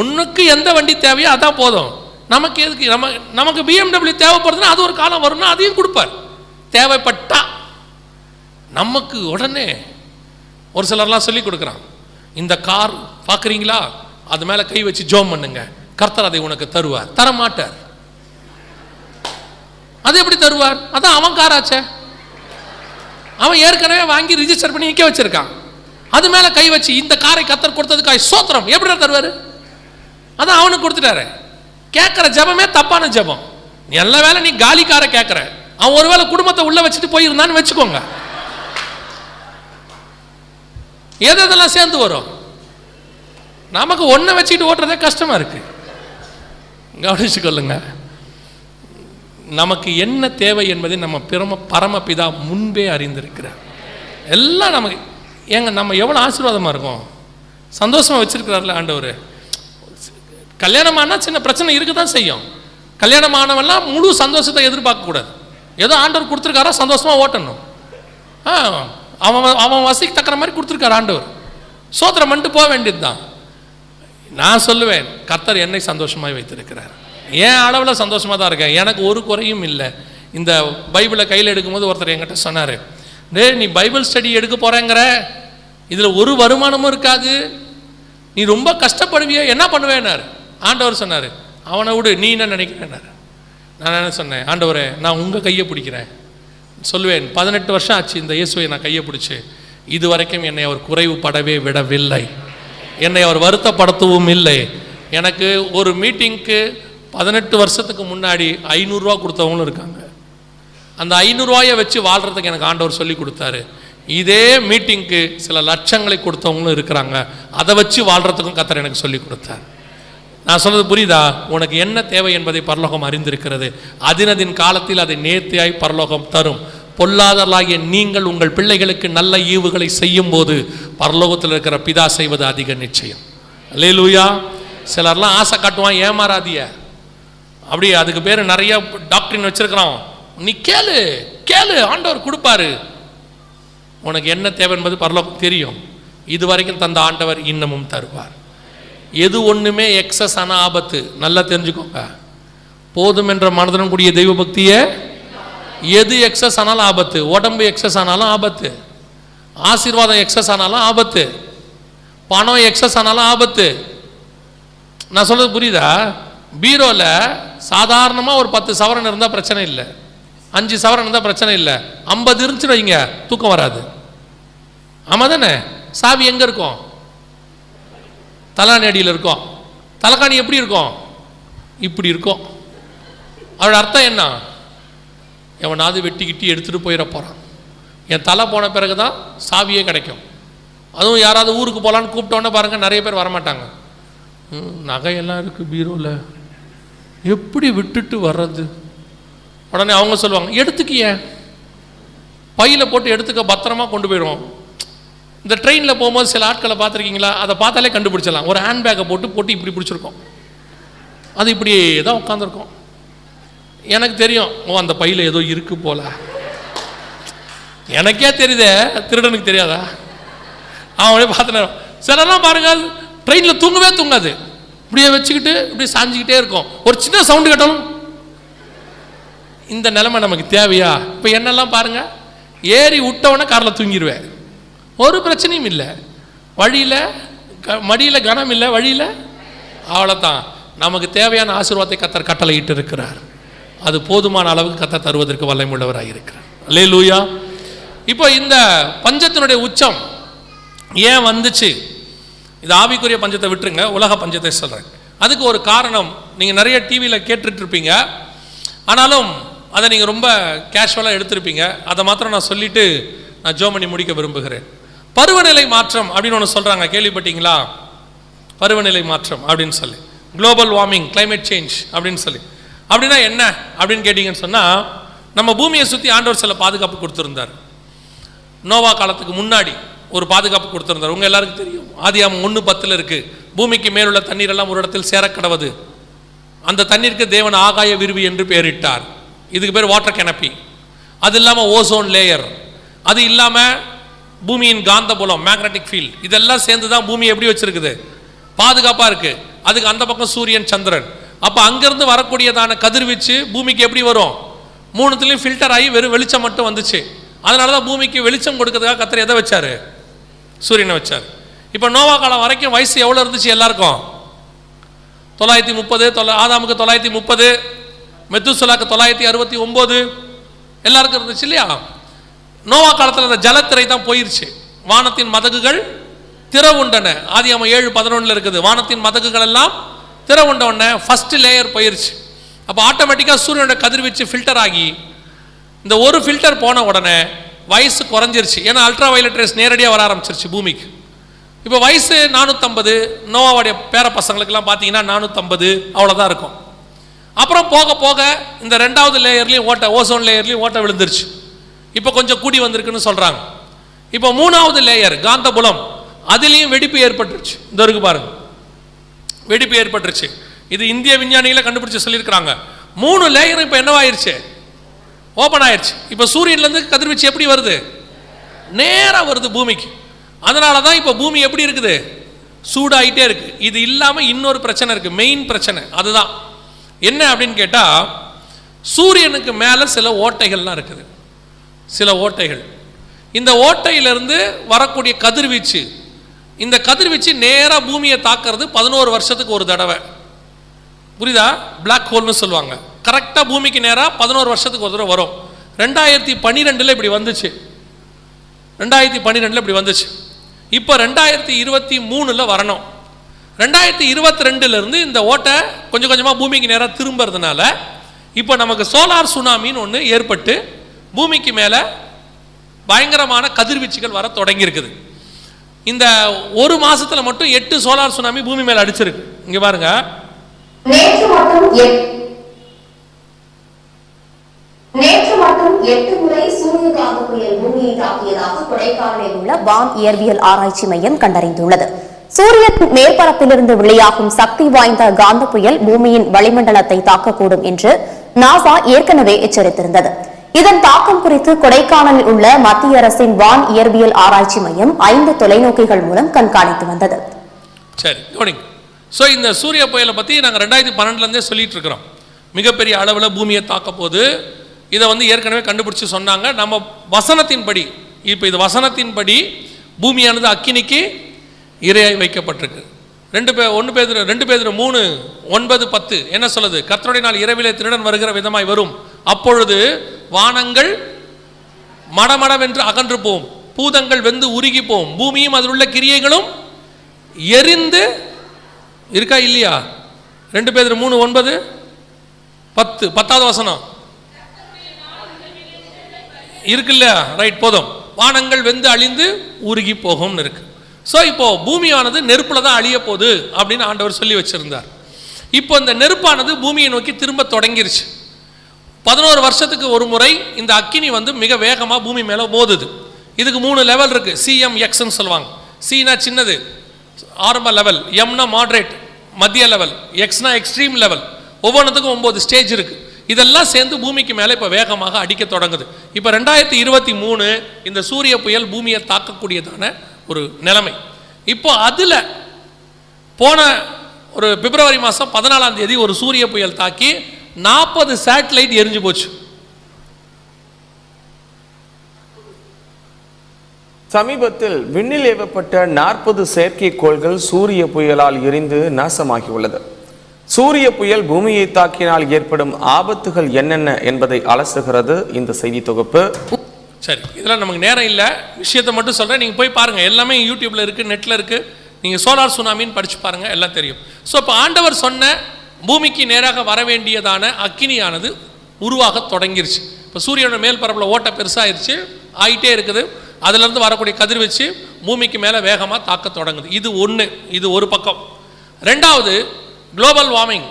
உனக்கு எந்த வண்டி தேவையோ அதான் போதும். நமக்கு எதுக்கு? நமக்கு BMW தேவைப்படுதுன்னா அது ஒரு காலம் வரும்னா அதையும் கொடுப்பார். தேவைப்பட்டா நமக்கு உடனே ஒரு சிலர்லாம் சொல்லி கொடுக்குறான், இந்த கார் பார்க்குறீங்களா, அது மேலே கை வச்சு ஜோம் பண்ணுங்க, கர்த்தர் அதை உனக்கு தருவார். தரமாட்டார். அது எப்படி தருவார்? அதான் அவன் காராச்சே, அவன் ஏற்கனவே வாங்கி ரிஜிஸ்டர் பண்ணி நிற்க வச்சிருக்கான். அது மேலே கை வச்சு இந்த காரை கத்தர் கொடுத்ததுக்காய் ஸ்தோத்திரம் எப்படி தருவார்? அதான் அவனுக்கு கொடுத்துட்டாரு. கேட்குற ஜபமே தப்பான ஜபம். எல்லா வேலை நீ காலி காரை கேட்குற, அவன் ஒருவேளை குடும்பத்தை உள்ள வச்சுட்டு போயிருந்தான்னு வச்சுக்கோங்க, எதெல்லாம் சேர்ந்து வரும்? நமக்கு ஒன்றை வச்சுக்கிட்டு ஓட்டுறதே கஷ்டமா இருக்கு. கவனிச்சுக்கொள்ளுங்க, நமக்கு என்ன தேவை என்பதை நம்ம பரமபிதா முன்பே அறிந்திருக்கிறார். எல்லாம் நமக்கு ஏங்க நம்ம எவ்வளோ ஆசீர்வாதமாக இருக்கும், சந்தோஷமாக வச்சிருக்கிறார்ல ஆண்டவர். கல்யாணமானா சின்ன பிரச்சனை இருக்க தான் செய்யும். கல்யாணமானவெல்லாம் முழு சந்தோஷத்தை எதிர்பார்க்கக்கூடாது. ஏதோ ஆண்டவர் கொடுத்துருக்காரா சந்தோஷமாக ஓட்டணும். அவன் வசதிக்கு தக்கிற மாதிரி கொடுத்துருக்காரு ஆண்டவர், சோத்திரம் பண்ணிட்டு போக வேண்டியது தான். நான் சொல்லுவேன், கர்த்தர் என்னை சந்தோஷமாக வைத்திருக்கிறார். ஏன் அளவில் சந்தோஷமாக தான் இருக்கேன், எனக்கு ஒரு குறையும் இல்லை. இந்த பைபிளை கையில் எடுக்கும்போது ஒருத்தர் என்கிட்ட சொன்னார், டே நீ பைபிள் ஸ்டடி எடுக்க போகிறேங்கிற, இதில் ஒரு வருமானமும் இருக்காது, நீ ரொம்ப கஷ்டப்படுவிய, என்ன பண்ணுவேன்னாரு. ஆண்டவர் சொன்னார், அவனை விடு, நீ என்ன நினைக்கிறேன்னாரு. நான் என்ன சொன்னேன், ஆண்டவரே நான் உங்கள் கையை பிடிக்கிறேன். சொல்லுவேன், 18 வருஷம் ஆச்சு இந்த இயேசுவை நான் கையை பிடிச்சி, இது வரைக்கும் என்னை அவர் குறைவுபடவே விடவில்லை, என்னை அவர் வருத்தப்படுத்தவும் இல்லை. எனக்கு ஒரு மீட்டிங்க்கு 18 வருஷத்துக்கு முன்னாடி 500 ரூபா கொடுத்தவங்களும் இருக்காங்க. அந்த 500 ரூபாயை வச்சு வாழ்கிறதுக்கு எனக்கு ஆண்டவர் சொல்லி கொடுத்தாரு. இதே மீட்டிங்க்கு சில லட்சங்களை கொடுத்தவங்களும் இருக்கிறாங்க, அதை வச்சு வாழ்கிறதுக்கும் கர்த்தர் எனக்கு சொல்லி கொடுத்தார். நான் சொல்றது புரியுதா? உனக்கு என்ன தேவை என்பதை பரலோகம் அறிந்திருக்கிறது. அதினதின் காலத்தில் அதை நேர்த்தியாய் பரலோகம் தரும். பொல்லாதவர்களாகிய நீங்கள் உங்கள் பிள்ளைகளுக்கு நல்ல ஈவுகளை செய்யும் போது பரலோகத்தில் இருக்கிற பிதா செய்வது அதிக நிச்சயம். அல்லேலூயா. சிலர்லாம் ஆசை காட்டுவான், ஏமாறாதிய, அப்படி அதுக்கு பேர் நிறைய டாக்டரின் வச்சிருக்கிறோம். நீ கேளு கேளு, ஆண்டவர் கொடுப்பாரு. உனக்கு என்ன தேவை என்பது பரலோகம் தெரியும். இது வரைக்கும் தந்த ஆண்டவர் இன்னமும் தருவார். எது ஒன்றுமே எக்ஸஸ் ஆன ஆபத்து, நல்லா தெரிஞ்சுக்கோங்க. போதும் என்ற மனதுடன் கூடிய தெய்வ பக்தியை எது எக்ஸஸ் ஆனாலும் ஆபத்து. உடம்பு எக்ஸஸ் ஆனாலும் ஆபத்து, ஆசீர்வாதம் எக்ஸஸ் ஆனாலும் ஆபத்து, பணம் எக்ஸஸ் ஆனாலும் ஆபத்து. நான் சொல்றது புரியுதா? பீரோவில் சாதாரணமாக ஒரு 10 சவரன் இருந்தால் பிரச்சனை இல்லை, 5 சவரன் இருந்தால் பிரச்சனை இல்லை. 50 இருந்துச்சுன்னு வைங்க, தூக்கம் வராது. ஆமாம் தானே? சாவி எங்கே இருக்கும்? தலாணி அடியில் இருக்கும். தலைக்காணி எப்படி இருக்கும்? இப்படி இருக்கும். அவரோட அர்த்தம் என்ன? எவனாவது வெட்டிக்கிட்டி எடுத்துகிட்டு போயிட போகிறான். என் தலை போன பிறகு தான் சாவியே கிடைக்கும். அதுவும் யாராவது ஊருக்கு போகலான்னு கூப்பிட்டோன்னே பாருங்கள், நிறைய பேர் வரமாட்டாங்க. நகையெல்லாம் இருக்குது பீரோவில், எப்படி விட்டுட்டு வர்றது? உடனே அவங்க சொல்லுவாங்க, எடுத்துக்கிய பையில் போட்டு எடுத்துக்க, பத்திரமா கொண்டு போயிடுவோம். இந்த ட்ரெயினில் போகும்போது சில ஆட்களை பார்த்துருக்கீங்களா? அதை பார்த்தாலே கண்டுபிடிச்சிடலாம். ஒரு ஹேண்ட் பேக்கை போட்டு இப்படி பிடிச்சிருக்கோம், அது இப்படியே தான் உட்காந்துருக்கோம். எனக்கு தெரியும், அந்த பையில் ஏதோ இருக்கு போல. எனக்கே தெரியுதே, திருடனுக்கு தெரியாதா? அவனே பார்த்துன. சிலலாம் பாருங்கள், ட்ரெயினில் தூங்கவே தூங்காது, இப்படியே வச்சுக்கிட்டு இப்படி சாஞ்சிக்கிட்டே இருக்கும். ஒரு சின்ன சவுண்டு கேட்டாலும் இந்த நிலைமை நமக்கு தேவையா? இப்போ என்னெல்லாம் பாருங்க, ஏறி விட்டவொடனே காரில் தூங்கிடுவேன், ஒரு பிரச்சனையும் இல்லை. வழியில் மடியில் கனம் இல்லை, வழியில் அவ்வளோதான். நமக்கு தேவையான ஆசீர்வாதத்தை கர்த்தர் கட்டளையிட்டு இருக்கிறார். அது போதுமான அளவுக்கு கர்த்தர் தருவதற்கு வல்லமையுள்ளவராக இருக்கிறார். அல்லேலூயா. இப்போ இந்த பஞ்சத்தினுடைய உச்சம் ஏன் வந்துச்சு? இது ஆவிக்குரிய பஞ்சத்தை விட்டுருங்க, உலக பஞ்சத்தை சொல்கிறேன். அதுக்கு ஒரு காரணம் நீங்கள் நிறைய டிவியில் கேட்டுட்ருப்பீங்க, ஆனாலும் அதை நீங்கள் ரொம்ப கேஷுவலாக எடுத்திருப்பீங்க. அதை மாத்திரம் நான் சொல்லிவிட்டு நான் ஜெபம் பண்ணி முடிக்க விரும்புகிறேன். பருவநிலை மாற்றம் அப்படின்னு ஒன்று சொல்கிறாங்க, கேள்விப்பட்டீங்களா? பருவநிலை மாற்றம் அப்படின்னு சொல்லி, குளோபல் வார்மிங், கிளைமேட் சேஞ்ச் அப்படின்னு சொல்லி. அப்படின்னா என்ன அப்படின்னு கேட்டிங்கன்னு சொன்னால், நம்ம பூமியை சுற்றி ஆண்டவர் சில பாதுகாப்பு கொடுத்துருந்தார். நோவா காலத்துக்கு முன்னாடி ஒரு பாதுகாப்பு கொடுத்துருந்தார். உங்கள் எல்லாருக்கும் தெரியும், ஆதியாகமம் 1:10 இருக்குது, பூமிக்கு மேலுள்ள தண்ணீரெல்லாம் ஒரு இடத்தில் சேரக்கடவது, அந்த தண்ணீருக்கு தேவன் ஆகாய விருவி என்று பெயரிட்டார். இதுக்கு பேர் வாட்டர் கெனப்பி. அது இல்லாமல் ஓசோன் லேயர், அது இல்லாமல் பூமியின் காந்த புலம், மேக்னட்டிக் ஃபீல்ட், இதெல்லாம் சேர்ந்து தான் பூமி எப்படி வச்சிருக்குது, பாதுகாப்பாக இருக்குது. அதுக்கு அந்த பக்கம் சூரியன், சந்திரன். அப்போ அங்கேருந்து வரக்கூடியதான கதிர்வீச்சு பூமிக்கு எப்படி வரும்? 3த்துலேயும் ஃபில்டர் ஆகி வெறும் வெளிச்சம் மட்டும் வந்துச்சு. அதனால தான் பூமிக்கு வெளிச்சம் கொடுக்கறதுக்காக கர்த்தர் எதை வச்சார்? சூரியனை வச்சார். இப்போ நோவா காலம் வரைக்கும் வயசு எவ்வளோ இருந்துச்சு எல்லாருக்கும்? 930. ஆதாமுக்கு 930, மெத்துசலாக்கு 969 எல்லாருக்கும் இருந்துச்சு இல்லையா? நோவா காலத்தில் அந்த ஜலத்திரை தான் போயிருச்சு, வானத்தின் மதகுகள் திற உண்டன. ஆதியாகமம் 7:11 இருக்குது. வானத்தின் மதகுகள் எல்லாம் திற உண்ட உடனே ஃபர்ஸ்ட் லேயர் போயிருச்சு. அப்போ ஆட்டோமேட்டிக்காக சூரியனோட கதிர்வீச்சு ஃபில்டர் ஆகி இந்த ஒரு ஃபில்டர் போன உடனே வயசு குறைஞ்சிருச்சு. ஏன்னா அல்ட்ரா வயலட் ரேஸ் நேரடியாக வர ஆரம்பிச்சிருச்சு பூமிக்கு. இப்போ வயசு 450, நோவாவுடைய பேர பசங்களுக்கெல்லாம் பார்த்தீங்கன்னா 450 அவ்வளோதான் இருக்கும். அப்புறம் போக போக இந்த 2வது லேயர்லேயும் ஓட்டை, ஓசோன் லேயர்லேயும் ஓட்டை விழுந்துருச்சு. இப்போ கொஞ்சம் கூடி வந்திருக்குன்னு சொல்கிறாங்க. இப்போ 3வது லேயர் காந்தபுலம், அதுலேயும் வெடிப்பு ஏற்பட்டுருச்சு. இந்த இருக்கு பாருங்க, வெடிப்பு ஏற்பட்டுருச்சு. இது இந்திய விஞ்ஞானிகளை கண்டுபிடிச்சு சொல்லியிருக்கிறாங்க. 3 லேயரும் இப்போ என்னவாயிருச்சு, ஓப்பன் ஆயிடுச்சு. இப்போ சூரியன்லேருந்து கதிர்வீச்சு எப்படி வருது, நேராக வருது பூமிக்கு. அதனால தான் இப்போ பூமி எப்படி இருக்குது, சூடாகிட்டே இருக்கு. இது இல்லாமல் இன்னொரு பிரச்சனை இருக்குது, மெயின் பிரச்சனை. அதுதான் என்ன அப்படின்னு கேட்டால், சூரியனுக்கு மேலே சில ஓட்டைகள்லாம் இருக்குது. சில ஓட்டைகள், இந்த ஓட்டையிலிருந்து வரக்கூடிய கதிர்வீச்சு, இந்த கதிர்வீச்சு நேராக பூமியை தாக்குறது 11 வருஷத்துக்கு ஒரு தடவை. புரியுதா? பிளாக் ஹோல்னு சொல்லுவாங்க. கரெக்டாக பூமிக்கு நேராக 11 வருஷத்துக்கு ஒரு தடவை வரும். 2012 இப்படி வந்துச்சு. 2012 இப்படி வந்துச்சு. இப்போ 2023 வரணும். 2022 இந்த ஓட்டை கொஞ்சம் கொஞ்சமாக பூமிக்கு நேராக திரும்புறதுனால இப்போ நமக்கு சோலார் சுனாமின்னு ஒன்று ஏற்பட்டு பூமிக்கு மேலே பயங்கரமான கதிர்வீச்சுகள் வர தொடங்கி இருக்குது. இந்த ஒரு மாசத்துல மட்டும் 8 சோலார் சுனாமி பூமி மேல அடிச்சிருக்கு. இங்க பாருங்க, நேற்று மட்டும் 8 முறை சூரியகாந்த புயல் பூமியை தாக்கியதாக கொடைக்கானலில் உள்ள வான் இயற்பியல் ஆராய்ச்சி மையம் கண்டறிந்துள்ளது. சூரியன் மேற்பரப்பிலிருந்து வெளியாகும் சக்தி வாய்ந்த காந்த புயல் பூமியின் வளிமண்டலத்தை தாக்கக்கூடும் என்று நாசா ஏற்கனவே எச்சரித்திருந்தது. இதன் தாக்கம் குறித்து கொடைக்கானலில் உள்ள மத்திய அரசின் வான் இயற்பியல் ஆராய்ச்சி மையம் 5 தொலைநோக்கிகள் மூலம் கண்காணித்து வந்தது. சரி, ஸோ இந்த சூரிய புயலை பற்றி நாங்கள் 2012 சொல்லிட்டு இருக்கிறோம். மிகப்பெரிய அளவில் பூமியை தாக்க போது. இதை ஏற்கனவே கண்டுபிடிச்சு சொன்னாங்க. நம்ம வசனத்தின்படி, இப்போ இது வசனத்தின்படி பூமியானது அக்கினிக்கு இரையாய் வைக்கப்பட்டிருக்கு. 2 பேதுரு 3:9-10 என்ன சொல்லுது? கர்த்தருடைய நாள் இரவிலே திருடன் வருகிற விதமாய் வரும், அப்பொழுது வானங்கள் மடமடவென்று அகன்று போம், பூதங்கள் வெந்து உருகி போம், பூமியும் அதில் உள்ள கிரியைகளும் எரிந்து இருக்கா இல்லையா? 2 பேதுரு 3:9-10 10வது வசனம் இருக்கு இல்லையா? ரைட், போதும். வானங்கள் வெந்து அழிந்து உருகி போகும்னு இருக்கு. ஸோ இப்போ பூமியானது நெருப்பில் தான் அழிய போகுது அப்படின்னு ஆண்டவர் சொல்லி வச்சிருந்தார். இப்போ இந்த நெருப்பானது பூமியை நோக்கி திரும்ப தொடங்கிருச்சு. 11 வருஷத்துக்கு ஒரு முறை இந்த அக்கினி மிக வேகமாக பூமி மேலே மோதுது. இதுக்கு 3 லெவல் இருக்கு. CMXன்னு சொல்லுவாங்க. சினா சின்னது, ஆரம்ப லெவல், எம்னா மாடரேட், மத்திய லெவல், எக்ஸ்னா எக்ஸ்ட்ரீம் லெவல். ஒவ்வொன்றுத்துக்கும் 9 ஸ்டேஜ் இருக்கு. இதெல்லாம் சேர்ந்து பூமிக்கு மேலே இப்போ வேகமாக அடிக்க தொடங்குது. இப்போ 2023 இந்த சூரிய புயல் பூமியை தாக்கக்கூடியதான ஒரு நிலைமை. இப்போ அதில் போன ஒரு பிப்ரவரி மாதம் 14ஆம் தேதி ஒரு சூரிய புயல் தாக்கி 40 சேட்டலைட் எரிஞ்சு போச்சு. சமீபத்தில் விண்ணில் ஏவப்பட்ட 40 செயற்கைக்கோள்கள் சூரிய புயலால் எரிந்து நாசமாகியுள்ளது. சூரிய புயல் பூமியை தாக்கினால் ஏற்படும் ஆபத்துகள் என்னென்ன என்பதை அலசுகிறது இந்த செய்தி தொகுப்பு. சரி, இதெல்லாம் நமக்கு நேரம் இல்லை, விஷயத்தை மட்டும் சொல்கிறேன். நீங்கள் போய் பாருங்கள், எல்லாமே யூடியூப்பில் இருக்குது, நெட்டில் இருக்குது. நீங்கள் சோலார் சுனாமின்னு படித்து பாருங்கள், எல்லாம் தெரியும். ஸோ இப்போ ஆண்டவர் சொன்ன பூமிக்கு நேராக வர வேண்டியதான அக்கினியானது உருவாக தொடங்கிருச்சு. இப்போ சூரியனோட மேல் பரப்பில் ஓட்டை பெருசாகிருச்சு, ஆகிட்டே இருக்குது. அதிலிருந்து வரக்கூடிய கதிர்வீச்சு பூமிக்கு மேலே வேகமாக தாக்க தொடங்குது. இது ஒன்று, இது ஒரு பக்கம். 2வது குளோபல் வார்மிங்,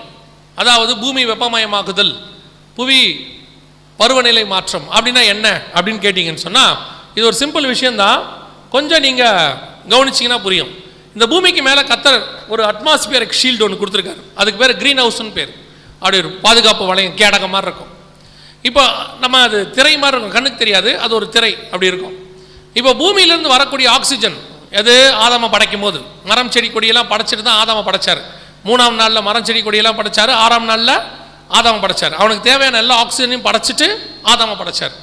அதாவது பூமி வெப்பமயமாகுதல், புவி பருவநிலை மாற்றம். அப்படின்னா என்ன அப்படின்னு கேட்டிங்கன்னு சொன்னால், இது ஒரு சிம்பிள் விஷயந்தான். கொஞ்சம் நீங்கள் கவனிச்சிங்கன்னா புரியும். இந்த பூமிக்கு மேலே கர்த்தர் ஒரு அட்மாஸ்பியரிக் ஷீல்டு ஒன்று கொடுத்துருக்காரு. அதுக்கு பேர் க்ரீன் ஹவுஸ்ன்னு பேர். அப்படி ஒரு பாதுகாப்பு வளையம் கேடக மாதிரி இருக்கும். இப்போ நம்ம அது திரை மாதிரி இருக்கும், கண்ணுக்கு தெரியாது, அது ஒரு திரை அப்படி இருக்கும். இப்போ பூமியிலேருந்து வரக்கூடிய ஆக்சிஜன் எது ஆதாம படைக்கும் போது, மரம் செடி கொடியெல்லாம் படைச்சிட்டு தான் ஆதாம படைச்சார். 3ஆம் நாளில் மரம் செடி கொடியெல்லாம் படைச்சார், 6ஆம் நாளில் ஆதாம படைச்சார். அவனுக்கு தேவையான எல்லா ஆக்சிஜனையும் படைச்சிட்டு ஆதாம படைச்சார்.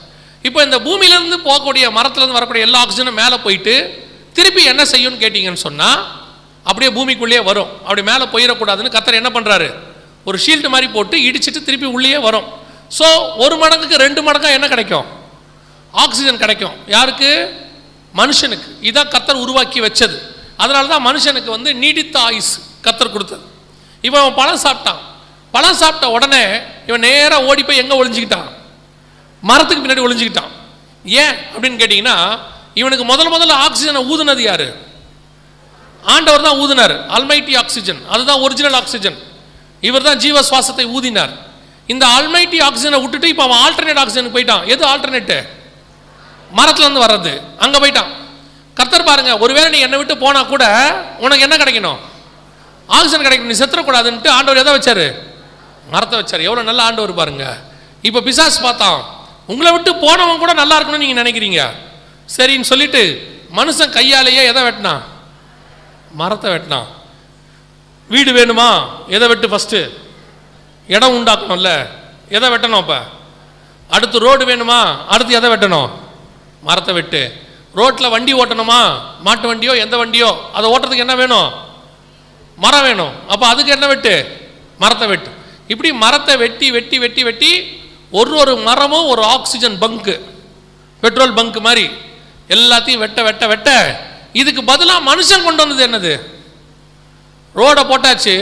இப்போ இந்த பூமியிலேருந்து போகக்கூடிய மரத்துலேருந்து வரக்கூடிய எல்லா ஆக்சிஜனும் மேலே போயிட்டு திருப்பி என்ன செய்யும்னு கேட்டிங்கன்னு சொன்னால், அப்படியே பூமிக்குள்ளேயே வரும். அப்படி மேலே போயிடக்கூடாதுன்னு கர்த்தர் என்ன பண்ணுறாரு, ஒரு ஷீல்டு மாதிரி போட்டு இடிச்சிட்டு திருப்பி உள்ளேயே வரும். ஸோ 1 மடங்குக்கு 2 மடங்காக என்ன கிடைக்கும், ஆக்சிஜன் கிடைக்கும். யாருக்கு, மனுஷனுக்கு. இதான் கர்த்தர் உருவாக்கி வச்சது. அதனால தான் மனுஷனுக்கு வந்து நீடித்த ஆயுஸ் கர்த்தர் கொடுத்தது. இப்போ அவன் பழம் சாப்பிட்டான், பழம் சாப்பிட்ட உடனே இவன் நேராக ஓடி போய் எங்கே ஒளிஞ்சிக்கிட்டான்? மரத்துக்கு பின்னாடி ஒளிஞ்சிக்கிட்டான். ஏன் அப்படின்னு கேட்டிங்கன்னா, இவனுக்கு முதல்ல ஆக்சிஜனை ஊதுனது யாரு? ஆண்டவர் தான் ஊதினார். அல்மைட்டி ஆக்சிஜன், அதுதான் ஒரிஜினல் ஆக்சிஜன். இவர் தான் ஜீவ சுவாசத்தை ஊதினார். இந்த அல்மைட்டி ஆக்சிஜனை விட்டுட்டு இப்போ அவன் ஆல்டர்னேட் ஆக்சிஜனுக்கு போயிட்டான். எது ஆல்டர்னேட்டு? மரத்துலேருந்து வர்றது, அங்கே போயிட்டான். கர்த்தர் பாருங்க, ஒருவேளை நீ என்னை விட்டு போனா கூட உனக்கு என்ன கிடைக்கணும்? ஆக்சிஜன் கிடைக்கணும். நீ செத்துறக்கூடாதுன்ட்டு ஆண்டவர் எதை வச்சாரு? மரத்தை வச்சார். எவ்வளோ நல்ல ஆண்டவர் பாருங்க. இப்போ பிசாசு பார்த்தான், உங்களை விட்டு போனவன் கூட நல்லா இருக்கணும்னு நீங்கள் நினைக்கிறீங்க, சரின்னு சொல்லிட்டு மனுஷன் கையாலேயே எதை வெட்டினான்? மரத்தை வெட்டினான். வீடு வேணுமா? எதை வெட்டு? ஃபஸ்ட்டு இடம் உண்டாக்கணும்ல, எதை வெட்டணும்? இப்போ அடுத்து ரோடு வேணுமா? அடுத்து எதை வெட்டணும்? மரத்தை வெட்டு. ரோட்டில் வண்டி ஓட்டணுமா? மாட்டு வண்டியோ எந்த வண்டியோ, அதை ஓட்டுறதுக்கு என்ன வேணும்? மரம் வேணும். அப்போ அதுக்கு என்ன வெட்டு? மரத்தை வெட்டு. இப்படி மரத்தை வெட்டி வெட்டி வெட்டி வெட்டி ஒரு மரமும் ஒரு ஆக்சிஜன் பங்கு, பெட்ரோல் பங்கு மாதிரி எல்லாத்தையும் வெட்ட வெட்ட வெட்ட இதுக்கு பதிலாக மனுஷன் கொண்டு வந்தது என்னது? ரோடை போட்டாச்சு.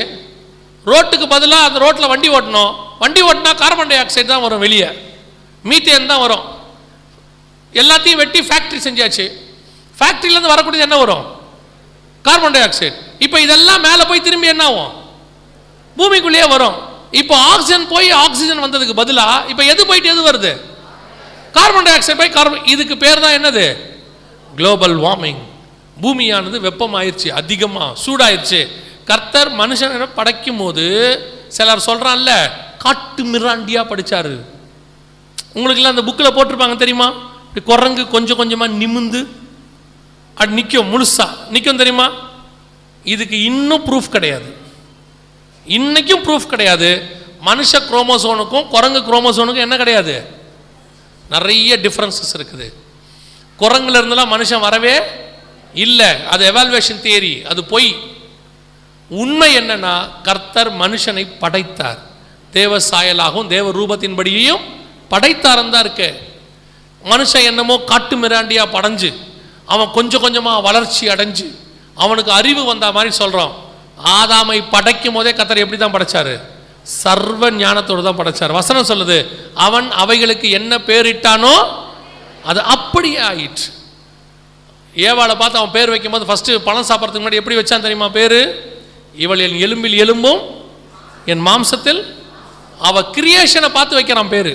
ரோட்டுக்கு பதிலாக அந்த ரோட்டில் வண்டி ஓட்டணும். வண்டி ஓட்டினா கார்பன் டை ஆக்சைடு தான் வரும், வெளியே மீத்தேன் தான் வரும். எல்லாத்தையும் வெட்டி ஃபேக்ட்ரி செஞ்சாச்சு. ஃபேக்ட்ரியிலேருந்து வரக்கூடியது என்ன வரும்? Carbon di oxide. இப்போ இதெல்லாம் மேலே போய் திரும்பி என்ன ஆகும்? பூமிக்குள்ளேயே வரும். இப்போ ஆக்சிஜன் போய் ஆக்சிஜன் வந்ததுக்கு பதிலாக இப்போ எது போயிட்டு எது வருது? கார்பன் டை ஆக்சைடு போய் கார்பன். இதுக்கு பேர் தான் என்னது? Global warming. பூமியானது வெப்பமாயிருச்சு, அதிகமாக சூடாயிருச்சு. கர்த்தர் மனுஷனை படைக்கும் போது சிலர் சொல்றான்ல, காட்டு மிராண்டியா படிச்சாரு. உங்களுக்குலாம் அந்த புக்கில் போட்டிருப்பாங்க தெரியுமா? குரங்கு கொஞ்சம் கொஞ்சமாக நிமிந்து அது நிற்கும், முழுசா நிற்கும் தெரியுமா? இதுக்கு இன்னும் ப்ரூஃப் கிடையாது, இன்னைக்கும் ப்ரூஃப் கிடையாது. மனுஷ குரோமோசோனுக்கும் குரங்கு குரோமோசோனுக்கும் என்ன கிடையாது? நிறைய டிஃப்ரென்சஸ் இருக்குது. குரங்குல இருந்தெல்லாம் மனுஷன் வரவே இல்லை. அது எவால்வேஷன் தியரி, அது பொய். உண்மை என்னன்னா, கர்த்தர் மனுஷனை படைத்தார், தேவ சாயலாகவும் தேவ ரூபத்தின்படியையும் படைத்தாரன் தான் இருக்கு. மனுஷன் என்னமோ காட்டு மிராண்டியா படைஞ்சு அவன் கொஞ்சம் கொஞ்சமாக வளர்ச்சி அடைஞ்சு அவனுக்கு அறிவு வந்த மாதிரி சொல்கிறான். ஆதாமை படைக்கும் போதே கர்த்தர் எப்படி தான் படைச்சாரு? சர்வ ஞானத்தோடு தான் படைச்சார். வசனம் சொல்லுது, அவன் அவைகளுக்கு என்ன பேரிட்டானோ அது அப்படியே ஆயிற்று. ஏவாளை பார்த்து அவன் பேர் வைக்கும் போது ஃபஸ்ட்டு பழம் சாப்பிட்றதுக்கு முன்னாடி எப்படி வச்சான் தெரியுமா? பேர், இவள் என் எலும்பில் எலும்பும் என் மாம்சத்தில். அவள் கிரியேஷனை பார்த்து வைக்கிறான் பேர்.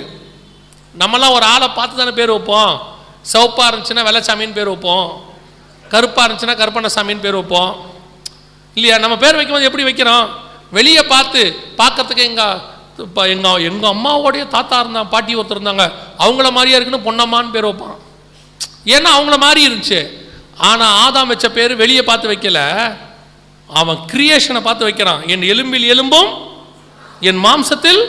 நம்மளாம் ஒரு ஆளை பார்த்து தானே பேர் வைப்போம். சிவப்பாக இருந்துச்சுன்னா வெள்ளச்சாமின்னு பேர் வைப்போம், கருப்பாக இருந்துச்சுன்னா கருப்பண்ணசாமின்னு பேர் வைப்போம் இல்லையா? நம்ம பேர் வைக்கும்போது எப்படி வைக்கிறோம்? வெளியே பார்க்கறதுக்கு எங்கள் அம்மாவோடைய தாத்தா இருந்தாங்க, பாட்டி ஒருத்தர் இருந்தாங்க, அவங்கள மாதிரியா இருக்குன்னு பொன்னம்மான்னு பேர் வைப்பான். ஏன்னா அவங்கள மாதிரி இருந்துச்சு. ஆனால் ஆதாம் வச்ச பேர் வெளியே பார்த்து வைக்கல, அவன் கிரியேஷனை பார்த்து வைக்கிறான். என் எலும்பில் எலும்பும் என் மாம்சத்தில்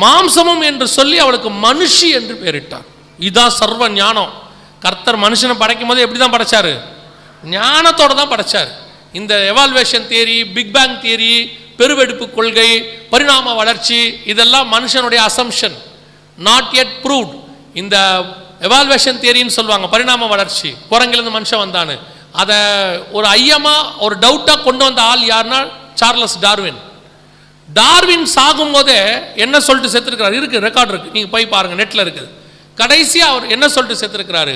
மாம்சமும் என்று சொல்லி அவளுக்கு மனுஷி என்று பெயரிட்டார். இதுதான் சர்வ ஞானம். கர்த்தர் மனுஷனை படைக்கும் போது எப்படி தான் படைச்சாரு? ஞானத்தோடு தான் படைச்சார். இந்த evolution theory, big bang theory, பெருவெடுப்பு கொள்கை, பரிணாம வளர்ச்சி, இதெல்லாம் மனுஷனுடைய அசம்ஷன், நாட் yet proved. இந்த எவால்வேஷன் தியரின்னு சொல்லுவாங்க, பரிணாம வளர்ச்சி, குரங்கிலிருந்து மனுஷன் வந்தான்னு. அதை ஒரு ஐயமா ஒரு டவுட்டாக கொண்டு வந்த ஆள் யாருன்னா சார்லஸ் டார்வின். டார்வின் சாகும் போதே என்ன சொல்லிட்டு செத்துருக்கிறார்? இருக்கு, ரெக்கார்டு இருக்கு, நீங்கள் போய் பாருங்க, நெட்டில் இருக்குது. கடைசியாக அவர் என்ன சொல்லிட்டு செத்துருக்கிறாரு?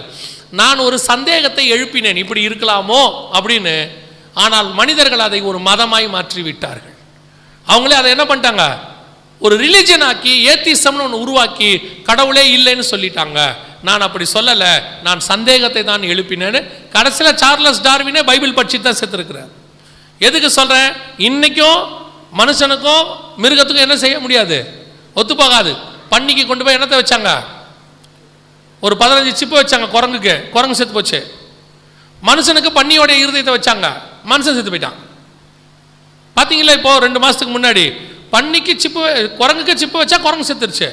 நான் ஒரு சந்தேகத்தை எழுப்பினேன், இப்படி இருக்கலாமோ அப்படின்னு. ஆனால் மனிதர்கள் அதை ஒரு மதமாய் மாற்றி விட்டார்கள். அவங்களே அதை என்ன பண்ணிட்டாங்க? ஒரு ரிலிஜன் ஆக்கி, ஏத்திசம்னு ஒன்று உருவாக்கி கடவுளே இல்லைன்னு சொல்லிட்டாங்க. நான் அப்படி சொல்லலை, நான் சந்தேகத்தை தான் எழுப்பினேன்னு கடைசியில் சார்லஸ் டார்வினே பைபிள் படிச்சு தான் செத்துருக்கிறார். எதுக்கு சொல்கிறேன்? இன்னைக்கும் மனுஷனுக்கும் மிருகத்துக்கும் என்ன செய்ய முடியாது? ஒத்துப்போகாது. பன்னிக்கு கொண்டு போய் என்னத்தை வச்சாங்க? ஒரு 15 சிப்பு வச்சாங்க குரங்குக்கு, குரங்கு செத்து போச்சு. மனுஷனுக்கு பன்னியோடைய இருதயத்தை வச்சாங்க, மனுஷன் செத்து போயிட்டான். பார்த்தீங்களா? இப்போ 2 மாதத்துக்கு முன்னாடி பன்னிக்கு சிப்பு, குரங்குக்கு சிப்பு வச்சா குரங்கு செத்துருச்சு.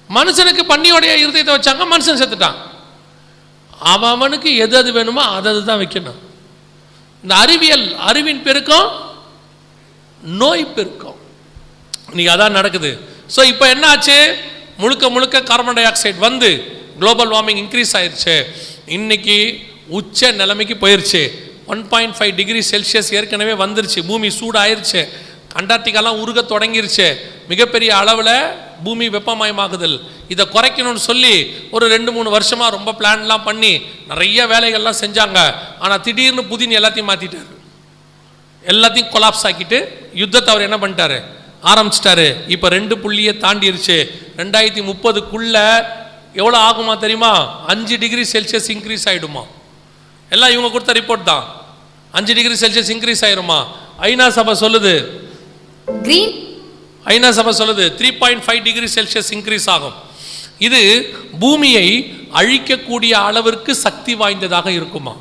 மனுஷனுக்கு பன்னியோடைய இருதயத்தை வச்சாங்க, மனுஷன் செத்துட்டான். அவனுக்கு எது எது வேணுமோ அது தான் வைக்கணும். இந்த அறிவின் பெருக்கம் நோய் பெருக்கம், இன்னைக்கு அதான் நடக்குது. ஸோ இப்போ என்ன ஆச்சு? முழுக்க முழுக்க கார்பன் டை ஆக்சைடு வந்து குளோபல் வார்மிங் இன்க்ரீஸ் ஆயிடுச்சு. இன்னைக்கு உச்ச நிலைமைக்கு போயிடுச்சு. 1.5 டிகிரி செல்சியஸ் ஏற்கனவே வந்துருச்சு. பூமி சூடாயிருச்சு, அண்டார்டிகாலாம் உருக தொடங்கிருச்சு. மிகப்பெரிய அளவில் பூமி வெப்பமயமாகுதல். இதை குறைக்கணும்னு சொல்லி ஒரு 2-3 வருஷமாக ரொம்ப பிளான்லாம் பண்ணி நிறைய வேலைகள்லாம் செஞ்சாங்க. ஆனால் திடீர்னு புதின் எல்லாத்தையும் மாற்றிட்டார், எல்லாத்தையும் கொலாப்ஸ் ஆக்கிட்டு யுத்தத்தை அவர் என்ன பண்ணிட்டாரு, ஆரம்பிச்சிட்டாரு. இப்போ 2 புள்ளியை தாண்டிருச்சு. 2030க்குள்ள எவ்வளோ ஆகுமா தெரியுமா? 5 டிகிரி செல்சியஸ் இன்க்ரீஸ் ஆகிடுமா? எல்லாம் இவங்க கொடுத்த ரிப்போர்ட் தான். 5 டிகிரி செல்சியஸ் இன்க்ரீஸ் ஆயிருமா? ஐநா சபை சொல்லுது 3.5 டிகிரி செல்சியஸ் இன்க்ரீஸ் ஆகும். இது பூமியை அழிக்கக்கூடிய அளவிற்கு சக்தி வாய்ந்ததாக இருக்குமா?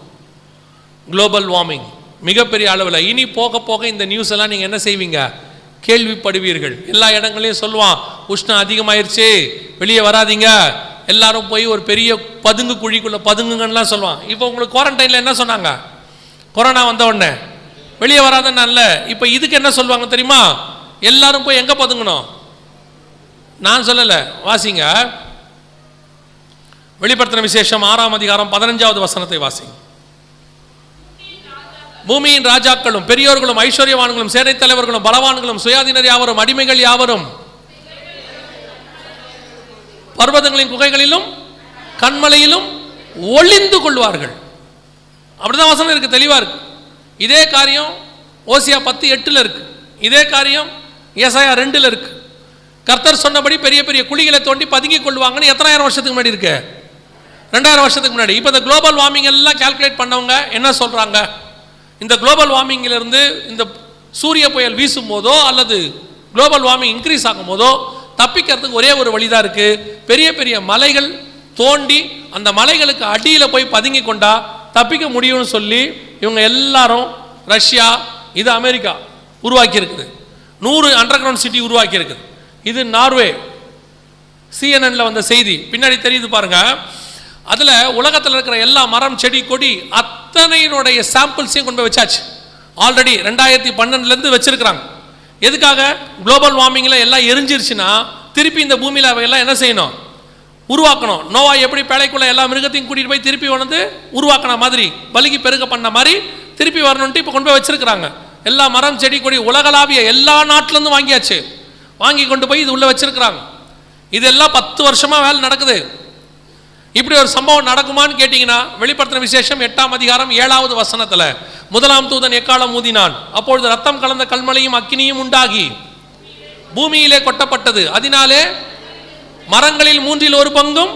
குளோபல் வார்மிங் மிகப்பெரிய அளவில். இனி போக போக இந்த நியூஸ் எல்லாம் நீங்கள் என்ன செய்வீங்க, கேள்விப்படுவீர்கள். எல்லா இடங்களையும் சொல்லுவான், உஷ்ணம் அதிகமாயிருச்சு, வெளியே வராதிங்க, எல்லாரும் போய் ஒரு பெரிய பதுங்கு குழிக்குள்ள பதுங்குங்கலாம் சொல்லுவான். இப்போ உங்களுக்கு குவாரண்டைனில் என்ன சொன்னாங்க? கொரோனா வந்த உடனே வெளியே வராதன்னு அல்ல. இப்போ இதுக்கு என்ன சொல்லுவாங்க தெரியுமா? எல்லாரும் போய் எங்கே பதுங்கணும்? நான் சொல்லலை, வாசிங்க. வெளிப்படுத்தின விசேஷம் 6ஆம் அதிகாரம் 15வது வசனத்தை வாசிங்க. பூமியின் ராஜாக்களும் பெரியோர்களும் ஐஸ்வர்யவான்களும் சேனை தலைவர்களும் பலவான்களும் சுயாதீனர் யாவரும் அடிமைகள் யாவரும் பர்வதங்களின் குகைகளிலும் கண்மலையிலும் ஒளிந்து கொள்வார்கள். அப்படிதான் வசனம் இருக்கு, தெளிவா இருக்கு. இதே காரியம் ஓசியா 10:8 இருக்கு. இதே காரியம் ஏசாயா 2 இருக்கு. கர்த்தர் சொன்னபடி பெரிய பெரிய குழிகளை தோண்டி பதுங்கிக் கொள்வாங்கன்னு எத்தனாயிரம் வருஷத்துக்கு முன்னாடி இருக்கு? 2000 வருஷத்துக்கு முன்னாடி. இப்போ இந்த குளோபல் வார்மிங் எல்லாம் கால்குலேட் பண்ணவங்க என்ன சொல்றாங்க? இந்த குளோபல் வார்மிங்கிலிருந்து இந்த சூரிய புயல் வீசும் போதோ அல்லது குளோபல் வார்மிங் இன்க்ரீஸ் ஆகும் போதோ தப்பிக்கிறதுக்கு ஒரே ஒரு வழிதான் இருக்கு. பெரிய பெரிய மலைகள் தோண்டி அந்த மலைகளுக்கு அடியில் போய் பதுங்கி கொண்டா தப்பிக்க முடியும்னு சொல்லி இவங்க எல்லாரும், ரஷ்யா, இது அமெரிக்கா உருவாக்கி இருக்குது. 100 அண்டர் கிரவுண்ட் சிட்டி உருவாக்கி இருக்குது. இது நார்வே, CNN வந்த செய்தி பின்னாடி தெரியுது பாருங்க. அதில் உலகத்தில் இருக்கிற எல்லா மரம் செடி கொடி அத்தனையினுடைய சாம்பிள்ஸையும் கொண்டு போய் வச்சாச்சு. ஆல்ரெடி 2012 வச்சிருக்கிறாங்க. எதுக்காக? குளோபல் வார்மிங்கில் எல்லாம் எரிஞ்சிருச்சுன்னா திருப்பி இந்த பூமியில் அவையெல்லாம் என்ன செய்யணும், உருவாக்கணும். நோவா எப்படி பேழைக்குள்ள எல்லா மிருகத்தையும் கூட்டிகிட்டு போய் திருப்பி வந்து உருவாக்கின மாதிரி, பலிக்கு பெருக பண்ண மாதிரி திருப்பி வரணுன்ட்டு இப்போ கொண்டு போய் வச்சிருக்கிறாங்க. எல்லா மரம் செடி கொடி உலகளாவிய எல்லா நாட்டிலேருந்து வாங்கியாச்சு. வாங்கி கொண்டு போய் இது உள்ள வச்சிருக்கிறாங்க. இதெல்லாம் 10 வருஷமாக வேலை நடக்குது. இப்படி ஒரு சம்பவம் நடக்குமான்னு கேட்டீங்கன்னா, வெளிப்படுத்தின விசேஷம் 8ஆம் அதிகாரம் 7வது வசனத்தில், முதலாம் தூதன் எக்காலம் ஊதினான், அப்பொழுது ரத்தம் கலந்த கல்மலையும் அக்கினியும் உண்டாகி பூமியிலே கொட்டப்பட்டது. அதனாலே மரங்களில் 1/3 பங்கும்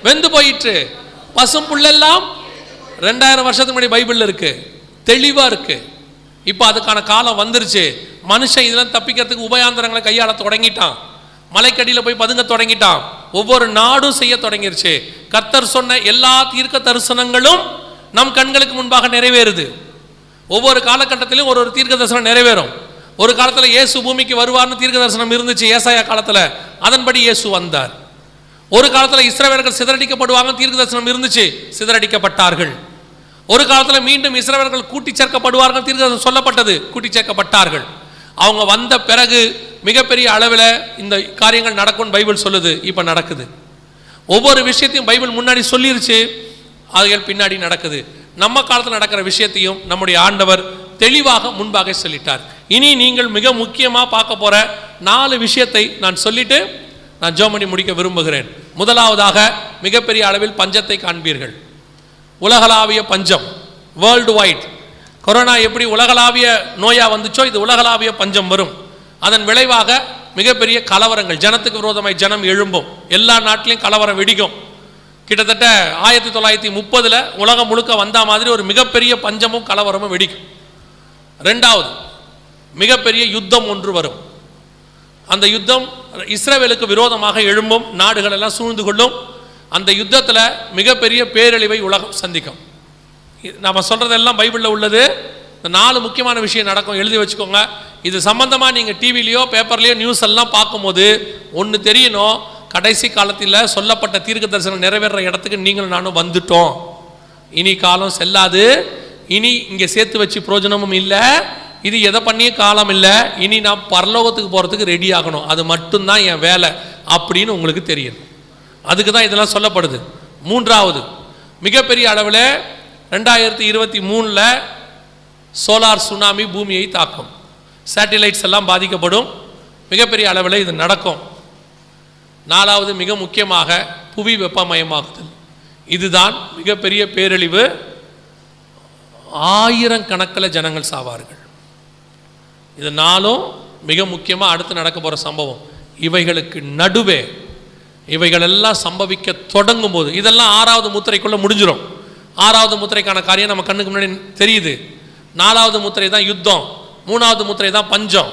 வெந்து போயிற்று. பசும் புல்லெல்லாம் 2000 வருஷத்துக்கு முன்னாடி பைபிள்ல இருக்கு, தெளிவா இருக்கு. இப்போ அதுக்கான காலம் வந்துருச்சு. மனுஷன் இதெல்லாம் தப்பிக்கிறதுக்கு உபயாந்திரங்களை கையாள தொடங்கிட்டான். மலைக்கடியில் போய் பதுங்க தொடங்கிட்டான். ஒவ்வொரு நாடும் செய்ய தொடங்கிருச்சு. கர்த்தர் சொன்ன எல்லா தீர்க்க தரிசனங்களும் நம் கண்களுக்கு முன்பாக நிறைவேறுது. ஒவ்வொரு காலகட்டத்திலும் ஒரு தீர்க்க தரிசனம் நிறைவேறும். ஒரு காலத்தில் இயேசு பூமிக்கு வருவார்னு தீர்க்க தரிசனம் இருந்துச்சு ஏசாயா காலத்தில், அதன்படி இயேசு வந்தார். ஒரு காலத்தில் இஸ்ரவேலர்கள் சிதறடிக்கப்படுவாங்க தீர்க்க தரிசனம் இருந்துச்சு, சிதறடிக்கப்பட்டார்கள். ஒரு காலத்தில் மீண்டும் இஸ்ரவேலர்கள் கூட்டி சேர்க்கப்படுவார்கள் தீர்க்க தரிசனம் சொல்லப்பட்டது, கூட்டி சேர்க்கப்பட்டார்கள். அவங்க வந்த பிறகு மிகப்பெரிய அளவில் இந்த காரியங்கள் நடக்கும் பைபிள் சொல்லுது. இப்போ நடக்குது. ஒவ்வொரு விஷயத்தையும் பைபிள் முன்னாடி சொல்லிருச்சு, அதுகள் பின்னாடி நடக்குது. நம்ம காலத்தில் நடக்கிற விஷயத்தையும் நம்முடைய ஆண்டவர் தெளிவாக முன்பாக சொல்லிட்டார். இனி நீங்கள் மிக முக்கியமாக பார்க்க போற 4 விஷயத்தை நான் சொல்லிட்டு நான் ஜெர்மனி முடிக்க விரும்புகிறேன். முதலாவதாக, மிகப்பெரிய அளவில் பஞ்சத்தை காண்பீர்கள். உலகளாவிய பஞ்சம், வேர்ல்டு வைட். கொரோனா எப்படி உலகளாவிய நோயா வந்துச்சோ, இது உலகளாவிய பஞ்சம் வரும். அதன் விளைவாக மிகப்பெரிய கலவரங்கள், ஜனத்துக்கு விரோதமாய் ஜனம் எழும்பும். எல்லா நாட்டிலையும் கலவரம் வெடிக்கும். கிட்டத்தட்ட 1930 உலகம் முழுக்க வந்த மாதிரி ஒரு மிகப்பெரிய பஞ்சமும் கலவரமும் வெடிக்கும். 2வது, மிகப்பெரிய யுத்தம் ஒன்று வரும். அந்த யுத்தம் இஸ்ரவேலுக்கு விரோதமாக எழும்பும், நாடுகள் எல்லாம் சூழ்ந்து கொள்ளும். அந்த யுத்தத்தில் மிகப்பெரிய பேரழிவை உலகம் சந்திக்கும். நம்ம சொல்றதெல்லாம் பைபிளில் உள்ளது. இந்த 4 முக்கியமான விஷயம் நடக்கும், எழுதி வச்சுக்கோங்க. இது சம்பந்தமாக நீங்கள் டிவிலையோ பேப்பர்லையோ நியூஸ் எல்லாம் பார்க்கும்போது ஒன்று தெரியணும், கடைசி காலத்தில் சொல்லப்பட்ட தீர்க்க தரிசனம் நிறைவேற இடத்துக்கு நீங்களும் நானும் வந்துட்டோம். இனி காலம் செல்லாது, இனி இங்கே சேர்த்து வச்சு பிரயோஜனமும் இல்லை, இது எதை பண்ணிய காலம் இல்லை, இனி நான் பரலோகத்துக்கு போகிறதுக்கு ரெடி ஆகணும், அது மட்டும்தான் என் வேலை அப்படின்னு உங்களுக்கு தெரியும். அதுக்கு தான் இதெல்லாம் சொல்லப்படுது. 3வது, மிகப்பெரிய அளவில் 2023 சோலார் சுனாமி பூமியை தாக்கும். சேட்டிலைட்ஸ் எல்லாம் பாதிக்கப்படும். மிகப்பெரிய அளவில் இது நடக்கும். 4வது மிக முக்கியமாக புவி வெப்பமயமாகுதல். இதுதான் மிகப்பெரிய பேரழிவு. 1000 கணக்கில் ஜனங்கள் சாவார்கள். இது 4ம் மிக முக்கியமாக அடுத்து நடக்க போகிற சம்பவம். இவைகளுக்கு நடுவே இவைகள் எல்லாம் சம்பவிக்க தொடங்கும் போது, இதெல்லாம் 6வது முத்திரைக்குள்ளே முடிஞ்சிடும். 6வது முத்திரைக்கான காரியம் நம்ம கண்ணுக்கு முன்னாடி தெரியுது. 4வது முத்திரை தான் யுத்தம், 3வது முத்திரை தான் பஞ்சம்,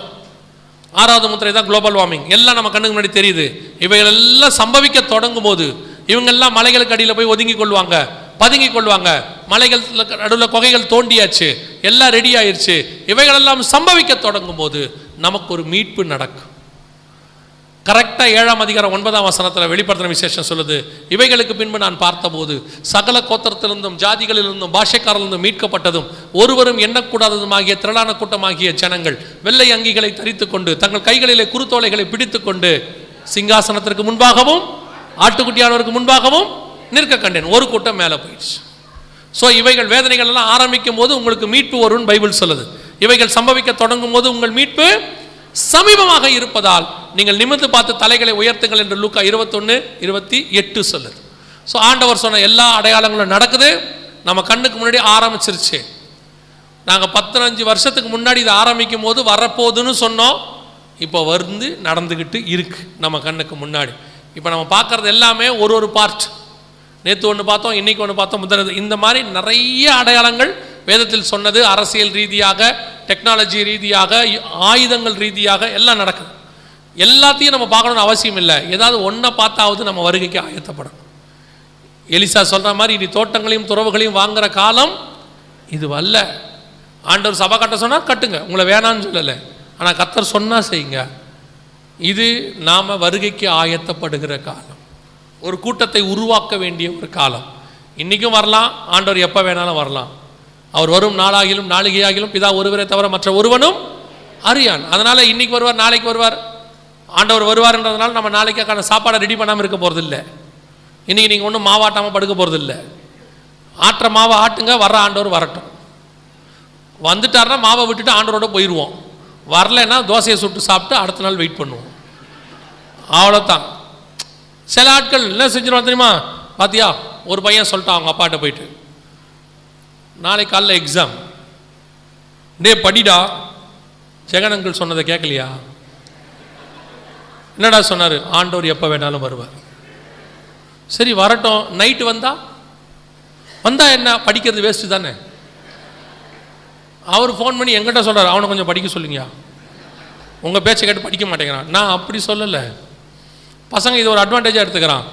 6வது முத்திரை தான் குளோபல் வார்மிங். எல்லாம் நம்ம கண்ணுக்கு முன்னாடி தெரியுது. இவைகள் எல்லாம் சம்பவிக்க தொடங்கும் போது இவங்கெல்லாம் மலைகளுக்கு அடியில் போய் ஒதுங்கி கொள்வாங்க, பதுங்கி கொள்வாங்க. மலைகள் நடுவில் குகைகள் தோண்டியாச்சு, எல்லாம் ரெடி ஆயிடுச்சு. இவைகளெல்லாம் சம்பவிக்க தொடங்கும் போது நமக்கு ஒரு மீட்பு நடக்கும். கரெக்டாக 7ஆம் அதிகாரம் 9ஆம் வசனத்தில் வெளிப்படுத்தின விசேஷம் சொல்லுது, இவைகளுக்கு பின்பு நான் பார்த்தபோது சகல கோத்திரத்திலிருந்தும் ஜாதிகளிலிருந்தும் பாஷைக்காரிலிருந்தும் மீட்கப்பட்டதும் ஒருவரும் எண்ணக்கூடாததுமாகிய திரளான கூட்டமாகிய ஜனங்கள் வெள்ளை அங்கிகளை தரித்து கொண்டு தங்கள் கைகளிலே குருத்தோலைகளை பிடித்து கொண்டு சிங்காசனத்திற்கு முன்பாகவும் ஆட்டுக்குட்டியானவருக்கு முன்பாகவும் நிற்க கண்டேன். ஒரு கூட்டம் மேலே போயிடுச்சு. ஸோ இவைகள் வேதனைகள் எல்லாம் ஆரம்பிக்கும் போது உங்களுக்கு மீட்பு வரும்னு பைபிள் சொல்லுது. இவைகள் சம்பவிக்க தொடங்கும் போது உங்கள் மீட்பு சமீபமாக இருப்பதால் நீங்கள் நிமிர்ந்து பார்த்து தலைகளை உயர்த்துங்கள் என்று லூக்கா 21:28 சொல்லுது. ஸோ ஆண்டவர் சொன்ன எல்லா அடையாளங்களும் நடக்குது, நம்ம கண்ணுக்கு முன்னாடி ஆரம்பிச்சிருச்சு. நாங்கள் 15 வருஷத்துக்கு முன்னாடி இதை ஆரம்பிக்கும் போது வரப்போகுதுன்னு சொன்னோம். இப்போ வந்து நடந்துக்கிட்டு இருக்கு நம்ம கண்ணுக்கு முன்னாடி. இப்போ நம்ம பார்க்குறது எல்லாமே ஒரு பார்ட். நேற்று ஒன்று பார்த்தோம், இன்றைக்கி ஒன்று பார்த்தோம், முதல் இந்த மாதிரி நிறைய அடையாளங்கள் வேதத்தில் சொன்னது. அரசியல் ரீதியாக, டெக்னாலஜி ரீதியாக, ஆயுதங்கள் ரீதியாக எல்லாம் நடக்குது. எல்லாத்தையும் நம்ம பார்க்கணுன்னு அவசியம் இல்லை. ஏதாவது ஒன்றை பார்த்தாவது நம்ம வருகைக்கு ஆயத்தப்படணும். எலிசா சொல்கிற மாதிரி இனி தோட்டங்களையும் துறவுகளையும் வாங்குகிற காலம் இது அல்ல. ஆண்டவர் சபை கட்ட சொன்னால் கட்டுங்க, உங்களை வேணான்னு சொல்லலை. ஆனால் கர்த்தர் சொன்னால் செய்யுங்க. இது நாம் வருகைக்கு ஆயத்தப்படுகிற காலம், ஒரு கூட்டத்தை உருவாக்க வேண்டிய ஒரு காலம். இன்றைக்கும் வரலாம், ஆண்டவர் எப்போ வேணாலும் வரலாம். அவர் வரும் நாளாகிலும் நாளிகையாகிலும் பிதா ஒருவரை தவிர மற்ற ஒருவனும் அறியான். அதனால் இன்றைக்கி வருவார், நாளைக்கு வருவார். ஆண்டவர் வருவார்ன்றதுனால நம்ம நாளைக்கான சாப்பாடை ரெடி பண்ணாமல் இருக்க போகிறது இல்லை. இன்றைக்கி நீங்கள் ஒன்றும் மாவாட்டாமல் படுக்க போகிறது இல்லை. ஆற்ற மாவை ஆட்டுங்க, வர்ற ஆண்டவர் வரட்டும். வந்துட்டார்னா மாவை விட்டுட்டு ஆண்டவரோட போயிடுவோம். வரலைன்னா தோசையை சுட்டு சாப்பிட்டு அடுத்த நாள் வெயிட் பண்ணுவோம். அவ்வளோதான். சில ஆட்கள் என்ன செஞ்சிருவாங்க தெரியுமா? பார்த்தியா, ஒரு பையன் சொல்லிட்டான் அவங்க அப்பாட்ட போயிட்டு, நாளைக்கு காலைல எக்ஸாம், டே படிடா. ஜெகன் அங்கிள் சொன்னதை கேட்கலையா? என்னடா சொன்னார்? ஆண்டவர் எப்போ வேணாலும் வருவார். சரி வரட்டும். நைட்டு வந்தா என்ன, படிக்கிறது வேஸ்ட்டு தானே. அவர் ஃபோன் பண்ணி எங்கிட்ட சொல்கிறார், அவனை கொஞ்சம் படிக்க சொல்லுங்கயா, உங்கள் பேச்சை கேட்டு படிக்க மாட்டேங்கிறான். நான் அப்படி சொல்லலை. பசங்க இது ஒரு அட்வான்டேஜாக எடுத்துக்கிறான்.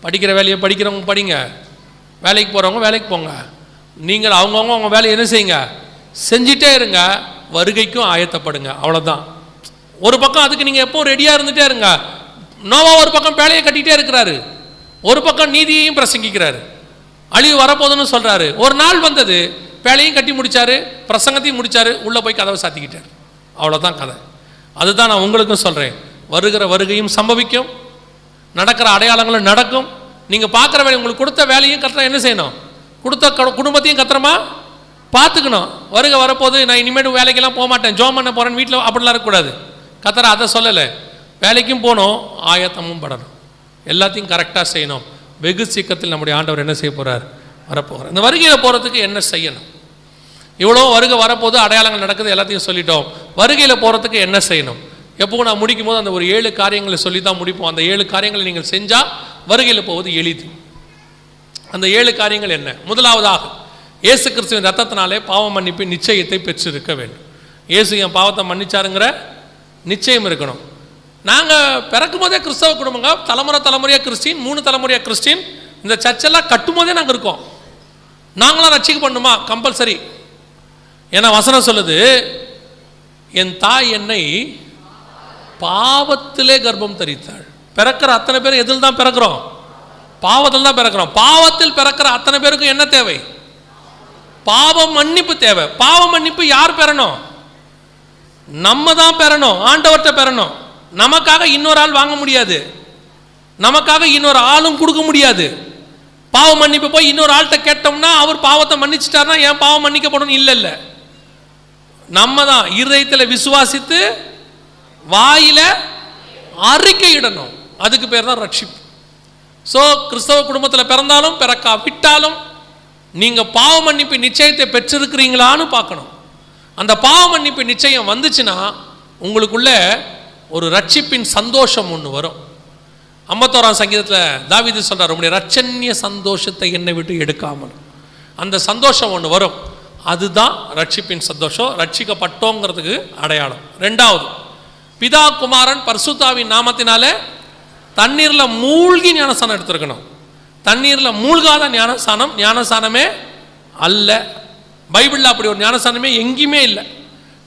படிக்கிற வேலையை படிக்கிறவங்க படிங்க, வேலைக்கு போகிறவங்க வேலைக்கு போங்க. நீங்கள் அவங்கவுங்க அவங்க வேலையை என்ன செய்யுங்க, செஞ்சிட்டே இருங்க, வருகைக்கும் ஆயத்தப்படுங்க. அவ்வளோதான். ஒரு பக்கம் அதுக்கு நீங்கள் எப்போ ரெடியாக இருந்துகிட்டே இருங்க. நோவா ஒரு பக்கம் வேலையை கட்டிகிட்டே இருக்கிறாரு, ஒரு பக்கம் நீதியையும் பிரசங்கிக்கிறாரு. அழிவு வரப்போதுன்னு சொல்கிறாரு. ஒரு நாள் வந்தது, வேலையும் கட்டி முடித்தார், பிரசங்கத்தையும் முடித்தார், உள்ளே போய் கதவை சாத்திக்கிட்டார். அவ்வளோதான் கதை. அதுதான் நான் உங்களுக்கும் சொல்கிறேன். வருகிற வருகையும் சம்பவிக்கும், நடக்கிற அடையாளங்களும் நடக்கும். நீங்கள் பார்க்குற வேலை, உங்களுக்கு கொடுத்த வேலையும் கத்திரம் என்ன செய்யணும், கொடுத்த குடும்பத்தையும் கத்திரமா பார்த்துக்கணும். வருகை வரப்போது, நான் இனிமேட்டு வேலைக்கெல்லாம் போக மாட்டேன், ஜோம் பண்ண போகிறேன்னு வீட்டில் அப்படிலாம் இருக்கக்கூடாது. கத்திர அதை சொல்லலை. வேலைக்கும் போகணும், ஆயத்தமும் படணும், எல்லாத்தையும் கரெக்டாக செய்யணும். வெகு சீக்கிரத்தில் நம்முடைய ஆண்டவர் என்ன செய்ய போகிறார், வரப்போகிறார். இந்த வருகையில் போகிறதுக்கு என்ன செய்யணும்? இவ்வளோ வருகை வரப்போது, அடையாளங்கள் நடக்குது, எல்லாத்தையும் சொல்லிட்டோம். வருகையில் போகிறதுக்கு என்ன செய்யணும்? எப்போ நான் முடிக்கும் போது அந்த ஒரு 7 காரியங்களை சொல்லி தான் முடிப்போம். அந்த 7 காரியங்களை நீங்கள் செஞ்சால் வருகையில் போவது எளிது. அந்த 7 காரியங்கள் என்ன? முதலாவதாக, இயேசு கிறிஸ்துவின் ரத்தத்தினாலே பாவ மன்னிப்பு நிச்சயத்தை பெற்றிருக்க வேண்டும். இயேசு என் பாவத்தை மன்னிச்சாருங்கிற நிச்சயம் இருக்கணும். நாங்கள் பிறக்கும் போதே கிறிஸ்தவ குடும்பங்க, தலைமுறையாக கிறிஸ்டின், 3 தலைமுறையாக கிறிஸ்டின். இந்த சர்ச்செல்லாம் கட்டும் போதே நாங்கள் இருக்கோம். நாங்களாம் ரட்சிக்க பண்ணுமா? கம்பல்சரி. ஏன்னா வசனம் சொல்லுது, என் தாய் என்னை பாவத்திலே கர்ப்பம் தரித்தாள். பிறக்கிற அத்தனை பேர் எதில் தான் பிறக்கிறோம்? பாவத்தில் தான் பிறக்கிறோம். பாவத்தில் பிறக்கிற அத்தனை பேருக்கும் என்ன தேவை? பாவ மன்னிப்பு தேவை. பாவ மன்னிப்பு யார் பெறணும்? நம்ம தான் பெறணும், ஆண்டவர்கிட்ட பெறணும். நமக்காக இன்னொரு ஆள் வாங்க முடியாது, நமக்காக இன்னொரு ஆளும் கொடுக்க முடியாது. பாவ மன்னிப்பு போய் இன்னொரு ஆள்கிட்ட கேட்டோம்னா அவர் பாவத்தை மன்னிச்சிட்டாருன்னா ஏன் பாவம் மன்னிக்கப்படும்? இல்லை, நம்ம தான் இருதயத்தில் விசுவாசித்து வாயில அறிக்கையிடணும். அதுக்கு பேர் தான் ரட்சிப்பு. ஸோ கிறிஸ்தவ குடும்பத்தில் பிறந்தாலும் பிறக்கா விட்டாலும் நீங்க பாவ மன்னிப்பு நிச்சயத்தை பெற்றிருக்கிறீங்களான்னு பார்க்கணும். அந்த பாவ மன்னிப்பு நிச்சயம் வந்துச்சுன்னா உங்களுக்குள்ள ஒரு ரட்சிப்பின் சந்தோஷம் ஒன்று வரும். 51ஆம் சங்கீதத்தில் தாவீது சொல்றார், உங்களுடைய ரட்சண்ய சந்தோஷத்தை என்னை விட்டு எடுக்காமல். அந்த சந்தோஷம் ஒன்று வரும். அதுதான் ரட்சிப்பின் சந்தோஷம், ரட்சிக்கப்பட்டோங்கிறதுக்கு அடையாளம். ரெண்டாவது, பிதா குமாரன் பரிசுத்தாவின் நாமத்தினாலே தண்ணீர்ல மூழ்கி ஞானஸ்தானம் எடுத்திருக்கணும். தண்ணீர்ல மூழ்காத ஞானஸ்தானம் ஞானஸ்தானமே அல்ல. பைபிளில் அப்படி ஒரு ஞானஸ்தானமே எங்கேயுமே இல்லை.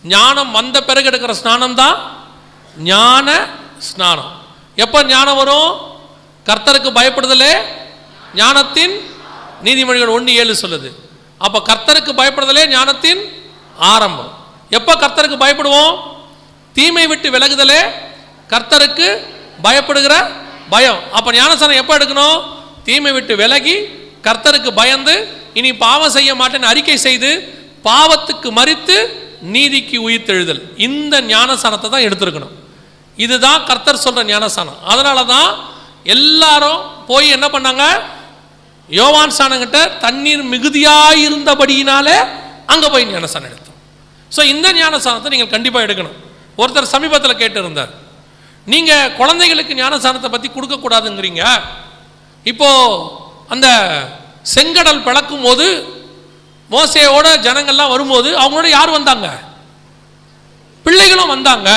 ஞானம் வந்த பிறகு எடுக்கிற ஸ்நானம் தான் ஞான ஸ்நானம். எப்போ ஞானம் வரும்? கர்த்தருக்கு பயப்படுதலே ஞானத்தின், நீதிமொழிகள் 1:7 சொல்லுது. அப்போ கர்த்தருக்கு பயப்படுதலே ஞானத்தின் ஆரம்பம். எப்போ கர்த்தருக்கு பயப்படுவோம்? தீமை விட்டு விலகுதலே கர்த்தருக்கு பயப்படுகிற பயம். அப்போ ஞானஸ்நானம் எப்போ எடுக்கணும்? தீமை விட்டு விலகி கர்த்தருக்கு பயந்து இனி பாவம் செய்ய மாட்டேன்னு அறிக்கை செய்து பாவத்துக்கு மரித்து நீதிக்கு உயிர்த்தெழுதல். இந்த ஞானஸ்நானத்தை தான் எடுத்திருக்கணும். இதுதான் கர்த்தர் சொல்ற ஞானஸ்நானம். அதனால தான் எல்லாரும் போய் என்ன பண்ணாங்க? யோவான் ஸ்நானங்கிட்ட தண்ணீர் மிகுதியாயிருந்தபடியினாலே அங்கே போய் ஞானஸ்நானம் எடுத்தோம். ஸோ இந்த ஞானஸ்நானத்தை நீங்கள் கண்டிப்பாக எடுக்கணும். ஒருத்தர் சமீபத்தில் கேட்டு இருந்தார், நீங்கள் குழந்தைகளுக்கு ஞானஸ்நானத்தை பற்றி கொடுக்கக்கூடாதுங்கிறீங்க. இப்போ அந்த செங்கடல் பிளக்கும் போது மோசேயோட ஜனங்கள்லாம் வரும்போது அவங்களோட யார் வந்தாங்க? பிள்ளைகளும் வந்தாங்க.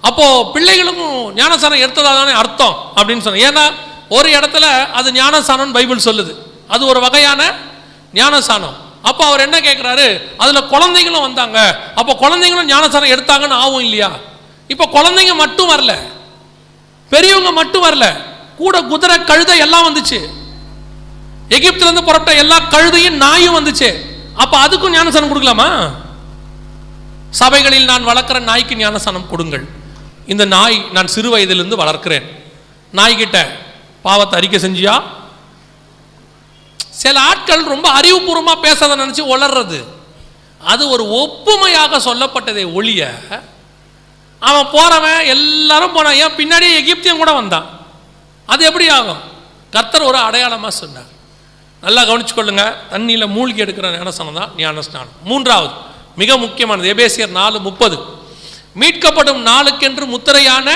அப்போ பிள்ளைகளுக்கும் ஞானஸ்நானம் எடுத்ததா தானே அர்த்தம் அப்படின்னு சொன்ன. ஏன்னா ஒரு இடத்துல அது ஞானஸ்நானம் பைபிள் சொல்லுது, அது ஒரு வகையான ஞானஸ்நானம். அப்போ அவர் என்ன கேட்குறாரு? அதில் குழந்தைகளும் வந்தாங்க, அப்போ குழந்தைங்களும் ஞானஸ்நானம் எடுத்தாங்கன்னு ஆகும் இல்லையா? இப்போ குழந்தைங்க மட்டும் வரல, பெரியவங்க மட்டும் வரல, கூட குதிரை கழுதை எல்லாம் வந்துச்சு. எகிப்திலிருந்து புறப்பட்ட எல்லா கழுதையும் நாயும் வந்துச்சு. அப்போ அதுக்கும் ஞானஸ்நானம் கொடுக்கலாமா? சபைகளில் நான் வளர்க்குற நாய்க்கு ஞானஸ்நானம் கொடுங்கள். இந்த நாய் நான் சிறு வயதிலிருந்து வளர்க்கிறேன். நாய்கிட்ட பாவத்தை அறிக்கை செஞ்சியா? சில ஆட்கள் ரொம்ப அறிவுபூர்வமாக பேசாத நினச்சி உளர்றது. அது ஒரு ஒப்புமையாக சொல்லப்பட்டதை ஒழிய அவன் போறவன் எல்லாரும் போனான். ஏன் பின்னாடியே எகிப்தியன் கூட வந்தான். அது எப்படி ஆகும்? கர்த்தர் ஒரு அடையாளமாக சொன்னார். நல்லா கவனிச்சு கொள்ளுங்க. தண்ணியில் மூழ்கி எடுக்கிற ஞானஸ்நானம் தான் ஞானஸ்நானம். மூன்றாவது மிக முக்கியமானது எபேசியர் 4:30, மீட்கப்படும் நாளுக்கென்று முத்திரையான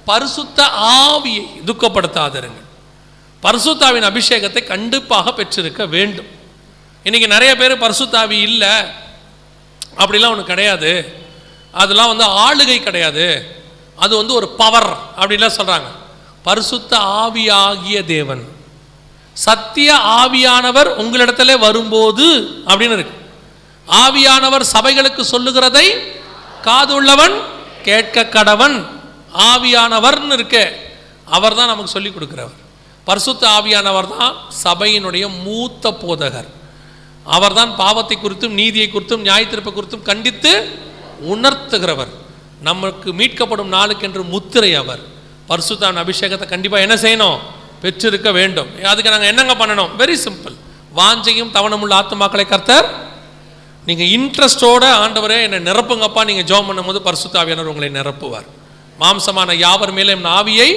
பரிசுத்த ஆவியை துக்கப்படுத்தாதிருங்கள். பரிசுத்தாவின் அபிஷேகத்தை கண்டிப்பாக பெற்றிருக்க வேண்டும். இன்னைக்கு நிறைய பேர் பரிசுத்தாவி இல்லை அப்படிலாம் ஒன்று கிடையாது, அதெல்லாம் ஆளுகை கிடையாது, அது ஒரு பவர் அப்படின்லாம் சொல்றாங்க. பரிசுத்த ஆவியாகிய தேவன், சத்திய ஆவியானவர் உங்களிடத்திலே வரும்போது அப்படின்னு இருக்கு. ஆவியானவர் சபைகளுக்கு சொல்லுகிறதை காது உள்ளவன் கேட்க கடவன். ஆவியானவர்னு இருக்கு, அவர் தான் நமக்கு சொல்லி கொடுக்கிறவர். பரிசுத்த ஆவியானவர் தான் சபையினுடைய மூத்த போதகர். அவர் தான் பாவத்தை குறித்தும் நீதியை குறித்தும் நியாயத்தீர்ப்பை குறித்தும் கண்டித்து உணர்த்துகிறவர். நமக்கு மீட்கப்படும் நாளுக்கென்று முத்திரை அவர். பரிசுத்தாவின் அபிஷேகத்தை கண்டிப்பாக என்ன செய்யணும்? பெற்றிருக்க வேண்டும். அதுக்கு நாங்கள் என்னங்க பண்ணணும்? Very simple. வாஞ்சையும் தவணமுள்ள ஆத்துமாக்களை கர்த்தர், நீங்கள் இன்ட்ரெஸ்டோட ஆண்டவரே என்னை நிரப்புங்கப்பா நீங்கள் ஜெபம் பண்ணும்போது பரிசுத்த ஆவியானவர் உங்களை நிரப்புவார். மாம்சமான யாவர் மேலே என் ஆவியை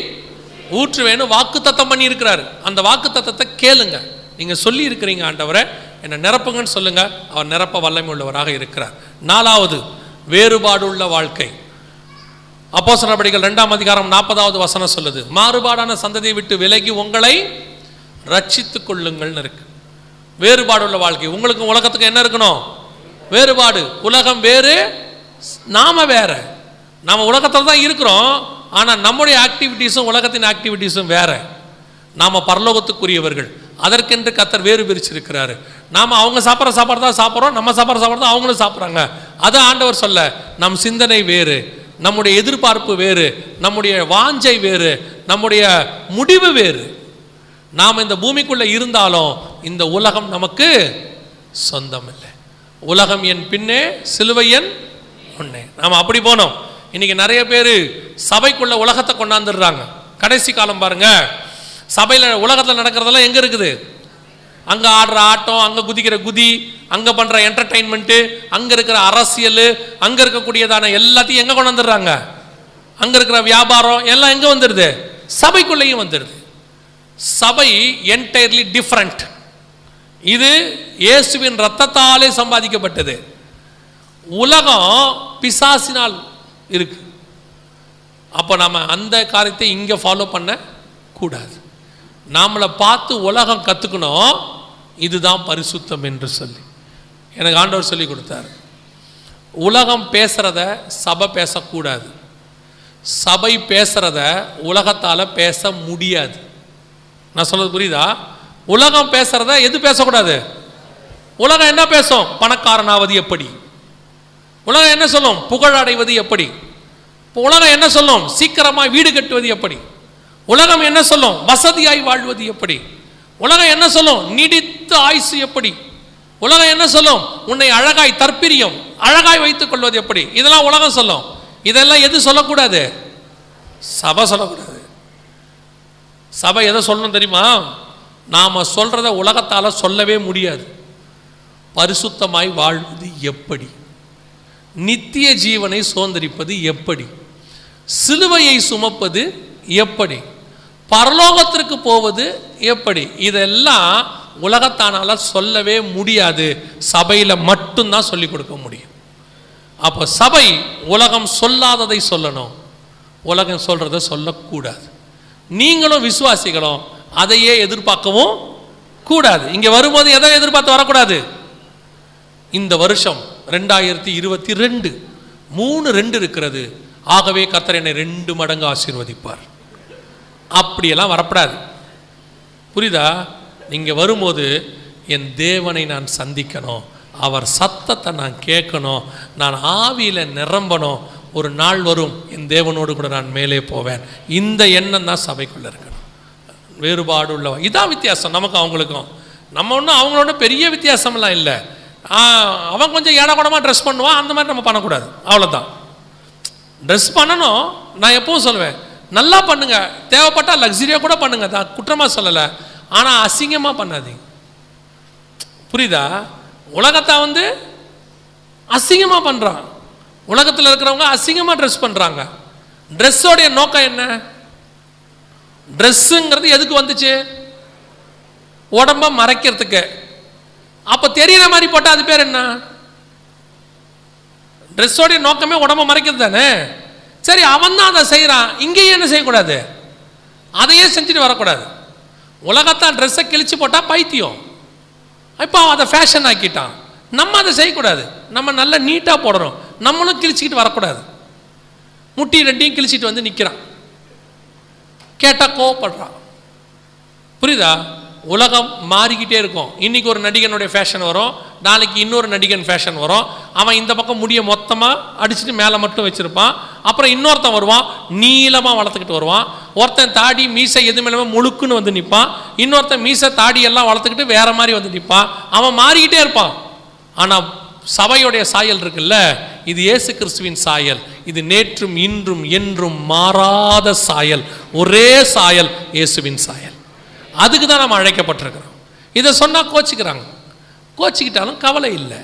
ஊற்றுவேன்னு வாக்கு தத்தம் பண்ணி இருக்கிறாரு. அந்த வாக்கு தத்தத்தை கேளுங்க. நீங்கள் சொல்லி இருக்கிறீங்க, ஆண்டவரை என்னை நிரப்புங்கன்னு சொல்லுங்க, அவர் நிரப்ப வல்லமை உள்ளவராக இருக்கிறார். நாலாவது, வேறுபாடு உள்ள வாழ்க்கை. அப்போஸ்தலர் நடபடிகள் 2ஆம் அதிகாரம் 40வது வசனம் சொல்லுது, மாறுபாடான சந்ததியை விட்டு விலகி உங்களை ரட்சித்துக் கொள்ளுங்கள்னு இருக்கு. வேறுபாடு உள்ள வாழ்க்கை. உங்களுக்கும் உலகத்துக்கு என்ன இருக்கணும்? வேறுபாடு. உலகம் வேறு, நாம வேற. நாம உலகத்தில் தான் இருக்கிறோம், ஆனால் நம்முடைய ஆக்டிவிட்டீஸும் உலகத்தின் ஆக்டிவிட்டீஸும் வேற. நாம பரலோகத்துக்குரியவர்கள், அதற்கென்று கர்த்தர் வேறு பிரிச்சிருக்கிறாரு. நாம அவங்க சாப்பிட்ற சாப்பாடு தான் சாப்பிட்றோம், நம்ம சாப்பிட்ற சாப்பாடு தான் அவங்களும் சாப்பிட்றாங்க. அதை ஆண்டவர் சொல்ல, நம் சிந்தனை வேறு, நம்முடைய எதிர்பார்ப்பு வேறு, நம்முடைய வாஞ்சை வேறு, நம்முடைய முடிவு வேறு. நாம் இந்த பூமிக்குள்ள இருந்தாலும் இந்த உலகம் நமக்கு சொந்தம் இல்லை. உலகம் என் பின்னே, சிலுவை என் முன்னே. நாம் அப்படி போனோம். இன்னைக்கு நிறைய பேர் சபைக்குள்ள உலகத்தை கொண்டாந்துடுறாங்க. கடைசி காலம் பாருங்க, சபையில் உலகத்தில் நடக்கிறதெல்லாம் எங்கே இருக்குது? அங்கே ஆடுற ஆட்டம், அங்கே குதிக்கிற குதி, அங்கே பண்ணுற என்டர்டெயின்மெண்ட்டு, அங்கே இருக்கிற அரசியல், அங்கே இருக்கக்கூடியதான எல்லாத்தையும் எங்கே கொண்டு வந்துடுறாங்க? அங்கே இருக்கிற வியாபாரம் எல்லாம் எங்கே வந்துடுது? சபைக்குள்ளேயும் வந்துடுது. சபை என்டையர்லி டிஃப்ரெண்ட். இது இயேசுவின் இரத்தத்தாலே சம்பாதிக்கப்பட்டது. உலகம் பிசாசினால் இருக்கு. அப்போ நம்ம அந்த காரியத்தை இங்கே ஃபாலோ பண்ண கூடாது. நம்மளை பார்த்து உலகம் கற்றுக்கணும், இதுதான் பரிசுத்தம் என்று சொல்லி எனக்கு ஆண்டவர் சொல்லி கொடுத்தார். உலகம் பேசுகிறத சபை பேசக்கூடாது, சபை பேசுகிறத உலகத்தால் பேச முடியாது. நான் சொல்றது புரியுதா? உலகம் பேசுகிறத எது பேசக்கூடாது? உலகம் என்ன பேசும்? பணக்காரனாவது எப்படி? உலகம் என்ன சொல்லும்? புகழ் அடைவது எப்படி? உலகம் என்ன சொல்லும்? சீக்கிரமாக வீடு கட்டுவது எப்படி? உலகம் என்ன சொல்லும்? வசதியாய் வாழ்வது எப்படி? உலகம் என்ன சொல்லும்? நீடித்த ஆயுசு எப்படி? உலகம் என்ன சொல்லும்? உன்னை அழகாய் தற்பிரியம் அழகாய் வைத்துக் கொள்வது எப்படி? இதெல்லாம் உலகம் சொல்லும். இதெல்லாம் எது சொல்லக்கூடாது? சபை சொல்லக்கூடாது. சபை எதை சொல்லணும் தெரியுமா? நாம் சொல்றத உலகத்தால் சொல்லவே முடியாது. பரிசுத்தமாய் வாழ்வது எப்படி? நித்திய ஜீவனை சுதந்திரிப்பது எப்படி? சிலுவையை சுமப்பது எப்படி? பரலோகத்திற்கு போவது எப்படி? இதெல்லாம் உலகத்தானால சொல்லவே முடியாது. சபையில் மட்டும்தான் சொல்லிக் கொடுக்க முடியும். அப்போ சபை உலகம் சொல்லாததை சொல்லணும், உலகம் சொல்றதை சொல்லக்கூடாது. நீங்களும் விசுவாசிகளும் அதையே எதிர்பார்க்கவும் கூடாது. இங்கே வரும்போது எதை எதிர்பார்த்து வரக்கூடாது? இந்த வருஷம் 2022 3 இருக்கிறது, ஆகவே கர்த்தர் என்னை 2 மடங்கு ஆசீர்வதிப்பார், அப்படியெல்லாம் வரப்படாது. புரியுதா? நீங்கள் வரும்போது என் தேவனை நான் சந்திக்கணும், அவர் சத்தத்தை நான் கேட்கணும், நான் ஆவியில் நிரம்பணும். ஒரு நாள் வரும் என் தேவனோடு கூட நான் மேலே போவேன். இந்த எண்ணம் தான் சபைக்குள்ளே இருக்கணும். வேறுபாடு உள்ளவ, இதான் வித்தியாசம் நமக்கு அவங்களுக்கும். நம்ம ஒன்றும் அவங்களோட பெரிய வித்தியாசம்லாம் இல்லை. அவன் கொஞ்சம் ஏடகுடமாக ட்ரெஸ் பண்ணுவான், அந்த மாதிரி நம்ம பண்ணக்கூடாது, அவ்வளோதான். ட்ரெஸ் பண்ணணும். நான் எப்பவும் சொல்லுவேன், நல்லா பண்ணுங்க, தேவைப்பட்டால் லக்ஸரியாக கூட பண்ணுங்க, தான் குற்றமாக சொல்லலை. ஆனால் அசிங்கமாக பண்ணாதீங்க. புரியுதா? உலகத்தை அசிங்கமாக பண்ணுறான். உலகத்தில் இருக்கிறவங்க அசிங்கமாக ட்ரெஸ் பண்ணுறாங்க. ட்ரெஸ்ஸோடைய நோக்கம் என்ன? ட்ரெஸ்ஸுங்கிறது எதுக்கு வந்துச்சு? உடம்ப மறைக்கிறதுக்கு. அப்போ தெரிகிற மாதிரி போட்டால் அது பேர் என்ன? ட்ரெஸ்ஸோடைய நோக்கமே உடம்ப மறைக்கிறது தானே. சரி, அவன் தான் அதை செய்கிறான், இங்கேயும் என்ன செய்யக்கூடாது? அதையே செஞ்சுட்டு வரக்கூடாது. உலகத்தான் ட்ரெஸ்ஸை கிழிச்சு போட்டால் பைத்தியம். இப்போ அவன் அதை ஃபேஷன் ஆக்கிட்டான். நம்ம அதை செய்யக்கூடாது. நம்ம நல்லா நீட்டாக போடணும். நம்மளும் கிழிச்சிக்கிட்டு வரக்கூடாது. முட்டி 2 கிழிச்சிட்டு வந்து நிற்கிறான், கேட்டால் கோவப்படுறான். புரியுதா? உலகம் மாறிக்கிட்டே இருக்கும். இன்னைக்கு ஒரு நடிகனுடைய ஃபேஷன் வரும், நாளைக்கு இன்னொரு நடிகன் ஃபேஷன் வரும். அவன் இந்த பக்கம் முடிய மொத்தமாக அடிச்சுட்டு மேலே மட்டும் வச்சுருப்பான். அப்புறம் இன்னொருத்தன் வருவான், நீளமாக வளர்த்துக்கிட்டு வருவான். ஒருத்தன் தாடி மீசை எது மேலே முழுக்குன்னு வந்து நிற்பான். இன்னொருத்தன் மீசை தாடி எல்லாம் வளர்த்துக்கிட்டு வேற மாதிரி வந்து நிற்பான். அவன் மாறிக்கிட்டே இருப்பான். ஆனால் சபையுடைய சாயல் இருக்குல்ல, இது இயேசு கிறிஸ்துவின் சாயல். இது நேற்றும் இன்றும் என்றும் மாறாத சாயல். ஒரே சாயல், இயேசுவின் சாயல். அதுக்கு தான் நம்ம அழைக்கப்பட்டிருக்கிறோம். இதை சொன்னால் கோச்சிக்கிறாங்க. கோச்சிக்கிட்டாலும் கவலை இல்லை.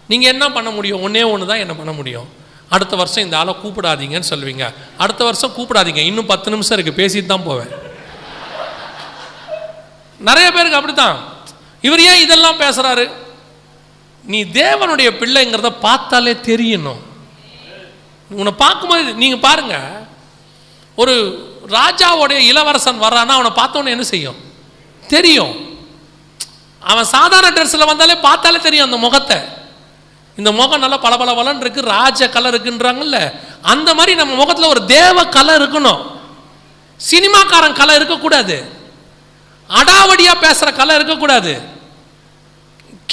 நீங்கள் என்ன பண்ண முடியும்? ஒன்றே ஒன்று தான் என்ன பண்ண முடியும். அடுத்த வருஷம் இந்த ஆளை கூப்பிடாதீங்கன்னு சொல்லுவீங்க. அடுத்த வருஷம் கூப்பிடாதீங்க, இன்னும் 10 நிமிஷம் இருக்குது, பேசிட்டு தான் போவேன். நிறைய பேருக்கு அப்படித்தான். இவர் ஏன் இதெல்லாம் பேசுகிறாரு? நீ தேவனுடைய பிள்ளைங்கிறத பார்த்தாலே தெரியணும். உன்னை பார்க்கும்போது நீங்கள் பாருங்க, ஒரு ராஜாவுடைய இளவரசன் வர்றான்னா அவனை பார்த்தோன்னே என்ன செய்யும்? தெரியும். அவன் சாதாரண ட்ரெஸ்ஸில் வந்தாலே பார்த்தாலே தெரியும் அந்த முகத்தை. இந்த முகம் நல்லா பளபளபளன்னு இருக்கு, ராஜ கலர் இருக்குன்றாங்கல்ல, அந்த மாதிரி நம்ம முகத்தில் ஒரு தேவ கலர் இருக்கணும். சினிமாக்காரன் கலை இருக்கக்கூடாது, அடாவடியாக பேசுகிற கலை இருக்கக்கூடாது,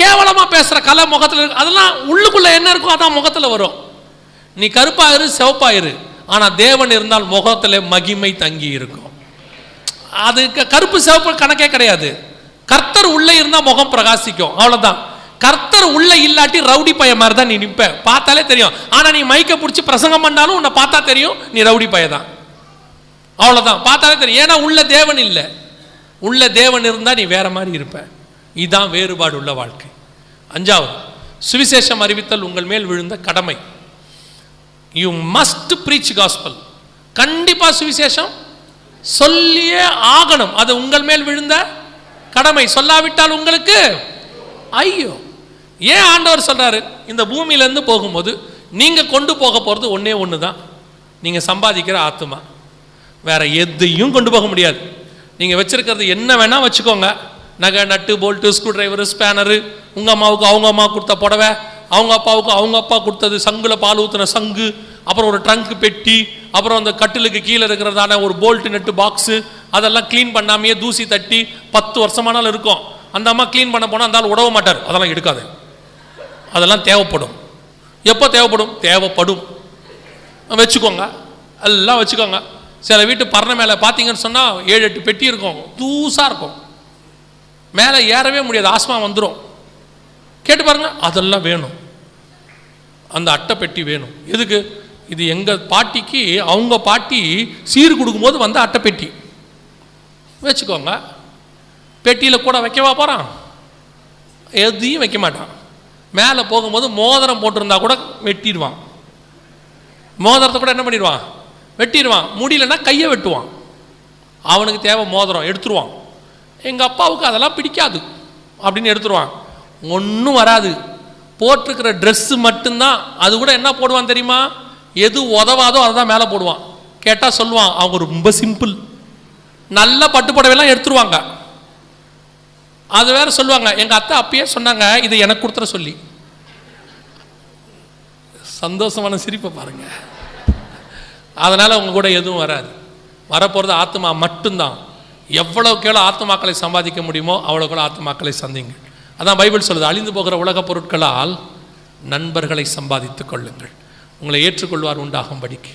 கேவலமாக பேசுகிற கலை முகத்தில் இருக்கு. அதெல்லாம் உள்ளுக்குள்ளே என்ன இருக்கும் அதான் முகத்தில் வரும். நீ கருப்பாயிரு சிவப்பாயிரு, ஆனால் தேவன் இருந்தால் முகத்தில் மகிமை தங்கி இருக்கும். அதுக்கு கருப்பு சிவப்பு கணக்கே கிடையாது. கர்த்தர் உள்ளே இருந்தால் முகம் பிரகாசிக்கும், அவ்வளோதான். கர்த்தர் உள்ள இல்லாட்டி ரவுடி பைய மாதிரி தான் நீ நிற்ப, பார்த்தாலே தெரியும். ஆனால் நீ மைக்கை பிடிச்சி பிரசங்கம் பண்ணாலும் உன்னை பார்த்தா தெரியும் நீ ரவுடி பைய தான், அவ்வளோதான். பார்த்தாலே தெரியும். ஏன்னா உள்ள தேவன் இல்லை. உள்ள தேவன் இருந்தால் நீ வேற மாதிரி இருப்ப. இதுதான் வேறுபாடு உள்ள வாழ்க்கை. 5வது, சுவிசேஷம் அறிவித்தல் உங்கள் மேல் விழுந்த கடமை. You must preach gospel. கண்டிப்பா சுவிசேஷம் சொல்லியே ஆகணும். அது உங்கள் மேல் விழுந்த கடமை. சொல்லாவிட்டால் உங்களுக்கு ஐயோ. ஏன் ஆண்டவர் சொல்றாரு? இந்த பூமியிலேருந்து போகும்போது நீங்க கொண்டு போக போறது ஒன்னே ஒன்று தான், நீங்க சம்பாதிக்கிற ஆத்துமா. வேற எதையும் கொண்டு போக முடியாது. நீங்க வச்சிருக்கிறது என்ன வேணா வச்சுக்கோங்க, நகை, நட்டு, போல்ட்டு, ஸ்க்ரூ டிரைவர், ஸ்பேனரு, உங்க அம்மாவுக்கு அவங்க அம்மா கொடுத்த புடவை, அவங்க அப்பாவுக்கு அவங்க அப்பா கொடுத்தது, சங்குல பால் ஊற்றின சங்கு, அப்புறம் ஒரு ட்ரங்க் பெட்டி, அப்புறம் அந்த கட்டிலுக்கு கீழே இருக்கிறதான ஒரு போல்ட் நட்டு பாக்ஸு, அதெல்லாம் க்ளீன் பண்ணாமையே தூசி தட்டி 10 வருஷமானாலும் இருக்கும். அந்த அம்மா க்ளீன் பண்ண போனால் அந்த ஆள் உடவ மாட்டார். அதெல்லாம் எடுக்காது. அதெல்லாம் தேவைப்படும். எப்போ தேவைப்படும்? தேவைப்படும். வச்சுக்கோங்க, எல்லாம் வச்சுக்கோங்க. சில வீட்டு பரண மேலே பார்த்தீங்கன்னு சொன்னால் 7-8 பெட்டி இருக்கும், தூசாக இருக்கும், மேலே ஏறவே முடியாது, ஆஸ்மா வந்துடும். கேட்டு பாருங்க, அதெல்லாம் வேணும். அந்த அட்டை பெட்டி வேணும். எதுக்கு? இது எங்கள் பாட்டிக்கு அவங்க பாட்டி சீர் கொடுக்கும்போது வந்த அட்டை பெட்டி. வச்சுக்கோங்க. பெட்டியில் கூட வைக்கவா போகிறான்? எதையும் வைக்க மாட்டான். மேலே போகும்போது மோதிரம் போட்டிருந்தா கூட வெட்டிடுவான். மோதிரத்தை கூட என்ன பண்ணிடுவான்? வெட்டிடுவான். முடியலன்னா கையை வெட்டுவான். அவனுக்கு தேவை மோதிரம், எடுத்துருவான். எங்கள் அப்பாவுக்கு அதெல்லாம் பிடிக்காது அப்படின்னு எடுத்துருவான். ஒன்றும் வராது. போட்டிருக்கிற ட்ரெஸ்ஸு மட்டும்தான். அது கூட என்ன போடுவான் தெரியுமா? எது உதவாதோ அதை தான் மேலே போடுவான். கேட்டால் சொல்லுவான், அவங்க ரொம்ப சிம்பிள். நல்ல பட்டுப்புடவையெல்லாம் எடுத்துருவாங்க. அது வேற சொல்லுவாங்க, எங்கள் அத்தை அப்பயே சொன்னாங்க இதை எனக்கு கொடுத்துற சொல்லி. சந்தோஷமான சிரிப்பை பாருங்க. அதனால் உங்க கூட எதுவும் வராது. வரப்போகிறது ஆத்மா மட்டும்தான். எவ்வளவுக்கு எவ்வளோ ஆத்மாக்களை சம்பாதிக்க முடியுமோ அவ்வளோக்கு ஆத்மாக்களை சந்திங்க. அதான் பைபிள் சொல்லுது, அழிந்து போகிற உலக பொருட்களால் நண்பர்களை சம்பாதித்துக் கொள்ளுங்கள், உங்களை ஏற்றுக்கொள்வார் உண்டாகும்படிக்கு.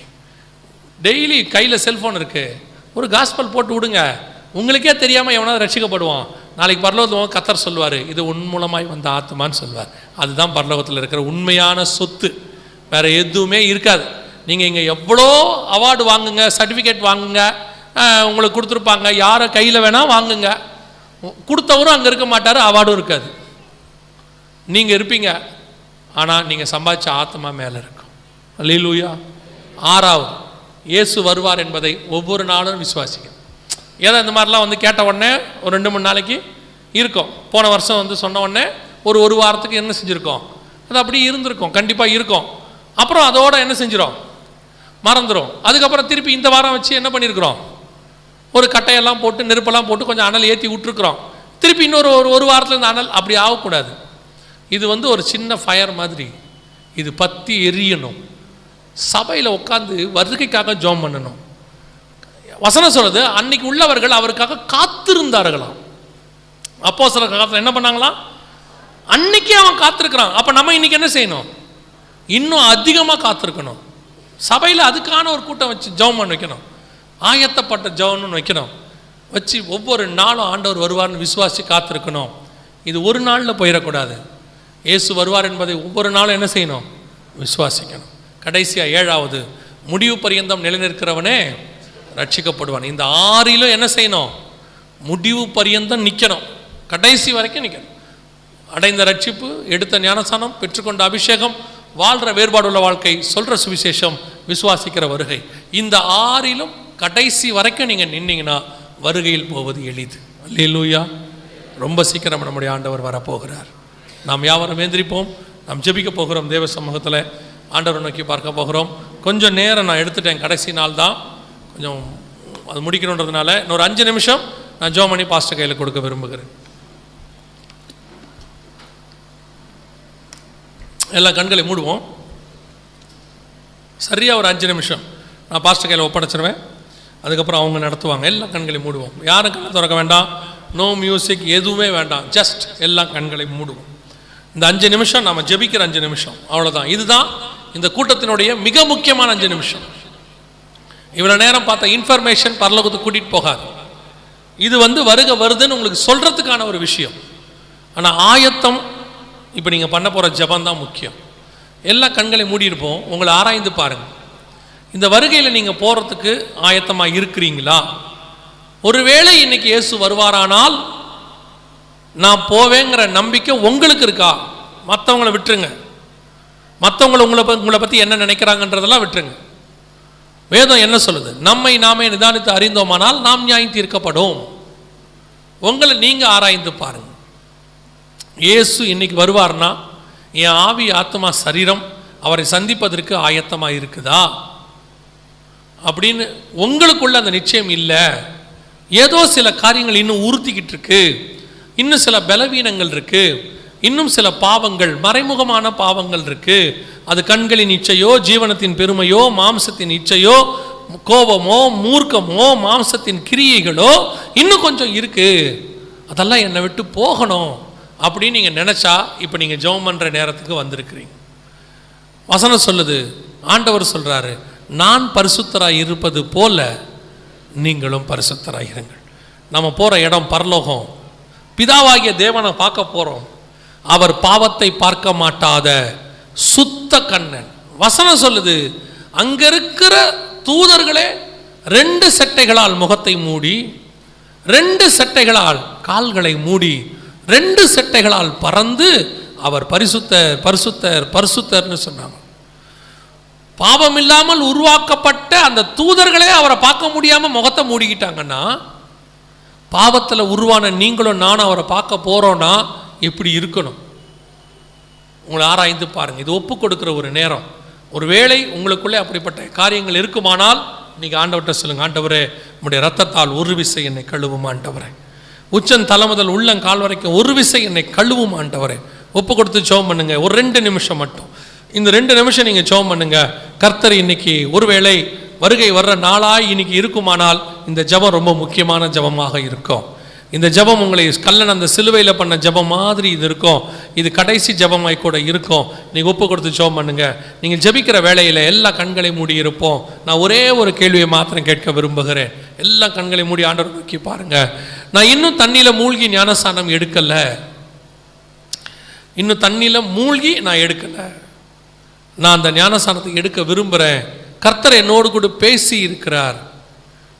டெய்லி கையில் செல்ஃபோன் இருக்கு, ஒரு காஸ்பல் போட்டு விடுங்க. உங்களுக்கே தெரியாமல் எவனாவது ரட்சிக்கப்படுவான். நாளைக்கு பரலோகத்தில் கர்த்தர் சொல்லுவார், இது உன் மூலமாய் வந்த ஆத்மான்னு சொல்லுவார். அதுதான் பரலோகத்தில் இருக்கிற உண்மையான சொத்து. வேற எதுவுமே இருக்காது. நீங்கள் இங்கே எவ்வளோ அவார்டு வாங்குங்க, சர்டிஃபிகேட் வாங்குங்க, உங்களுக்கு கொடுத்துருப்பாங்க, யாரை கையில் வேணால் வாங்குங்க, கொடுத்தவரும் அங்கே இருக்க மாட்டார், அவார்டும் இருக்காது. நீங்கள் இருப்பீங்க, ஆனால் நீங்கள் சம்பாதிச்ச ஆத்மா மேலே இருக்கும். அல்லேலூயா. 6வது, இயேசு வருவார் என்பதை ஒவ்வொரு நாளும் விசுவாசிக்கணும். ஏதோ இந்த மாதிரிலாம் வந்து கேட்ட உடனே ஒரு 2-3 நாளைக்கு இருக்கும். போன வருஷம் வந்து சொன்ன உடனே ஒரு வாரத்துக்கு என்ன செஞ்சுருக்கோம்? அது அப்படி இருந்திருக்கும், கண்டிப்பாக இருக்கும். அப்புறம் அதோட என்ன செஞ்சிடும்? மறந்துடும். அதுக்கப்புறம் திருப்பி இந்த வாரம் வச்சு என்ன பண்ணியிருக்கிறோம்? ஒரு கட்டையெல்லாம் போட்டு நெருப்பெல்லாம் போட்டு கொஞ்சம் அனல் ஏற்றி விட்டுருக்குறோம். திருப்பி இன்னொரு ஒரு வாரத்தில் இந்த அனல் அப்படி ஆகக்கூடாது. இது வந்து ஒரு சின்ன ஃபயர் மாதிரி, இது பற்றி எரியணும். சபையில் உட்காந்து வருகைக்காக ஜெபம் பண்ணணும். வசனம் சொல்லுது, அன்னைக்கு உள்ளவர்கள் அவருக்காக காத்திருந்தார்களாம். அப்போஸ்தலர் காலத்தில் என்ன பண்ணாங்களாம்? அன்னைக்கு அவன் காத்திருக்கிறான். அப்போ நம்ம இன்னைக்கு என்ன செய்யணும்? இன்னும் அதிகமாக காத்திருக்கணும். சபையில் அதுக்கான ஒரு கூட்டம் வச்சு ஜெபம் பண்ண வைக்கணும். ஆயத்தப்பட்ட ஜெபம்னு வைக்கணும். வச்சு ஒவ்வொரு நாளும் ஆண்டவர் வருவார்னு விசுவாசி காத்திருக்கணும். இது ஒரு நாளில் போயிடக்கூடாது. இயேசு வருவார் என்பதை ஒவ்வொரு நாளும் என்ன செய்யணும்? விசுவாசிக்கணும். கடைசியாக 7வது, முடிவு பரியந்தம் நிலைநிற்கிறவனே ரட்சிக்கப்படுவான். இந்த 6லும் என்ன செய்யணும்? முடிவு பரியந்தம் நிற்கணும், கடைசி வரைக்கும் நிற்கணும். அடைந்த ரட்சிப்பு, எடுத்த ஞானஸ்நானம், பெற்றுக்கொண்ட அபிஷேகம், வாழ்கிற வேறுபாடுள்ள வாழ்க்கை, சொல்கிற சுவிசேஷம், விசுவாசிக்கிற வருகை, இந்த 6லும் கடைசி வரைக்கும் நீங்கள் நின்னீங்கன்னா வருகையில் போவது எளிது. அல்லேலூயா. ரொம்ப சீக்கிரம் நம்முடைய ஆண்டவர் வரப்போகிறார். நாம் யாவரும் எந்திரிப்போம். நாம் ஜெபிக்க போகிறோம். தேவ சமூகத்தில் ஆண்டவர் நோக்கி பார்க்க போகிறோம். கொஞ்சம் நேரம் நான் எடுத்துட்டேன், கடைசி நாள் தான், கொஞ்சம் அது முடிக்கணுன்றதுனால இன்னொரு 5 நிமிஷம் நான் ஜெபம் பண்ணி பாஸ்டர் கையில் கொடுக்க விரும்புகிறேன். எல்லா கண்களை மூடுவோம். சரியாக ஒரு 5 நிமிஷம் நான் பாஸ்டர் கையில் ஒப்படைச்சிருவேன். அதுக்கப்புறம் அவங்க நடத்துவாங்க. எல்லா கண்களை மூடுவோம். யாரும் கண்ணை திறக்க வேண்டாம். நோ மியூசிக், எதுவுமே வேண்டாம். ஜஸ்ட் எல்லா கண்களை மூடுவோம். இந்த 5 நிமிஷம் நாம் ஜெபிக்கிற 5 நிமிஷம், அவ்வளோதான். இதுதான் இந்த கூட்டத்தினுடைய மிக முக்கியமான 5 நிமிஷம். இவ்வளோ நேரம் பார்த்த இன்ஃபர்மேஷன் பரலோகத்துக்கு கூட்டிகிட்டு போகாது. இது வந்து வருதுன்னு உங்களுக்கு சொல்கிறதுக்கான ஒரு விஷயம். ஆனால் ஆயத்தம், இப்போ நீங்கள் பண்ண போகிற ஜெபம் தான் முக்கியம். எல்லா கண்களை மூடியிருப்போம். உங்களை ஆராய்ந்து பாருங்கள். இந்த வருகையில் நீங்கள் போகிறதுக்கு ஆயத்தமாக இருக்கிறீங்களா? ஒருவேளை இன்னைக்கு இயேசு வருவாரானால் நான் போவேங்கிற நம்பிக்கை உங்களுக்கு இருக்கா? மற்றவங்களை விட்டுருங்க, மற்றவங்களை உங்களை பற்றி என்ன நினைக்கிறாங்கன்றதெல்லாம் விட்டுருங்க. வேதம் என்ன சொல்லுது? நம்மை நாமே நிதானித்து அறிந்தோமானால் நாம் நியாயம் தீர்க்கப்படும். உங்களை நீங்கள் ஆராய்ந்து பாருங்க. இயேசு இன்னைக்கு வருவார்னா என் ஆவி ஆத்மா சரீரம் அவரை சந்திப்பதற்கு ஆயத்தமாக இருக்குதா அப்படின்னு உங்களுக்குள்ள அந்த நிச்சயம் இல்லை. ஏதோ சில காரியங்கள் இன்னும் உறுத்திக்கிட்டு இருக்கு, இன்னும் சில பலவீனங்கள் இருக்கு, இன்னும் சில பாவங்கள், மறைமுகமான பாவங்கள் இருக்கு. அது கண்களின் இச்சையோ, ஜீவனத்தின் பெருமையோ, மாம்சத்தின் இச்சையோ, கோபமோ, மூர்க்கமோ, மாம்சத்தின் கிரியைகளோ இன்னும் கொஞ்சம் இருக்கு, அதெல்லாம் என்னை விட்டு போகணும் அப்படின்னு நீங்கள் நினச்சா இப்போ நீங்கள் ஜெபம் பண்ணுற நேரத்துக்கு வந்திருக்கிறீங்க. வசனம் சொல்லுது, ஆண்டவர் சொல்கிறாரு, நான் பரிசுத்தராய் இருப்பது போல நீங்களும் பரிசுத்தராய் இருங்கள். நம்ம போகிற இடம் பரலோகம். பிதாவாகிய தேவனை பார்க்க போகிறோம். அவர் பாவத்தை பார்க்க மாட்டாத சுத்த கண்ணன். வசனம் சொல்லுது, அங்க இருக்கிற தூதர்களே 2 சட்டைகளால் முகத்தை மூடி, 2 சட்டைகளால் கால்களை மூடி, 2 சட்டைகளால் பறந்து அவர் பரிசுத்தர் பரிசுத்தர் பரிசுத்தர்னு சொன்னாங்க. பாவம் இல்லாமல் உருவாக்கப்பட்ட அந்த தூதர்களே அவரை பார்க்க முடியாம முகத்தை மூடிக்கிட்டாங்கன்னா, பாவத்தில் உருவான நீங்களும் நானும் அவரை பார்க்க போறோம்னா எப்படி இருக்கணும்? உங்களை ஆராய்ந்து பாருங்க. இது ஒப்பு கொடுக்கிற ஒரு நேரம். ஒருவேளை உங்களுக்குள்ளே அப்படிப்பட்ட காரியங்கள் இருக்குமானால் இன்னைக்கு ஆண்டவர்கிட்ட சொல்லுங்க, ஆண்டவரே உம்முடைய ரத்தத்தால் ஒரு விசை என்னை கழுவும் ஆண்டவரே, உச்சன் தலை முதல் உள்ளங்கால் வரைக்கும் ஒரு விசை என்னை கழுவும் ஆண்டவரே. ஒப்பு கொடுத்து ஜெபம் பண்ணுங்க. ஒரு 2 நிமிஷம் மட்டும். இந்த 2 நிமிஷம் நீங்க ஜெபம் பண்ணுங்க. கர்த்தர் இன்னைக்கு ஒருவேளை வருகை வர்ற நாளாய் இன்னைக்கு இருக்குமானால் இந்த ஜெபம் ரொம்ப முக்கியமான ஜெபமாக இருக்கும். இந்த ஜெபம் உங்களை கல்லன் அந்த சிலுவையில் பண்ண ஜெபம் மாதிரி இது இருக்கும். இது கடைசி ஜெபமாய் கூட இருக்கும். நீங்கள் ஒப்பு கொடுத்து ஜெபம் பண்ணுங்க. நீங்கள் ஜெபிக்கிற வேளையில் எல்லா கண்களை மூடி இருப்போம். நான் ஒரே ஒரு கேள்வியை மாத்திரம் கேட்க விரும்புகிறேன். எல்லா கண்களை மூடி ஆண்டவர் நோக்கி பாருங்க. நான் இன்னும் தண்ணியில் மூழ்கி ஞானஸ்நானம் எடுக்கல. இன்னும் தண்ணியில் மூழ்கி நான் எடுக்கல. நான் அந்த ஞானஸ்நானத்தை எடுக்க விரும்புகிறேன். கர்த்தர் என்னோடு கூட பேசி இருக்கிறார்.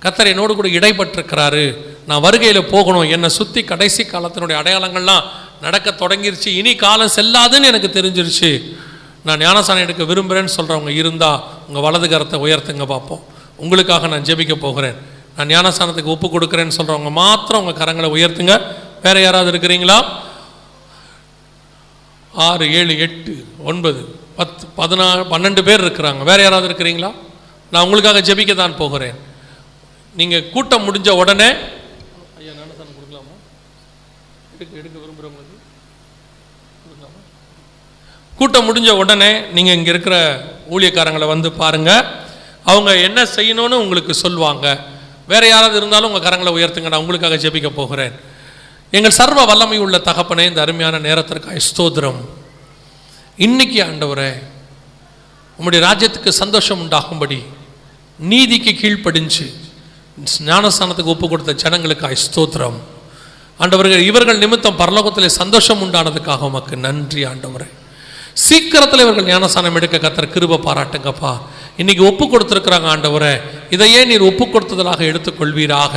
கர்த்தர் என்னோடு கூட இடைப்பட்டிருக்கிறாரு. நான் வருகையில் போகணும். என்னை சுற்றி கடைசி காலத்தினுடைய அடையாளங்கள்லாம் நடக்க தொடங்கிருச்சு. இனி காலம் செல்லாதுன்னு எனக்கு தெரிஞ்சிருச்சு. நான் ஞானஸ்நானம் எடுக்க விரும்புகிறேன்னு சொல்கிறவங்க இருந்தால் உங்கள் வலது கரத்தை உயர்த்துங்க பார்ப்போம். உங்களுக்காக நான் ஜெபிக்க போகிறேன். நான் ஞானஸ்நானத்துக்கு ஒப்பு கொடுக்குறேன்னு சொல்கிறவங்க மாத்திரம் உங்கள் கரங்களை உயர்த்துங்க. வேறு யாராவது இருக்கிறீங்களா? 6 7 8 9 10 14 12 பேர் இருக்கிறாங்க. வேறு யாராவது இருக்கிறீங்களா? நான் உங்களுக்காக ஜெபிக்க தான் போகிறேன். நீங்கள் கூட்டம் முடிஞ்ச உடனே ஐயா ஞானஸ்நானம் கொடுக்கலாமா? எடுக்க விரும்புகிறவங்களுக்கு கொடுக்கலாமா? கூட்டம் முடிஞ்ச உடனே நீங்கள் இங்கே இருக்கிற ஊழியக்காரங்களை வந்து பாருங்கள். அவங்க என்ன செய்யணும்னு உங்களுக்கு சொல்லுவாங்க. வேறு யாராவது இருந்தாலும் உங்கள் கரங்களை உயர்த்துங்க. நான் உங்களுக்காக ஜெபிக்க போகிறேன். எங்கள் சர்வ வல்லமை உள்ள தகப்பனே, இந்த அருமையான நேரத்திற்காக ஸ்தோத்திரம். இன்னைக்கு ஆண்டவரே, உம்முடைய ராஜ்யத்துக்கு சந்தோஷம் உண்டாகும்படி நீதிக்கு கீழ்ப்படிஞ்சு ஞானஸ்நானத்துக்கு ஒப்பு கொடுத்த ஜனங்களுக்காக ஸ்தோத்திரம். ஆண்டவர்கள் இவர்கள் நிமித்தம் பரலோகத்திலே சந்தோஷம் உண்டானதுக்காக உமக்கு நன்றி ஆண்டவரே. சீக்கிரத்தில் இவர்கள் ஞானஸ்நானம் எடுக்க கர்த்தர் கிருபை பாராட்டுங்கப்பா. இன்னைக்கு ஒப்பு கொடுத்துருக்குறாங்க ஆண்டவரே, இதையே நீர் ஒப்பு கொடுத்ததாக எடுத்துக்கொள்வீராக.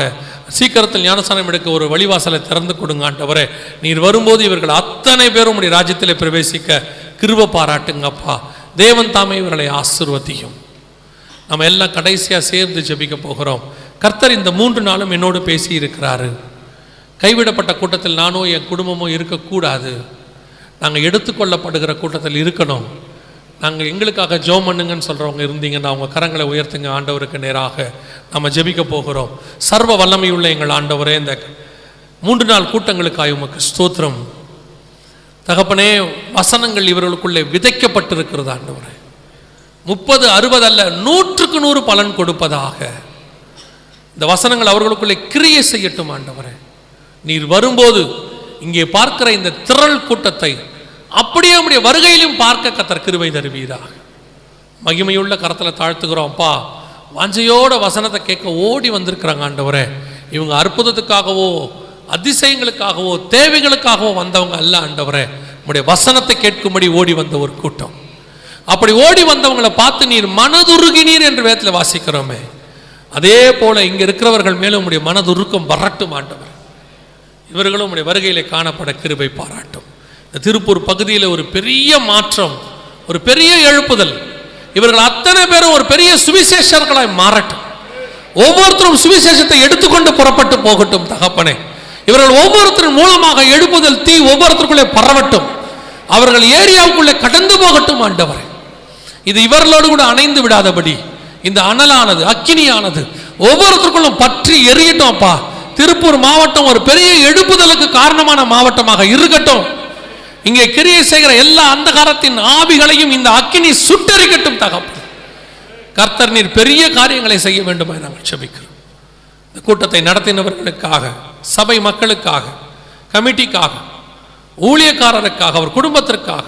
சீக்கிரத்தில் ஞானஸ்நானம் எடுக்க ஒரு வழிவாசலை திறந்து கொடுங்க ஆண்டவரே. நீர் வரும்போது இவர்கள் அத்தனை பேரும் உடைய ராஜ்யத்தில் பிரவேசிக்க கிருபை பாராட்டுங்கப்பா. தேவன் தாமே இவர்களை ஆசீர்வதியும். நம்ம எல்லாம் கடைசியாக சேர்ந்து ஜெபிக்க போகிறோம். கர்த்தர் இந்த 3 நாளும் என்னோடு பேசி இருக்கிறாரு. கைவிடப்பட்ட கூட்டத்தில் நானோ என் குடும்பமோ இருக்கக்கூடாது. நாங்கள் எடுத்துக்கொள்ளப்படுகிற கூட்டத்தில் இருக்கணும். நாங்கள் எங்களுக்காக ஜெபம் பண்ணுங்கன்னு சொல்கிறவங்க இருந்தீங்கன்னா அவங்க கரங்களை உயர்த்துங்க. ஆண்டவருக்கு நேராக நம்ம ஜெபிக்க போகிறோம். சர்வ வல்லமையுள்ள எங்கள் ஆண்டவரே, இந்த 3 நாள் கூட்டங்களுக்காக உமக்கு ஸ்தோத்திரம் தகப்பனே. வசனங்கள் இவர்களுக்குள்ளே விதைக்கப்பட்டிருக்கிறது ஆண்டவரே. 30 60 அல்ல, 100க்கு 100 பலன் கொடுப்பதாக இந்த வசனங்கள் அவர்களுக்குள்ளே கிரியை செய்யட்டும் ஆண்டவரே. நீர் வரும்போது இங்கே பார்க்கிற இந்த திரள் கூட்டத்தை அப்படியே நம்முடைய வருகையிலும் பார்க்க கர்த்தர் கிருபை தருவீராக. மகிமையுள்ள கரத்தில் தாழ்த்துக்கிறோம் அப்பா. வாஞ்சையோட வசனத்தை கேட்க ஓடி வந்திருக்கிறாங்க ஆண்டவரே. இவங்க அற்புதத்துக்காகவோ அதிசயங்களுக்காகவோ தேவைகளுக்காகவோ வந்தவங்க அல்ல ஆண்டவரே. நம்முடைய வசனத்தை கேட்கும்படி ஓடி வந்த ஒரு கூட்டம். அப்படி ஓடி வந்தவங்களை பார்த்து நீர் மனதுருகினீர் என்று வேதத்தில் வாசிக்கிறோமே. அதே போல இங்க இருக்கிறவர்கள் மேலும் உம்முடைய மனதுருக்கம் வரட்டும் ஆண்டவர். இவர்களும் உம்முடைய வருகையிலே காணப்பட கிருபை பாராட்டும். இந்த திருப்பூர் பகுதியில் ஒரு பெரிய மாற்றம், ஒரு பெரிய எழுப்புதல், இவர்கள் அத்தனை பேரும் ஒரு பெரிய சுவிசேஷர்களாய் மாறட்டும். ஒவ்வொருத்தரும் சுவிசேஷத்தை எடுத்துக்கொண்டு புறப்பட்டு போகட்டும் தகப்பனே. இவர்கள் ஒவ்வொருத்தரின் மூலமாக எழுப்புதல் தீ ஒவ்வொருத்தருக்குள்ளே பரவட்டும். அவர்கள் ஏரியாவுக்குள்ளே கடந்து போகட்டும் ஆண்டவரே. இது இவர்களோடு கூட அணைந்து விடாதபடி இந்த அனலானது, அக்கினியானது ஒவ்வொருத்தருக்குள்ளும் பற்றி எரியட்டும் அப்பா. திருப்பூர் மாவட்டம் ஒரு பெரிய எழுப்புதலுக்கு காரணமான மாவட்டமாக இருக்கட்டும். இங்கே கிரியை செய்கிற எல்லா அந்தகாரத்தின் ஆவிகளையும் இந்த அக்கினி சுட்டரிக்கட்டும் தகப்பன். கர்த்தர் நீர் பெரிய காரியங்களை செய்ய வேண்டுமா நாங்கள் ஜெபிக்கிறோம். இந்த கூட்டத்தை நடத்தினவர்களுக்காக, சபை மக்களுக்காக, கமிட்டிக்காக, ஊழியக்காரருக்காக, அவர் குடும்பத்திற்காக,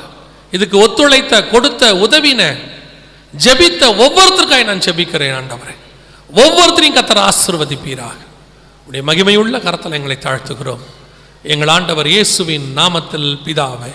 இதுக்கு ஒத்துழைத்த, கொடுத்த, உதவின, ஜெபித்த ஒவ்வொருத்தருக்காக நான் ஜெபிக்கிறேன் ஆண்டவரே. ஒவ்வொருத்தரையும் கர்த்தர் ஆசீர்வதிப்பீராக. உடைய மகிமையுள்ள கரத்தில் எங்களை தாழ்த்துகிறோம் எங்கள் ஆண்டவர் இயேசுவின் நாமத்தில் பிதாவே.